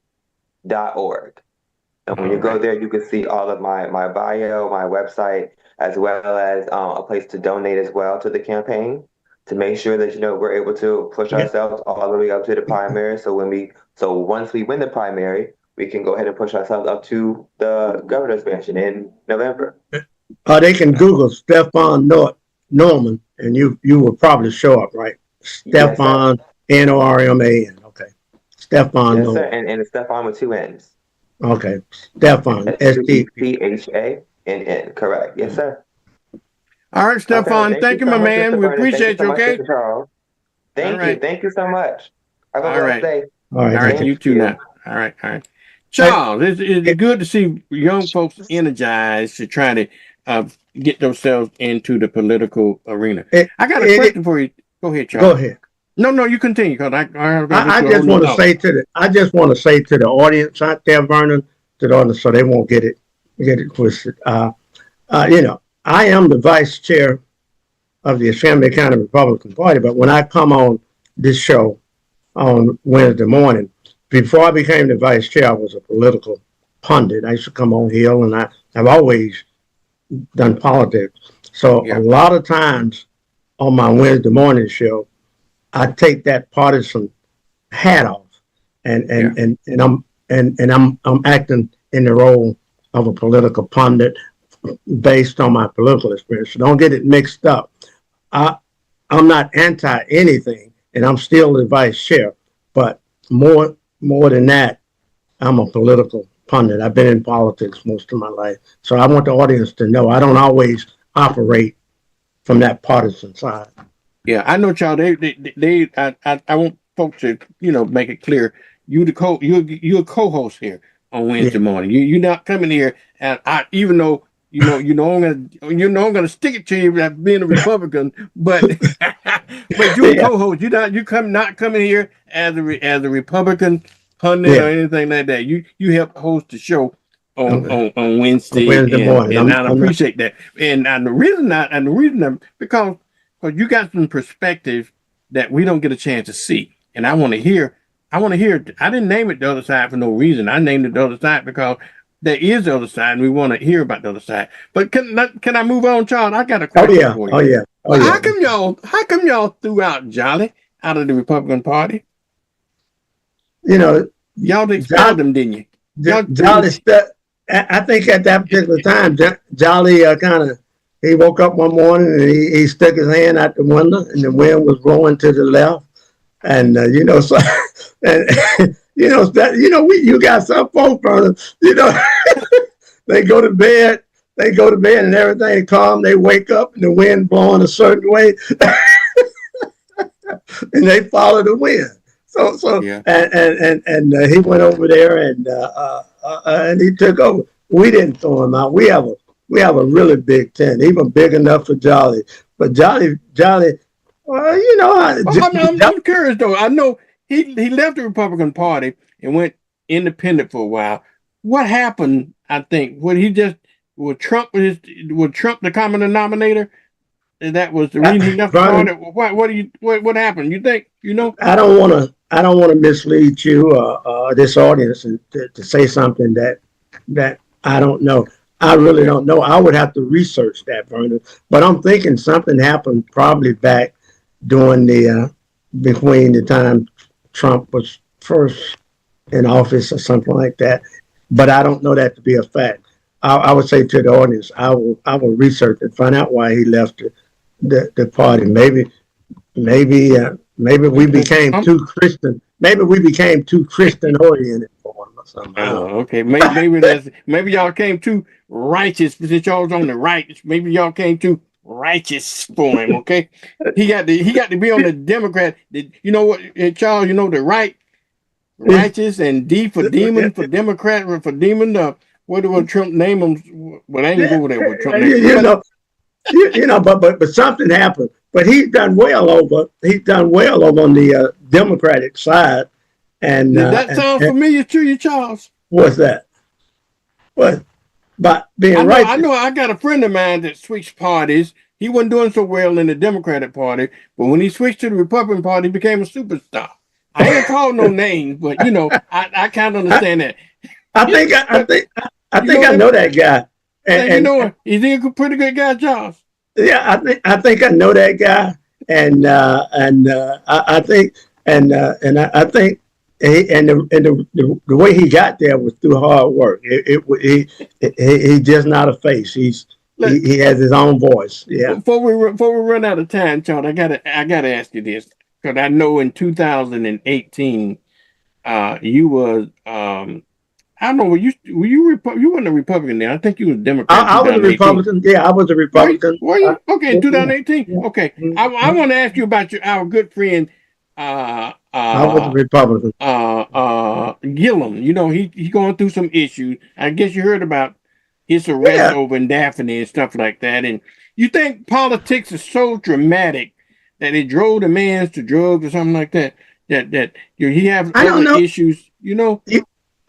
Speaker 16: And when you go there, you can see all of my bio, my website, as well as a place to donate as well to the campaign to make sure that we're able to push ourselves all the way up to the primary. So once we win the primary, we can go ahead and push ourselves up to the governor's mansion in November.
Speaker 14: They can Google Stefan Norman, and you will probably show up, right? Stefan, Norman. Okay, Stefan
Speaker 16: Yes,
Speaker 14: Norman.
Speaker 16: sir. And it's Stefan with 2 N's.
Speaker 14: Okay, Stefan,
Speaker 16: Stephann, correct. Yes, sir.
Speaker 10: All right, Stefan. Okay, thank you, my man. We appreciate you. Okay.
Speaker 16: Thank you so much. Have a blessed day.
Speaker 10: All right. You too now. All right. Charles, it's good to see young folks energized to try to get themselves into the political arena. I got a question for you. Go ahead, Charles.
Speaker 14: Go ahead.
Speaker 10: No, you continue because I
Speaker 14: just want to say to the audience out there, Vernon, so they won't get it twisted. I am the vice chair of the Assembly County Republican Party, but when I come on this show on Wednesday morning, before I became the vice chair, I was a political pundit. I used to come on here, and I've always done politics. So a lot of times on my Wednesday morning show, I take that partisan hat off, and I'm acting in the role of a political pundit based on my political experience. So don't get it mixed up. I'm not anti anything, and I'm still the vice chair. But more than that, I'm a political pundit. I've been in politics most of my life, so I want the audience to know I don't always operate from that partisan side.
Speaker 10: Yeah, I know, child. I want folks to make it clear. You're a co-host here on Wednesday morning. You're not coming here, and even though I'm gonna stick it to you as being a Republican, but you're a co-host. You're not coming here as a Republican pundit or anything like that. You help host the show on Wednesday morning, and I appreciate that. And the reason because you got some perspective that we don't get a chance to see, and I want to hear I want to hear it. I didn't name it the other side for no reason. I named it the other side because there is the other side, and we want to hear about the other side. But can I move on, Charles? I got a question for you.
Speaker 14: Oh yeah. Oh
Speaker 10: Well,
Speaker 14: yeah.
Speaker 10: How come y'all threw out Jolly out of the Republican Party?
Speaker 14: You know,
Speaker 10: y'all expelled him, didn't you?
Speaker 14: Jolly I think at that particular time, Jolly he woke up one morning and he stuck his hand out the window and the wind was blowing to the left. And so and you got some folks, Vernon, they go to bed and everything calm. They wake up and the wind blowing a certain way, and they follow the wind. So yeah. And he went over there and he took over. We didn't throw him out. We have a really big tent, even big enough for Jolly. But Jolly. Well,
Speaker 10: I'm curious though. I know he left the Republican Party and went independent for a while. What happened? I think was Trump the common denominator? And that was the reason he left the party. What happened? You think you know?
Speaker 14: I don't want to mislead you this audience to say something that I don't know. I really don't know. I would have to research that, Vernon. But I'm thinking something happened probably back during between the time Trump was first in office or something like that. But I don't know that to be a fact. I would say to the audience, I will research and find out why he left the party. Maybe we became too Christian. Maybe we became too Christian oriented for him or something.
Speaker 10: Oh, okay. Maybe y'all came too righteous since y'all was on the right. Maybe y'all came too righteous for him. Okay, he got to be on the Democrat. You know what, Charles? You know the right, righteous, and D for demon for Democrat for demon. What did Trump name him? Well, I ain't go there with Trump name.
Speaker 14: But something happened. But he's done well over on the Democratic side. And
Speaker 10: did that sound familiar to you, Charles?
Speaker 14: What's that? What? But being right.
Speaker 10: I know. I got a friend of mine that switched parties. He wasn't doing so well in the Democratic Party, but when he switched to the Republican Party, he became a superstar. I ain't called no names, but I kind of understand that.
Speaker 14: I think I know that guy.
Speaker 10: And is he a pretty good guy, Charles?
Speaker 14: Yeah, I think I know that guy, and I think the way he got there was through hard work. He's just not a face. He has his own voice. Yeah.
Speaker 10: Before we run out of time, Charles, I gotta ask you this because I know in 2018, you was I don't know. Were you you weren't a Republican then? I think you was a Democrat.
Speaker 14: I was a Republican. Yeah, I was a Republican.
Speaker 10: Were you? Okay, in 2018. Okay, I want to ask you about our good friend.
Speaker 14: I was a Republican.
Speaker 10: Gillum. He going through some issues. I guess you heard about his arrest over in Daphne and stuff like that. And you think politics is so dramatic that it drove the man to drugs or something like that? That he has other issues.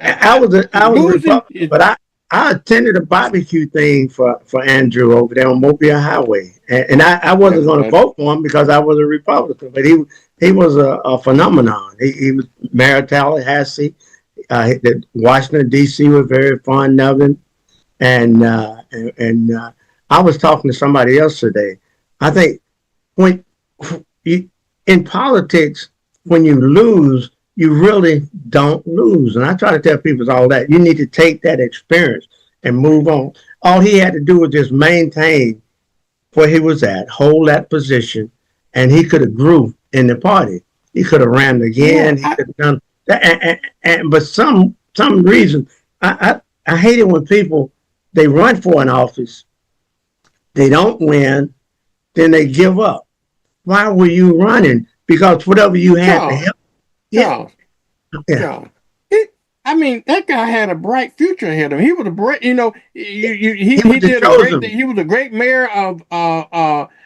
Speaker 14: I was a Republican, but I attended a barbecue thing for Andrew over there on Mobile Highway, and I wasn't going to vote for him because I was a Republican, but he was a phenomenon. He was Mayor Tallahassee. Washington D.C. was very fond of him, and I was talking to somebody else today. I think in politics, when you lose, you really don't lose. And I try to tell people all that. You need to take that experience and move on. All he had to do was just maintain where he was at, hold that position, and he could have grew in the party. He could have ran again. He could have done that. But some reason, I hate it when people, they run for an office, they don't win, then they give up. Why were you running? Because whatever you had to help.
Speaker 10: Yeah. I mean, that guy had a bright future ahead of him. He was a bright, he was a great mayor of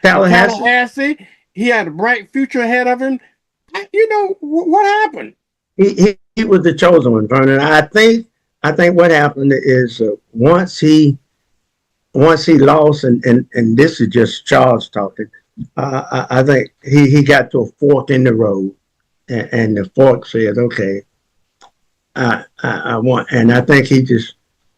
Speaker 10: Tallahassee. He had a bright future ahead of him. What happened?
Speaker 14: He was the chosen one, Vernon. I think what happened is once he lost, and this is just Charles talking. I think he got to a fork in the road. and the fork says, "Okay, I want," and I think he just,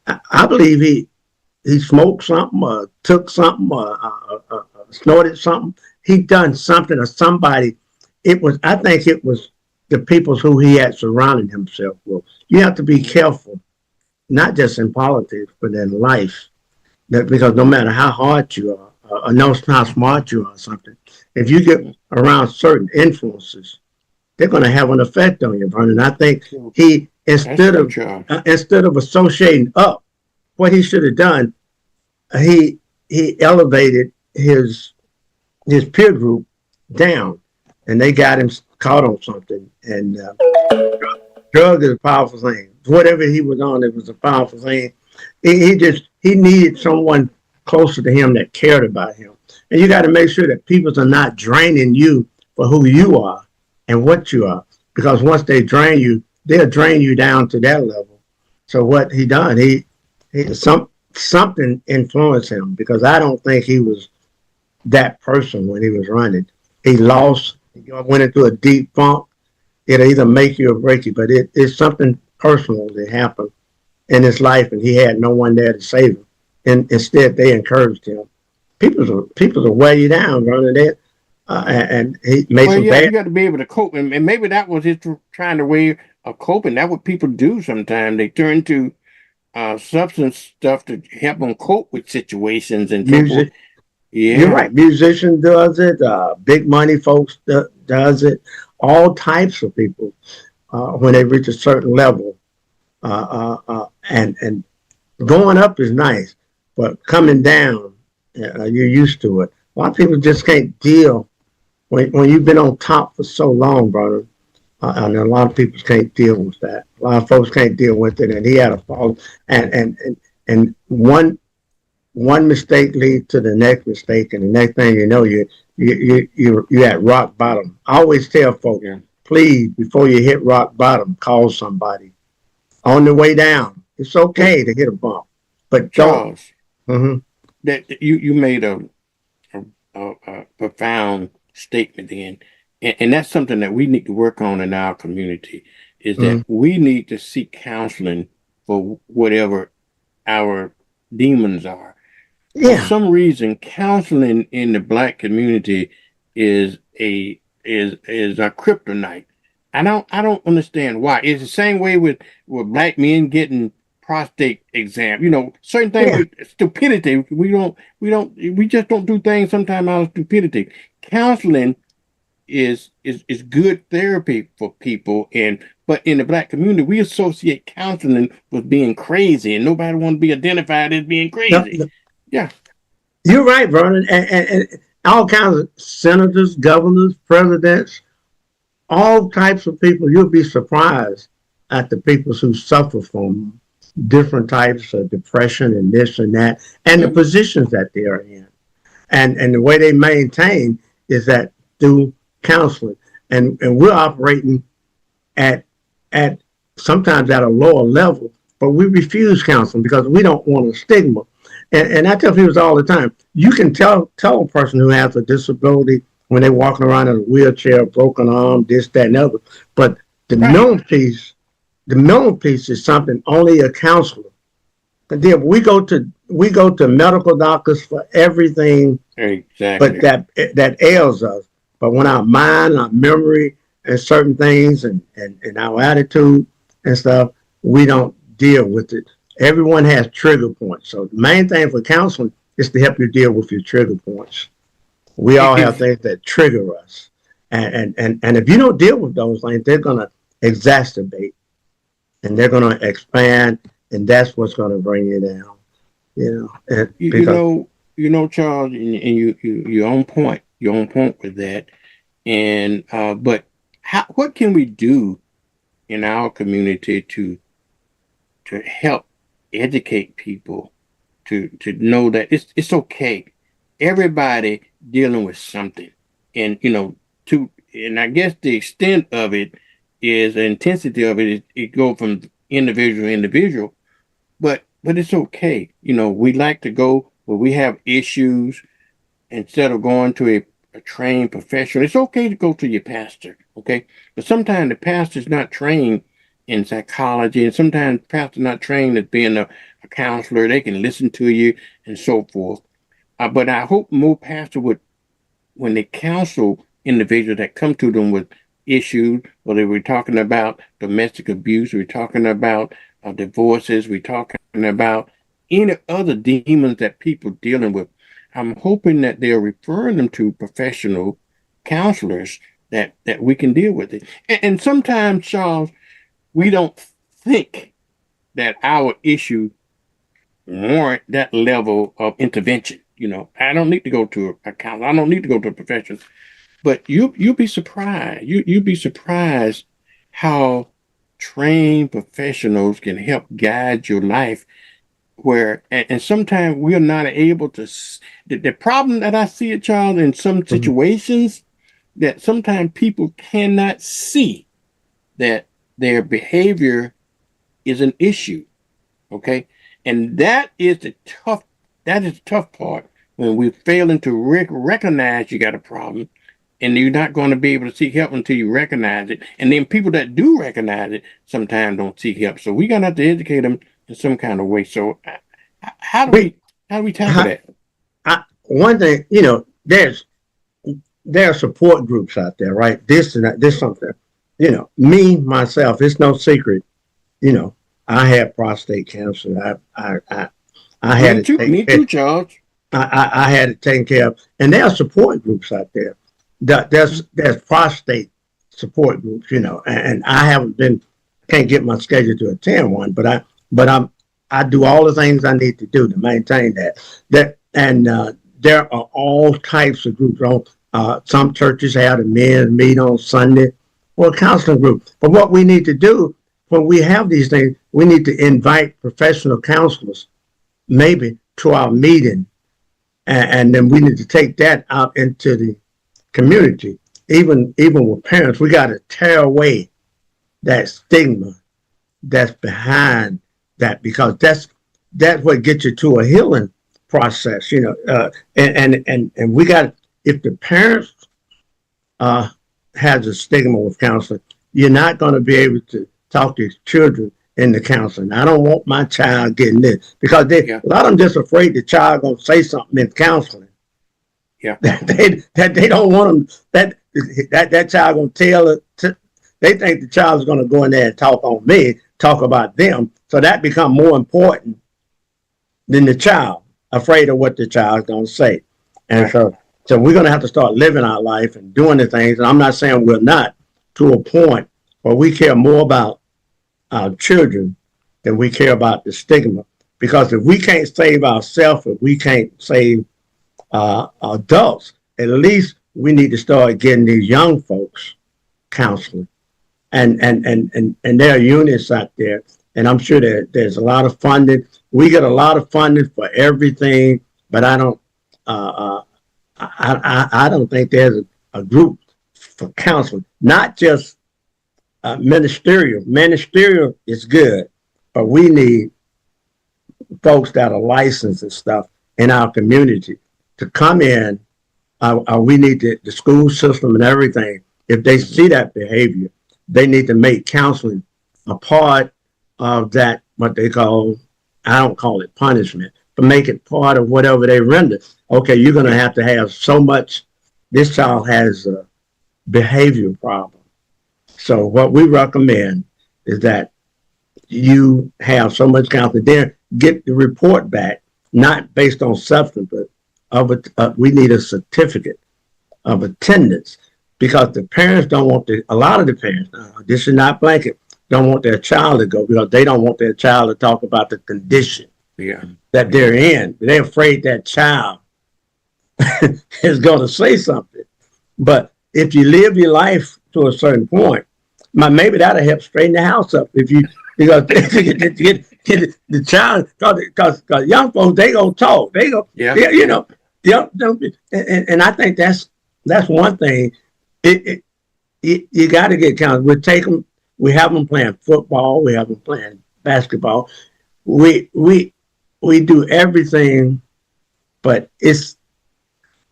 Speaker 14: I believe he smoked something or took something or snorted something. He done something or somebody. I think it was the people who he had surrounded himself with. You have to be careful, not just in politics, but in life. Because no matter how hard you are, or know how smart you are or something, if you get around certain influences, they're going to have an effect on you, Vernon. I think he, instead of associating up, what he should have done, he elevated his peer group down, and they got him caught on something. And drug is a powerful thing. Whatever he was on, it was a powerful thing. He needed someone closer to him that cared about him. And you got to make sure that people are not draining you for who you are and what you are, because once they drain you, they'll drain you down to that level. So what he done, something influenced him, because I don't think he was that person when he was running. He lost. He went into a deep funk. It'll either make you or break you, but it's something personal that happened in his life, and he had no one there to save him. And instead, they encouraged him. People will wear you down, running that, and he made some bad.
Speaker 10: You got to be able to cope, and maybe that was his trying to way of coping. That's what people do sometimes. They turn to substance stuff to help them cope with situations and so forth. Yeah,
Speaker 14: you're right. Musician does it. Big money folks does it. All types of people when they reach a certain level, and going up is nice, but coming down, you're used to it. A lot of people just can't deal when you've been on top for so long, brother. And a lot of people can't deal with that. A lot of folks can't deal with it, and he had a fall. And one mistake leads to the next mistake, and the next thing you know, you're at rock bottom. I always tell folks, please, before you hit rock bottom, call somebody. On the way down, it's okay to hit a bump, but
Speaker 10: Charles,
Speaker 14: that
Speaker 10: you made a profound statement in, and that's something that we need to work on in our community. Is that we need to seek counseling for whatever our demons are. For some reason, counseling in the Black community is a kryptonite. I don't understand why. It's the same way with Black men getting prostate exam. You know, certain things with stupidity. We just don't do things sometimes out of stupidity. Counseling is good therapy for people, but in the Black community, we associate counseling with being crazy, and nobody wants to be identified as being crazy. Yeah,
Speaker 14: you're right, Vernon, and all kinds of senators, governors, presidents, all types of people. You'll be surprised at the people who suffer from different types of depression and this and that, and the positions that they are in, and the way they maintain is that through counseling, and we're operating at sometimes at a lower level, but we refuse counseling because we don't want a stigma. And I tell people all the time, you can tell a person who has a disability when they're walking around in a wheelchair, broken arm, this, that, and other. But the mental piece is something only a counselor. And then we go to medical doctors for everything, but that ails us. But when our mind, our memory, and certain things, and our attitude and stuff, we don't deal with it. Everyone has trigger points. So the main thing for counseling is to help you deal with your trigger points. We all have things that trigger us. And if you don't deal with those things, they're going to exacerbate and they're going to expand. And that's what's going to bring you down.
Speaker 10: You know, Charles, and you're on point. You're on point with that. And but what can we do in our community to help educate people to know that it's okay? Everybody dealing with something, and and I guess the extent of it is the intensity of it. It goes from individual to individual, but it's okay. We like to go where we have issues instead of going to a trained professional. It's okay to go to your pastor, okay? But sometimes the pastor's not trained in psychology, and sometimes the pastor's not trained as being a counselor. They can listen to you and so forth. But I hope more pastors would, when they counsel individuals that come to them with issues, whether we're talking about domestic abuse, we're talking about divorces, we're talking about any other demons that people dealing with, I'm hoping that they're referring them to professional counselors that we can deal with it. And sometimes, Charles, we don't think that our issue warrant that level of intervention. You know, I don't need to go to a counselor. I don't need to go to a professional. But you'll be surprised. You'll be surprised how trained professionals can help guide your life. Where and sometimes we're not able to. The problem that I see it, Charles, in some situations, that sometimes people cannot see that their behavior is an issue. Okay, and that is the tough part, when we're failing to recognize you got a problem, and you're not going to be able to seek help until you recognize it. And then people that do recognize it sometimes don't seek help. So we're gonna have to educate them in some kind of way. So how do we tackle that?
Speaker 14: One thing, there are support groups out there, right? This and that, this something. Me myself, it's no secret. I had prostate cancer. I had it.
Speaker 10: Me too, Charles.
Speaker 14: I had it taken care of, and there are support groups out there. There's prostate support groups, and I can't get my schedule to attend one, but I do all the things I need to do to maintain that. There are all types of groups. Some churches have the men's meet on Sunday, or a counseling group. But what we need to do when we have these things, we need to invite professional counselors, maybe to our meeting, and then we need to take that out into the community. Even with parents, we got to tear away that stigma that's behind that, because that's what gets you to a healing process, and we got, if the parents has a stigma with counseling, you're not going to be able to talk to children in the counseling. I don't want my child getting this, because a lot of them just afraid the child going to say something in counseling.
Speaker 10: Yeah,
Speaker 14: that they don't want them, that child going to tell it. They think the child is going to go in there and talk on me, talk about them. So that becomes more important than the child, afraid of what the child is going to say. And so we're going to have to start living our life and doing the things. And I'm not saying we're not, to a point where we care more about our children than we care about the stigma. Because if we can't save ourselves, if we can't save adults, at least we need to start getting these young folks counseling. And there are units out there, and I'm sure there's a lot of funding. We get a lot of funding for everything, but I don't think there's a group for counseling. Not just ministerial. Ministerial is good, but we need folks that are licensed and stuff in our community to come in. We need the school system and everything. If they see that behavior, they need to make counseling a part of that, what they call, I don't call it punishment, but make it part of whatever they render. Okay, you're going to have so much, this child has a behavior problem. So what we recommend is that you have so much counseling there, get the report back, not based on substance, but we need a certificate of attendance. Because the parents don't want a lot of the parents, this is not blanket, don't want their child to go, because they don't want their child to talk about the condition that they're in. They're afraid that child is going to say something. But if you live your life to a certain point, maybe that'll help straighten the house up. If you, because the child, because young folks, they gonna talk, they go, and I think that's one thing. You got to get counted. We take them. We have them playing football. We have them playing basketball. We do everything, but it's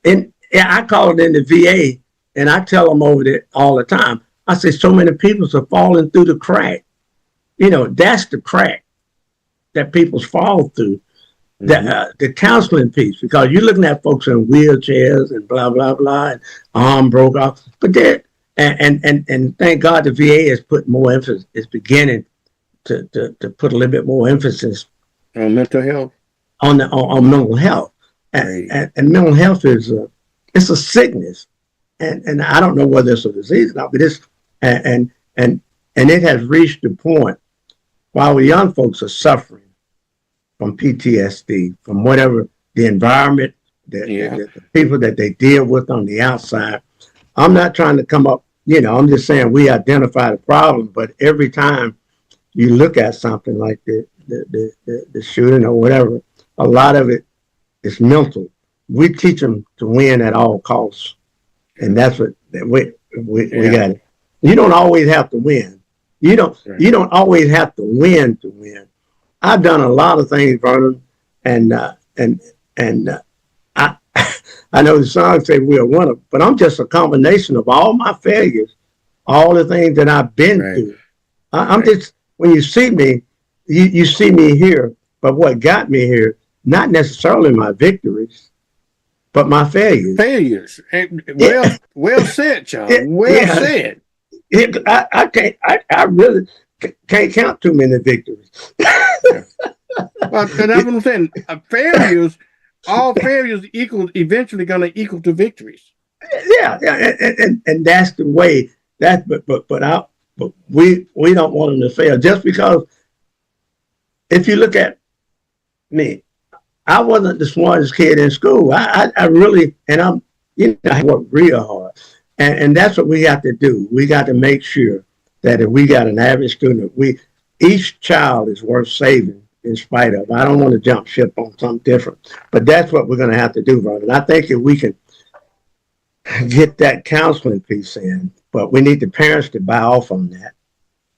Speaker 14: in Yeah, I call it in the VA, and I tell them over there all the time. I say, so many people are falling through the crack. You know, that's the crack that people's fall through. The counseling piece, because you're looking at folks in wheelchairs and blah blah blah, and arm broke off. But there, and thank God the VA has put more emphasis. It's beginning to put a little bit more emphasis
Speaker 10: on mental health,
Speaker 14: on mental health, and mental health is it's a sickness, and I don't know whether it's a disease or not, but it's and it has reached the point while the young folks are suffering from PTSD, from whatever the environment, the people that they deal with on the outside. I'm not trying to come up, I'm just saying we identify the problem, but every time you look at something like the shooting or whatever, a lot of it is mental. We teach them to win at all costs. And that's what we got it. You don't always have to win. You don't always have to win to win. I've done a lot of things, Vernon, and I know the song say we're a winner, but I'm just a combination of all my failures, all the things that I've been through. I'm just, when you see me, you see me here, but what got me here, not necessarily my victories, but my failures.
Speaker 10: Failures. Well said, John. Well said.
Speaker 14: I really can't count too many victories.
Speaker 10: Well, and that's what I'm saying. Failures, all failures eventually going to equal to victories.
Speaker 14: Yeah, and that's the way. But we don't want them to fail just because. If you look at me, I wasn't the smartest kid in school. I really, and I worked real hard, and that's what we have to do. We got to make sure that if we got an average student, each child is worth saving in spite of. I don't want to jump ship on something different, but that's what we're going to have to do, Vernon. I think if we can get that counseling piece in, but we need the parents to buy off on that,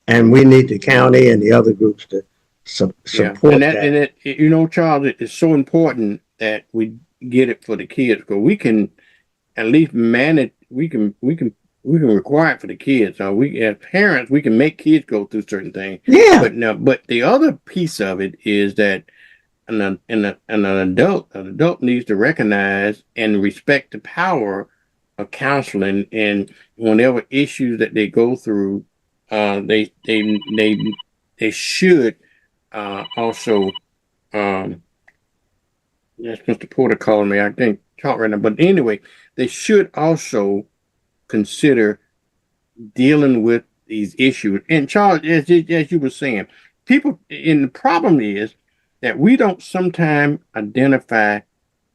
Speaker 14: and we need the county and the other groups to support that.
Speaker 10: And Charles, it's so important that we get it for the kids, because we can at least manage. We can require it for the kids. We as parents, we can make kids go through certain things.
Speaker 14: Yeah.
Speaker 10: But the other piece of it is that an adult needs to recognize and respect the power of counseling, and whenever issues that they go through, they should also. That's Mr. Porter calling me. I can't talk right now, but anyway, they should also consider dealing with these issues. And Charles, as you were saying, the problem is that we don't sometimes identify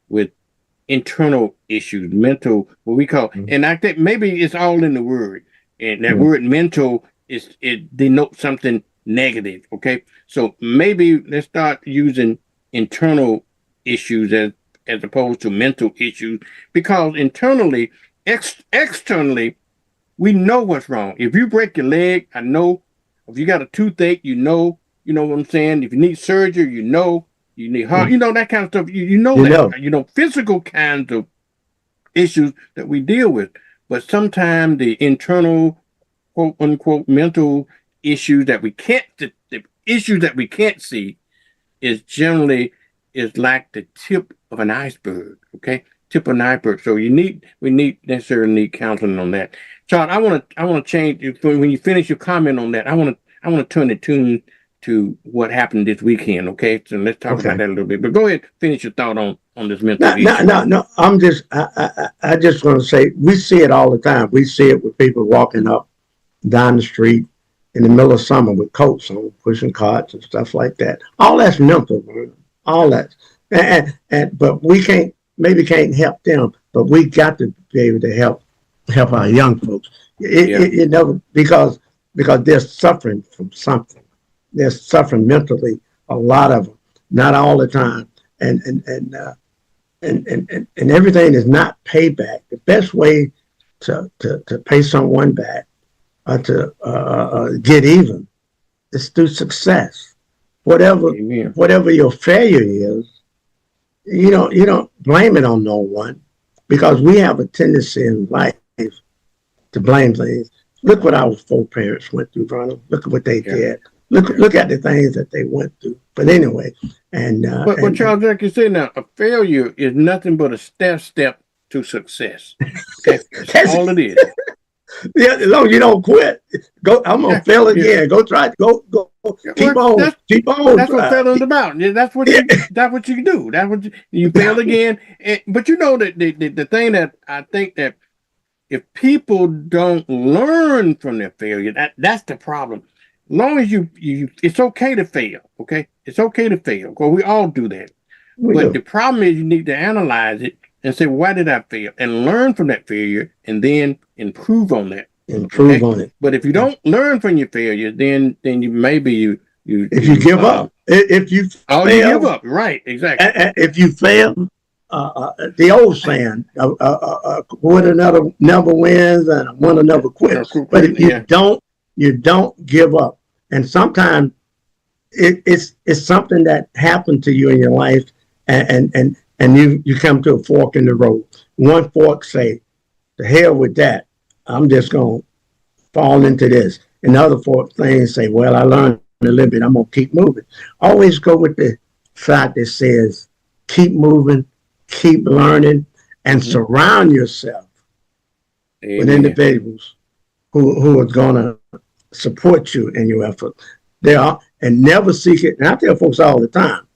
Speaker 10: with internal issues, mental, what we call, and I think maybe it's all in the word, and that word mental it denotes something negative. Okay, so maybe let's start using internal issues as opposed to mental issues, because internally, externally, we know what's wrong. If you break your leg, I know. If you got a toothache, you know what I'm saying. If you need surgery, you need heart, that kind of stuff. You know physical kinds of issues that we deal with. But sometimes the internal, quote unquote, mental issues that we can't, the issues that we can't see, is like the tip of an iceberg. Okay, tip of an iceberg. So we necessarily need counseling on that. Charles, I want to change when you finish your comment on that. I want to turn the tune to what happened this weekend. Okay, so let's talk about that a little bit. But go ahead, finish your thought on this mental issue.
Speaker 14: No. I just want to say we see it all the time. We see it with people walking up down the street in the middle of summer with coats on, pushing carts and stuff like that. All that's mental, all that. But we can't help them, but we got to be able to help our young folks. Because they're suffering from something. They're suffering mentally, a lot of them, not all the time. And everything is not payback. The best way to pay someone back or to get even is through success. Whatever your failure is, you don't blame it on no one, because we have a tendency in life to blame things. Look what our foreparents went through, Vernon. Look at what they did. Look at the things that they went through. But anyway,
Speaker 10: but Charles, like you said now, a failure is nothing but a step to success. Okay, that's all it is.
Speaker 14: Yeah, as long as you don't quit, I'm gonna fail again. Go try. Go. Keep on.
Speaker 10: That's what failing's about. That's what you. That's what you do. That's what you fail again. But you know that the thing that I think that if people don't learn from their failure, that's the problem. As long as you it's okay to fail. Okay, it's okay to fail. Because we all do that. But the problem is you need to analyze it and say, why did I fail? And learn from that failure and then improve on that.
Speaker 14: Improve on it.
Speaker 10: But if you don't learn from your failure, then you maybe
Speaker 14: if you give up. If you fail,
Speaker 10: you give up. Right, exactly.
Speaker 14: If you fail, the old saying, winner never wins and winner never quits. But if you don't give up. And sometimes it's something that happened to you in your life and you come to a fork in the road. One fork say, to hell with that. I'm just going to fall into this. And the other fork things say, well, I learned a little bit. I'm going to keep moving. Always go with the side that says, keep moving, keep learning, and surround yourself with individuals who are going to support you in your effort. And never seek it. And I tell folks all the time,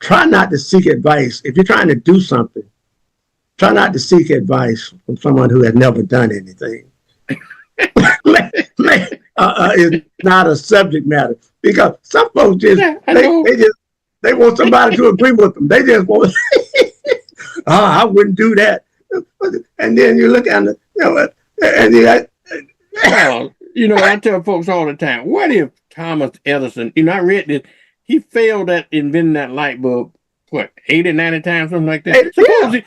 Speaker 14: try not to seek advice. If you're trying to do something, try not to seek advice from someone who has never done anything. It's not a subject matter, because some folks they want somebody to agree with them. They just want, I wouldn't do that. And then you look at it,
Speaker 10: I tell folks all the time, what if Thomas Edison, I read this, he failed at inventing that light bulb, 80, 90 times, something like that.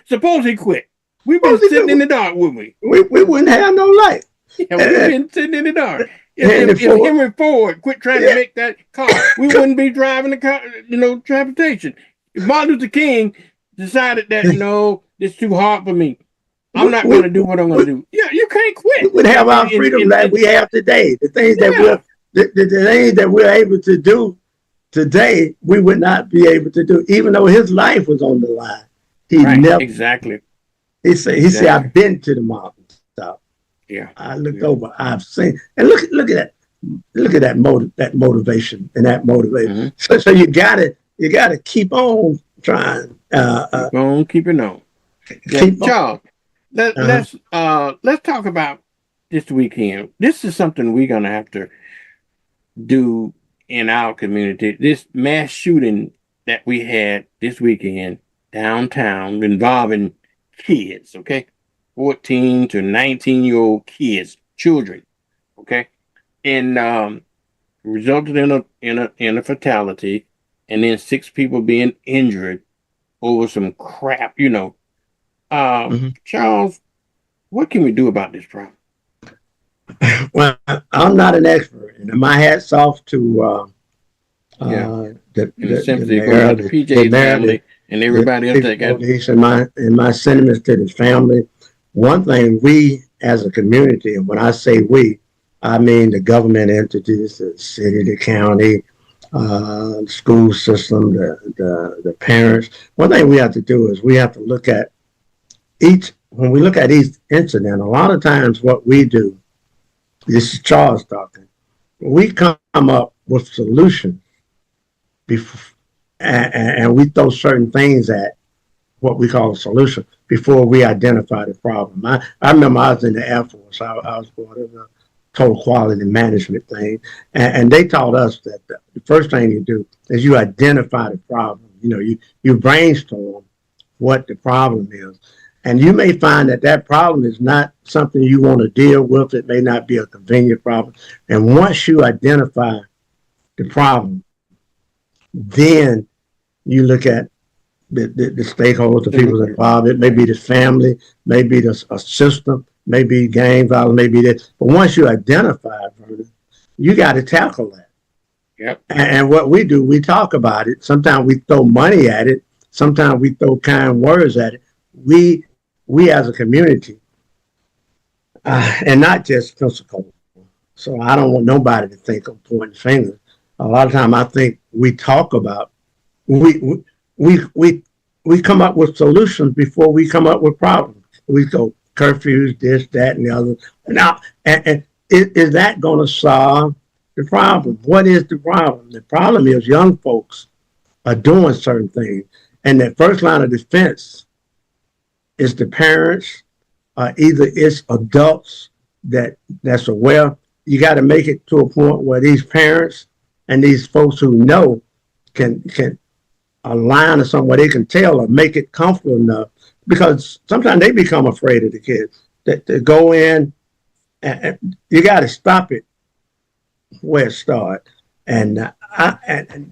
Speaker 10: Suppose he quit. We've been sitting in the dark, wouldn't we?
Speaker 14: We wouldn't have no light.
Speaker 10: Yeah, we've been sitting in the dark. If Henry Ford quit trying to make that car, we wouldn't be driving the car, transportation. If Martin Luther King decided that, no, it's too hard for me, I'm not going to do what I'm going to do. Yeah, you can't quit.
Speaker 14: We would have our freedom that we have today. The things that the things that we're able to do today, we would not be able to do, even though his life was on the line. He never
Speaker 10: exactly.
Speaker 14: He said, I've been to the mountains top.
Speaker 10: Yeah.
Speaker 14: I looked over, I've seen, and look at that motivation and that motivation. So you gotta keep on trying.
Speaker 10: Keep on keeping on. Charles, let's talk about this weekend. This is something we're gonna have to do in our community. This mass shooting that we had this weekend downtown involving kids, 14 to 19-year-old kids, children, and resulted in a fatality, and then 6 people being injured over some crap, Charles, what can we do about this problem?
Speaker 14: Well, I'm not an expert, and my hat's off to the PJ
Speaker 10: family and everybody else that got.
Speaker 14: And my sentiments to the family. One thing, we as a community, and when I say we, I mean the government entities, the city, the county, the school system, the parents. One thing we have to do is we have to look at when we look at each incident, a lot of times what we do, this is Charles talking, we come up with solutions and we throw certain things at what we call a solution before we identify the problem. I remember I was in the Air Force. I was part of the total quality management thing. And they taught us that the first thing you do is you identify the problem. You brainstorm what the problem is. And you may find that problem is not something you want to deal with. It may not be a convenient problem. And once you identify the problem, then you look at the stakeholders, the people involved. It may be the family, maybe a system, maybe gang violence, maybe this. But once you identify it, you got to tackle that.
Speaker 10: Yep.
Speaker 14: And what we do, we talk about it. Sometimes we throw money at it. Sometimes we throw kind words at it. We we as a community, and not just Pensacola. So I don't want nobody to think I'm pointing fingers. A lot of time I think we talk about, we come up with solutions before we come up with problems. We go curfews, this, that, and the other. Now, and is that going to solve the problem? What is the problem? The problem is young folks are doing certain things, and the first line of defense is the parents. Either it's adults that's aware. You got to make it to a point where these parents and these folks who know can align to somewhere they can tell or make it comfortable enough, because sometimes they become afraid of the kids that to go in, and you got to stop it where it starts. And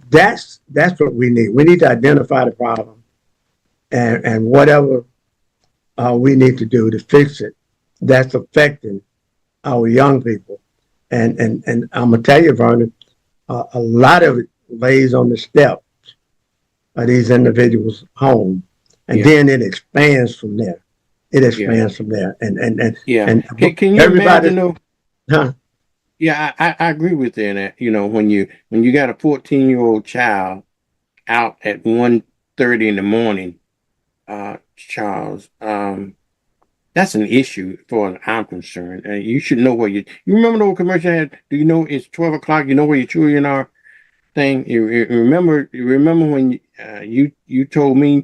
Speaker 14: that's what we need. We need to identify the problem and whatever we need to do to fix it that's affecting our young people. And I'm gonna tell you, Vernon, a lot of it lays on the steps of these individuals' home, and then it expands from there. It expands from there, and
Speaker 10: can you
Speaker 14: everybody,
Speaker 10: imagine though?
Speaker 14: Huh?
Speaker 10: Yeah, I agree with that. You know, when you got a 14-year-old child out at 1:30 in the morning, Charles, that's an issue for I'm concerned. You should know where you remember the old commercial had, do you know it's 12 o'clock, you know where your children are thing? You remember when you told me,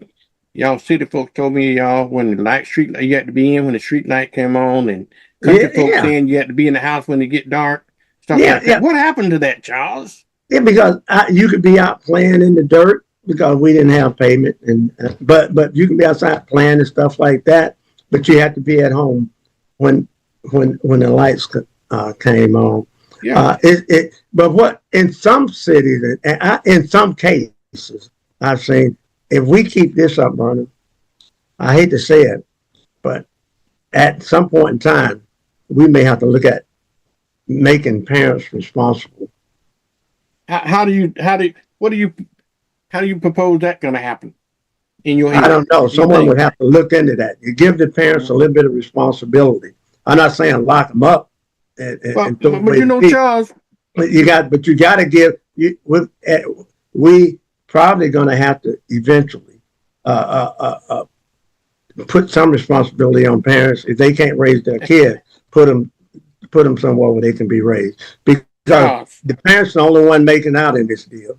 Speaker 10: y'all city folks told me, y'all, when the street light you had to be in when the street light came on, and country folks saying you had to be in the house when it get dark, stuff like that. What happened to that, Charles?
Speaker 14: Yeah, because you could be out playing in the dirt because we didn't have pavement, and but you can be outside playing and stuff like that. But you have to be at home when the lights came on. Yeah. But what in some cities and in some cases I've seen, if we keep this up running, I hate to say it, but at some point in time, we may have to look at making parents responsible.
Speaker 10: How do you propose that going to happen? In your head?
Speaker 14: I don't know. Someone would have to look into that. You give the parents a little bit of responsibility. I'm not saying lock them up. But
Speaker 10: you know, Charles,
Speaker 14: you got to give. We probably going to have to eventually put some responsibility on parents. If they can't raise their kids, put them somewhere where they can be raised, because the parents are the only one making out in this deal.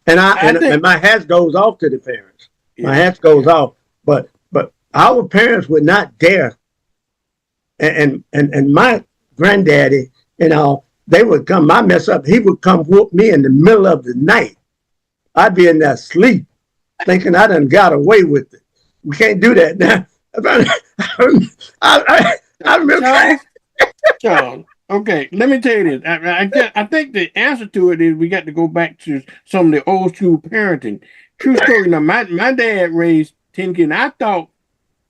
Speaker 14: And and my hat goes off to the parents. My hat goes off, but our parents would not dare. And my granddaddy, they would come. I mess up. He would come whoop me in the middle of the night. I'd be in there asleep, thinking I done got away with it. We can't do that now. I remember.
Speaker 10: Charles, okay, let me tell you this. I think the answer to it is we got to go back to some of the old school parenting. True story. Now, my dad raised 10 kids. I thought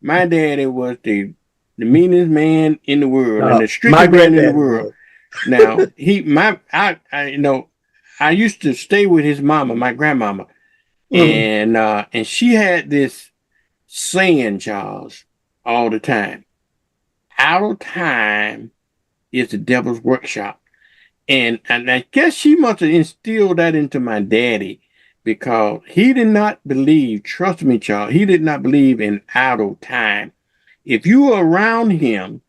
Speaker 10: my daddy was the meanest man in the world and the strictest man in the world. Now, I used to stay with his mama, my grandmama, and she had this saying, Charles, all the time: "Out of time is the devil's workshop," and I guess she must have instilled that into my daddy. Because he did not believe, trust me, Charles, he did not believe in idle time. If you were around him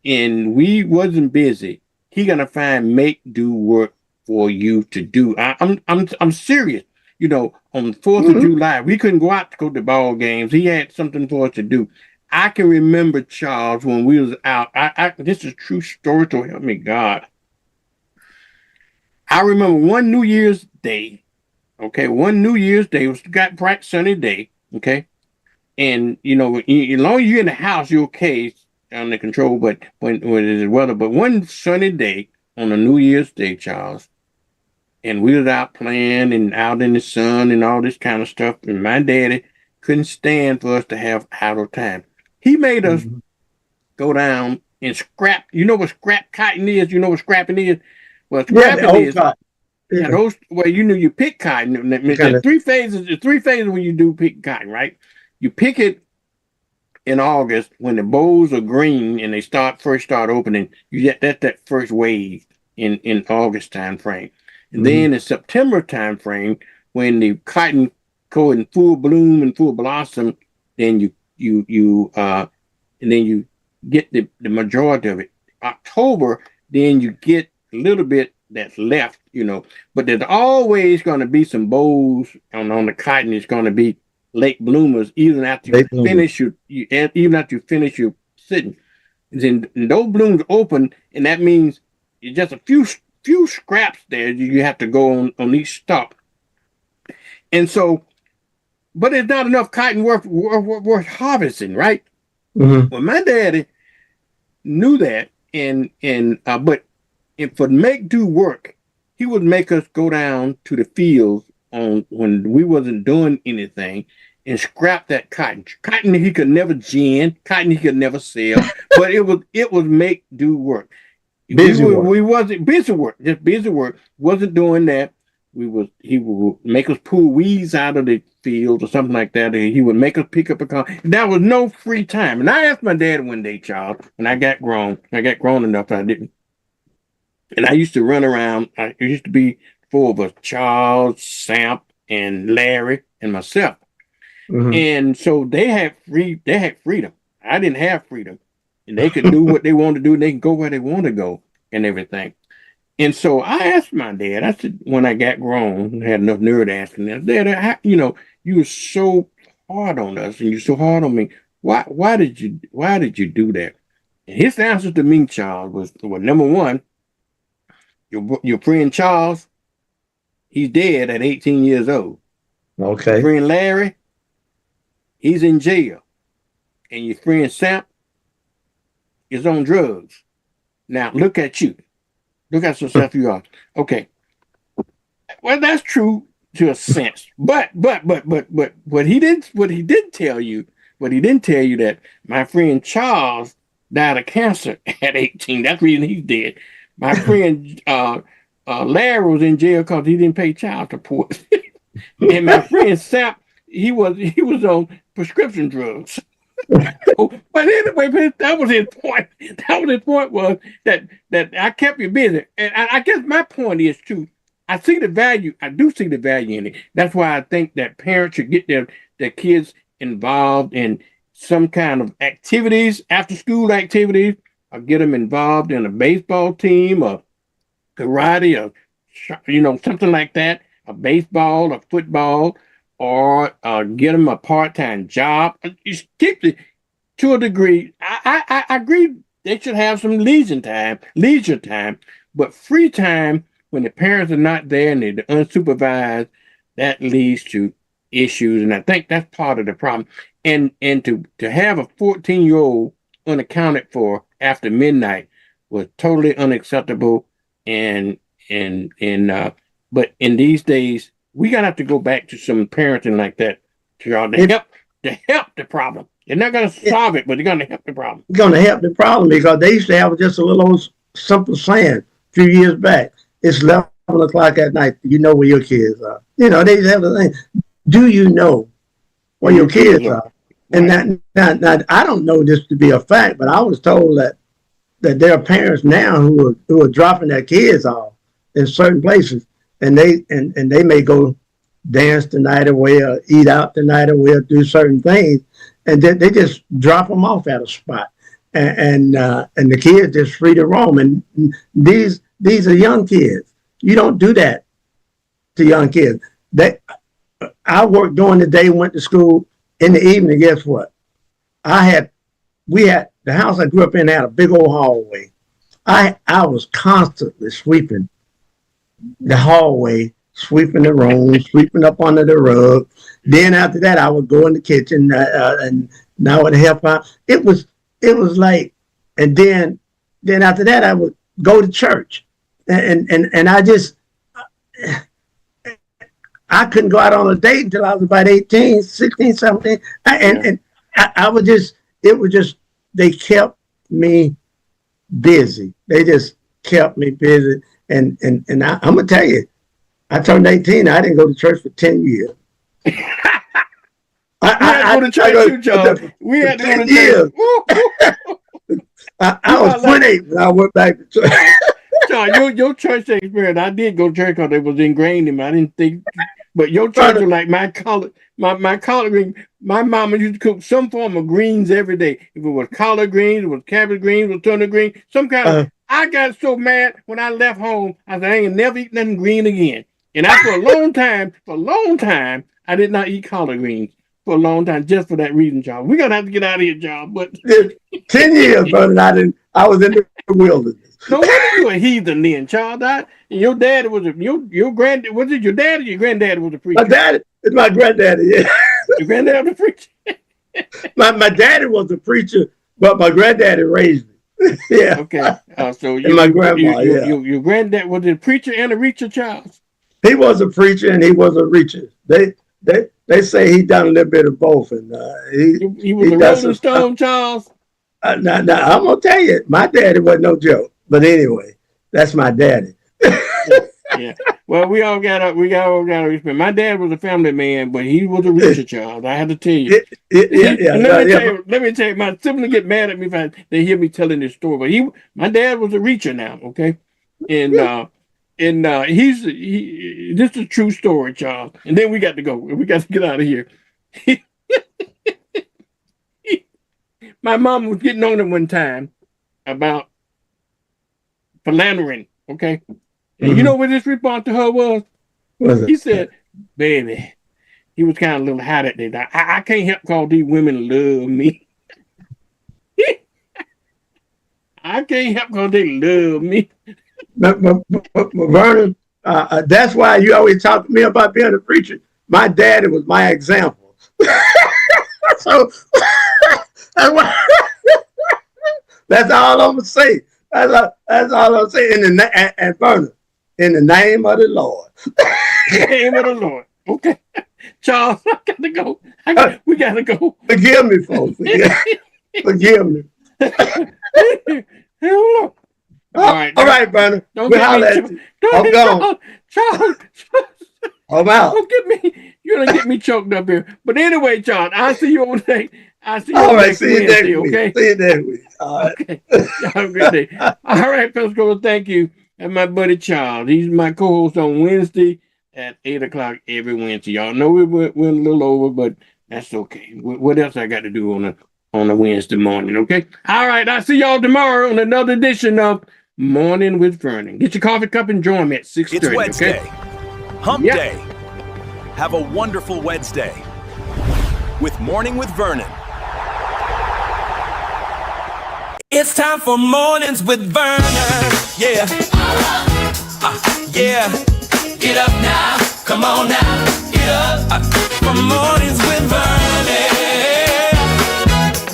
Speaker 10: and we wasn't busy, he gonna find make-do work for you to do. I'm serious. You know, on the 4th of July, we couldn't go out to go to ball games. He had something for us to do. I can remember, Charles, when we was out. This is a true story, so help me God. I remember one New Year's Day. Okay, one New Year's Day, it was got bright sunny day. Okay, and as long as you're in the house, you're okay under control. But when it's weather, but one sunny day on a New Year's Day, Charles, and we was out playing and out in the sun and all this kind of stuff. And my daddy couldn't stand for us to have idle time. He made us go down and scrap. You know what scrap cotton is? You know what scrapping is? Well, scrapping is. Yeah, those you pick cotton. There's three phases. There's 3 phases when you do pick cotton, right? You pick it in August, when the bowls are green and they first start opening, you get that first wave in August time frame. And then in September time frame, when the cotton go in full bloom and full blossom, then you get the majority of it. October, then you get a little bit that's left, but there's always going to be some bowls on the cotton. It's going to be late bloomers even after you finish your sitting. Then those blooms open, and that means it's just a few scraps there you have to go on each stalk. And so, but it's not enough cotton worth harvesting, right? Well, my daddy knew that, but for make do work, he would make us go down to the fields when we wasn't doing anything and scrap that cotton. Cotton he could never gin, cotton he could never sell, but it was make do work. We wasn't busy work, just busy work. Wasn't doing that. He would make us pull weeds out of the field or something like that. He would make us pick up a car. There was no free time. And I asked my dad one day, Charles, when I got grown enough I didn't. And I used to run around. It used to be four of us, Charles, Samp, and Larry, and myself. And so they had freedom. I didn't have freedom. And they could do what they wanted to do, and they could go where they want to go and everything. And so I asked my dad, I said, when I got grown, I had enough nerve to ask him, Dad, you were so hard on us and you're so hard on me. Why did you do that? And his answer to me, Charles, was, well, number one, your friend Charles, he's dead at 18 years old.
Speaker 14: Okay.
Speaker 10: Your friend Larry, he's in jail. And your friend Sam is on drugs. Now look at you. Look at yourself you are. Okay. Well, that's true to a sense. But what he didn't tell you that my friend Charles died of cancer at 18. That's the reason he's dead. My friend Larry was in jail because he didn't pay child support. And my friend Sap, he was on prescription drugs. But anyway, that was his point. His point was that I kept you busy. And I guess my point is too, I see the value. I do see the value in it. That's why I think that parents should get their kids involved in some kind of activities, after school activities, or get them involved in a baseball team or karate or something like that, a baseball or football, or get them a part-time job. To a degree, I agree they should have some leisure time, but free time when the parents are not there and they're unsupervised, that leads to issues, and I think that's part of the problem. And to have a 14-year-old unaccounted for after midnight was totally unacceptable. But in these days, we gotta have to go back to some parenting like that to help the problem. They're not gonna solve it, but they're gonna help the problem.
Speaker 14: It's gonna help the problem because they used to have just a little old simple saying a few years back. It's 11 o'clock at night. You know where your kids are. They used to have the thing. Do you know where your kids are? And now, I don't know this to be a fact, but I was told that there are parents now who are dropping their kids off in certain places, and they may go dance the night away or eat out the night away or do certain things, and they just drop them off at a spot, and the kids just free to roam. And these are young kids. You don't do that to young kids. I worked during the day, went to school. In the evening, guess what? We had the house I grew up in had a big old hallway. I was constantly sweeping the hallway, sweeping the room, sweeping up under the rug. Then after that, I would go in the kitchen and I would help out. It was like, and then after that, I would go to church, and I couldn't go out on a date until I was about 18, 16, 17. And I would they kept me busy. They just kept me busy. And I'm going to tell you, I turned 18. I didn't go to church for 10 years.
Speaker 10: had to go to church too, Charles. We had to go to church.
Speaker 14: I was 28 when I went back to church.
Speaker 10: Charles, your church experience, I did go to church because it was ingrained in me. I didn't think, but your church was like my collard green. My mama used to cook some form of greens every day. If it was collard greens, it was cabbage greens, it was turnip greens, some kind of. I got so mad when I left home. I said I ain't never eat nothing green again. And for a long time, I did not eat collard greens for a long time, just for that reason, Charles. We're gonna have to get out of here, Charles. But
Speaker 14: 10 years, brother, I was in the wilderness.
Speaker 10: No wonder you a heathen then, Charles. Your dad was your granddad. Was it your dad or your granddad was a preacher?
Speaker 14: My dad is my granddaddy. Yeah.
Speaker 10: Your granddad was a preacher.
Speaker 14: my daddy was a preacher, but my granddaddy raised me. Yeah.
Speaker 10: Okay. So
Speaker 14: my grandma.
Speaker 10: Your granddad was a preacher and a reacher, Charles.
Speaker 14: He was a preacher and he was a reacher. They say he done a little bit of both, and
Speaker 10: he was a Rolling Stone, Charles.
Speaker 14: Now, I'm gonna tell you, my daddy wasn't no joke. But anyway, that's my daddy.
Speaker 10: Yeah. Well, we all got to respect. My dad was a family man, but he was a reacher, Charles. I had to tell you. Let me tell you, my siblings get mad at me if they hear me telling this story. But my dad was a reacher now, okay? And this is a true story, Charles. And then we got to go. We got to get out of here. My mom was getting on him one time about philandering, okay? And you know what his response to her was? He said, baby, he was kind of a little hot at that. I can't help cause these women love me. I can't help cause they love me.
Speaker 14: But Vernon, that's why you always talk to me about being a preacher. My daddy was my example. So that's all I'm gonna say. That's all I'm saying. And Vernon, in the name of the Lord.
Speaker 10: In the name of the Lord. Okay, Charles, I got to go. We got to go.
Speaker 14: Forgive me, folks. Forgive me.
Speaker 10: All
Speaker 14: right, Vernon. I'm gone.
Speaker 10: Charles.
Speaker 14: I'm out.
Speaker 10: Don't get me. You're gonna get me choked up here. But anyway, Charles, I'll see you on next. I'll see you
Speaker 14: all
Speaker 10: on
Speaker 14: right,
Speaker 10: next
Speaker 14: see you
Speaker 10: Wednesday,
Speaker 14: next week.
Speaker 10: okay?
Speaker 14: See you next week. All right.
Speaker 10: Okay. Have a great day. All right, Pascal, thank you. And my buddy Charles. He's my co-host on Wednesday at 8 o'clock every Wednesday. Y'all know we went a little over, but that's okay. What else I got to do on a Wednesday morning, okay? All right, I'll see y'all tomorrow on another edition of Morning with Vernon. Get your coffee cup and join me at 6:30.
Speaker 3: It's Wednesday.
Speaker 10: Okay?
Speaker 3: Hump Day. Have a wonderful Wednesday with Morning with Vernon.
Speaker 7: It's time for Mornings with Vernon. Yeah. Yeah. Get up now. Come on now. Get up. For Mornings with Vernon.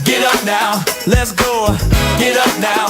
Speaker 7: Get up now. Let's go. Get up now.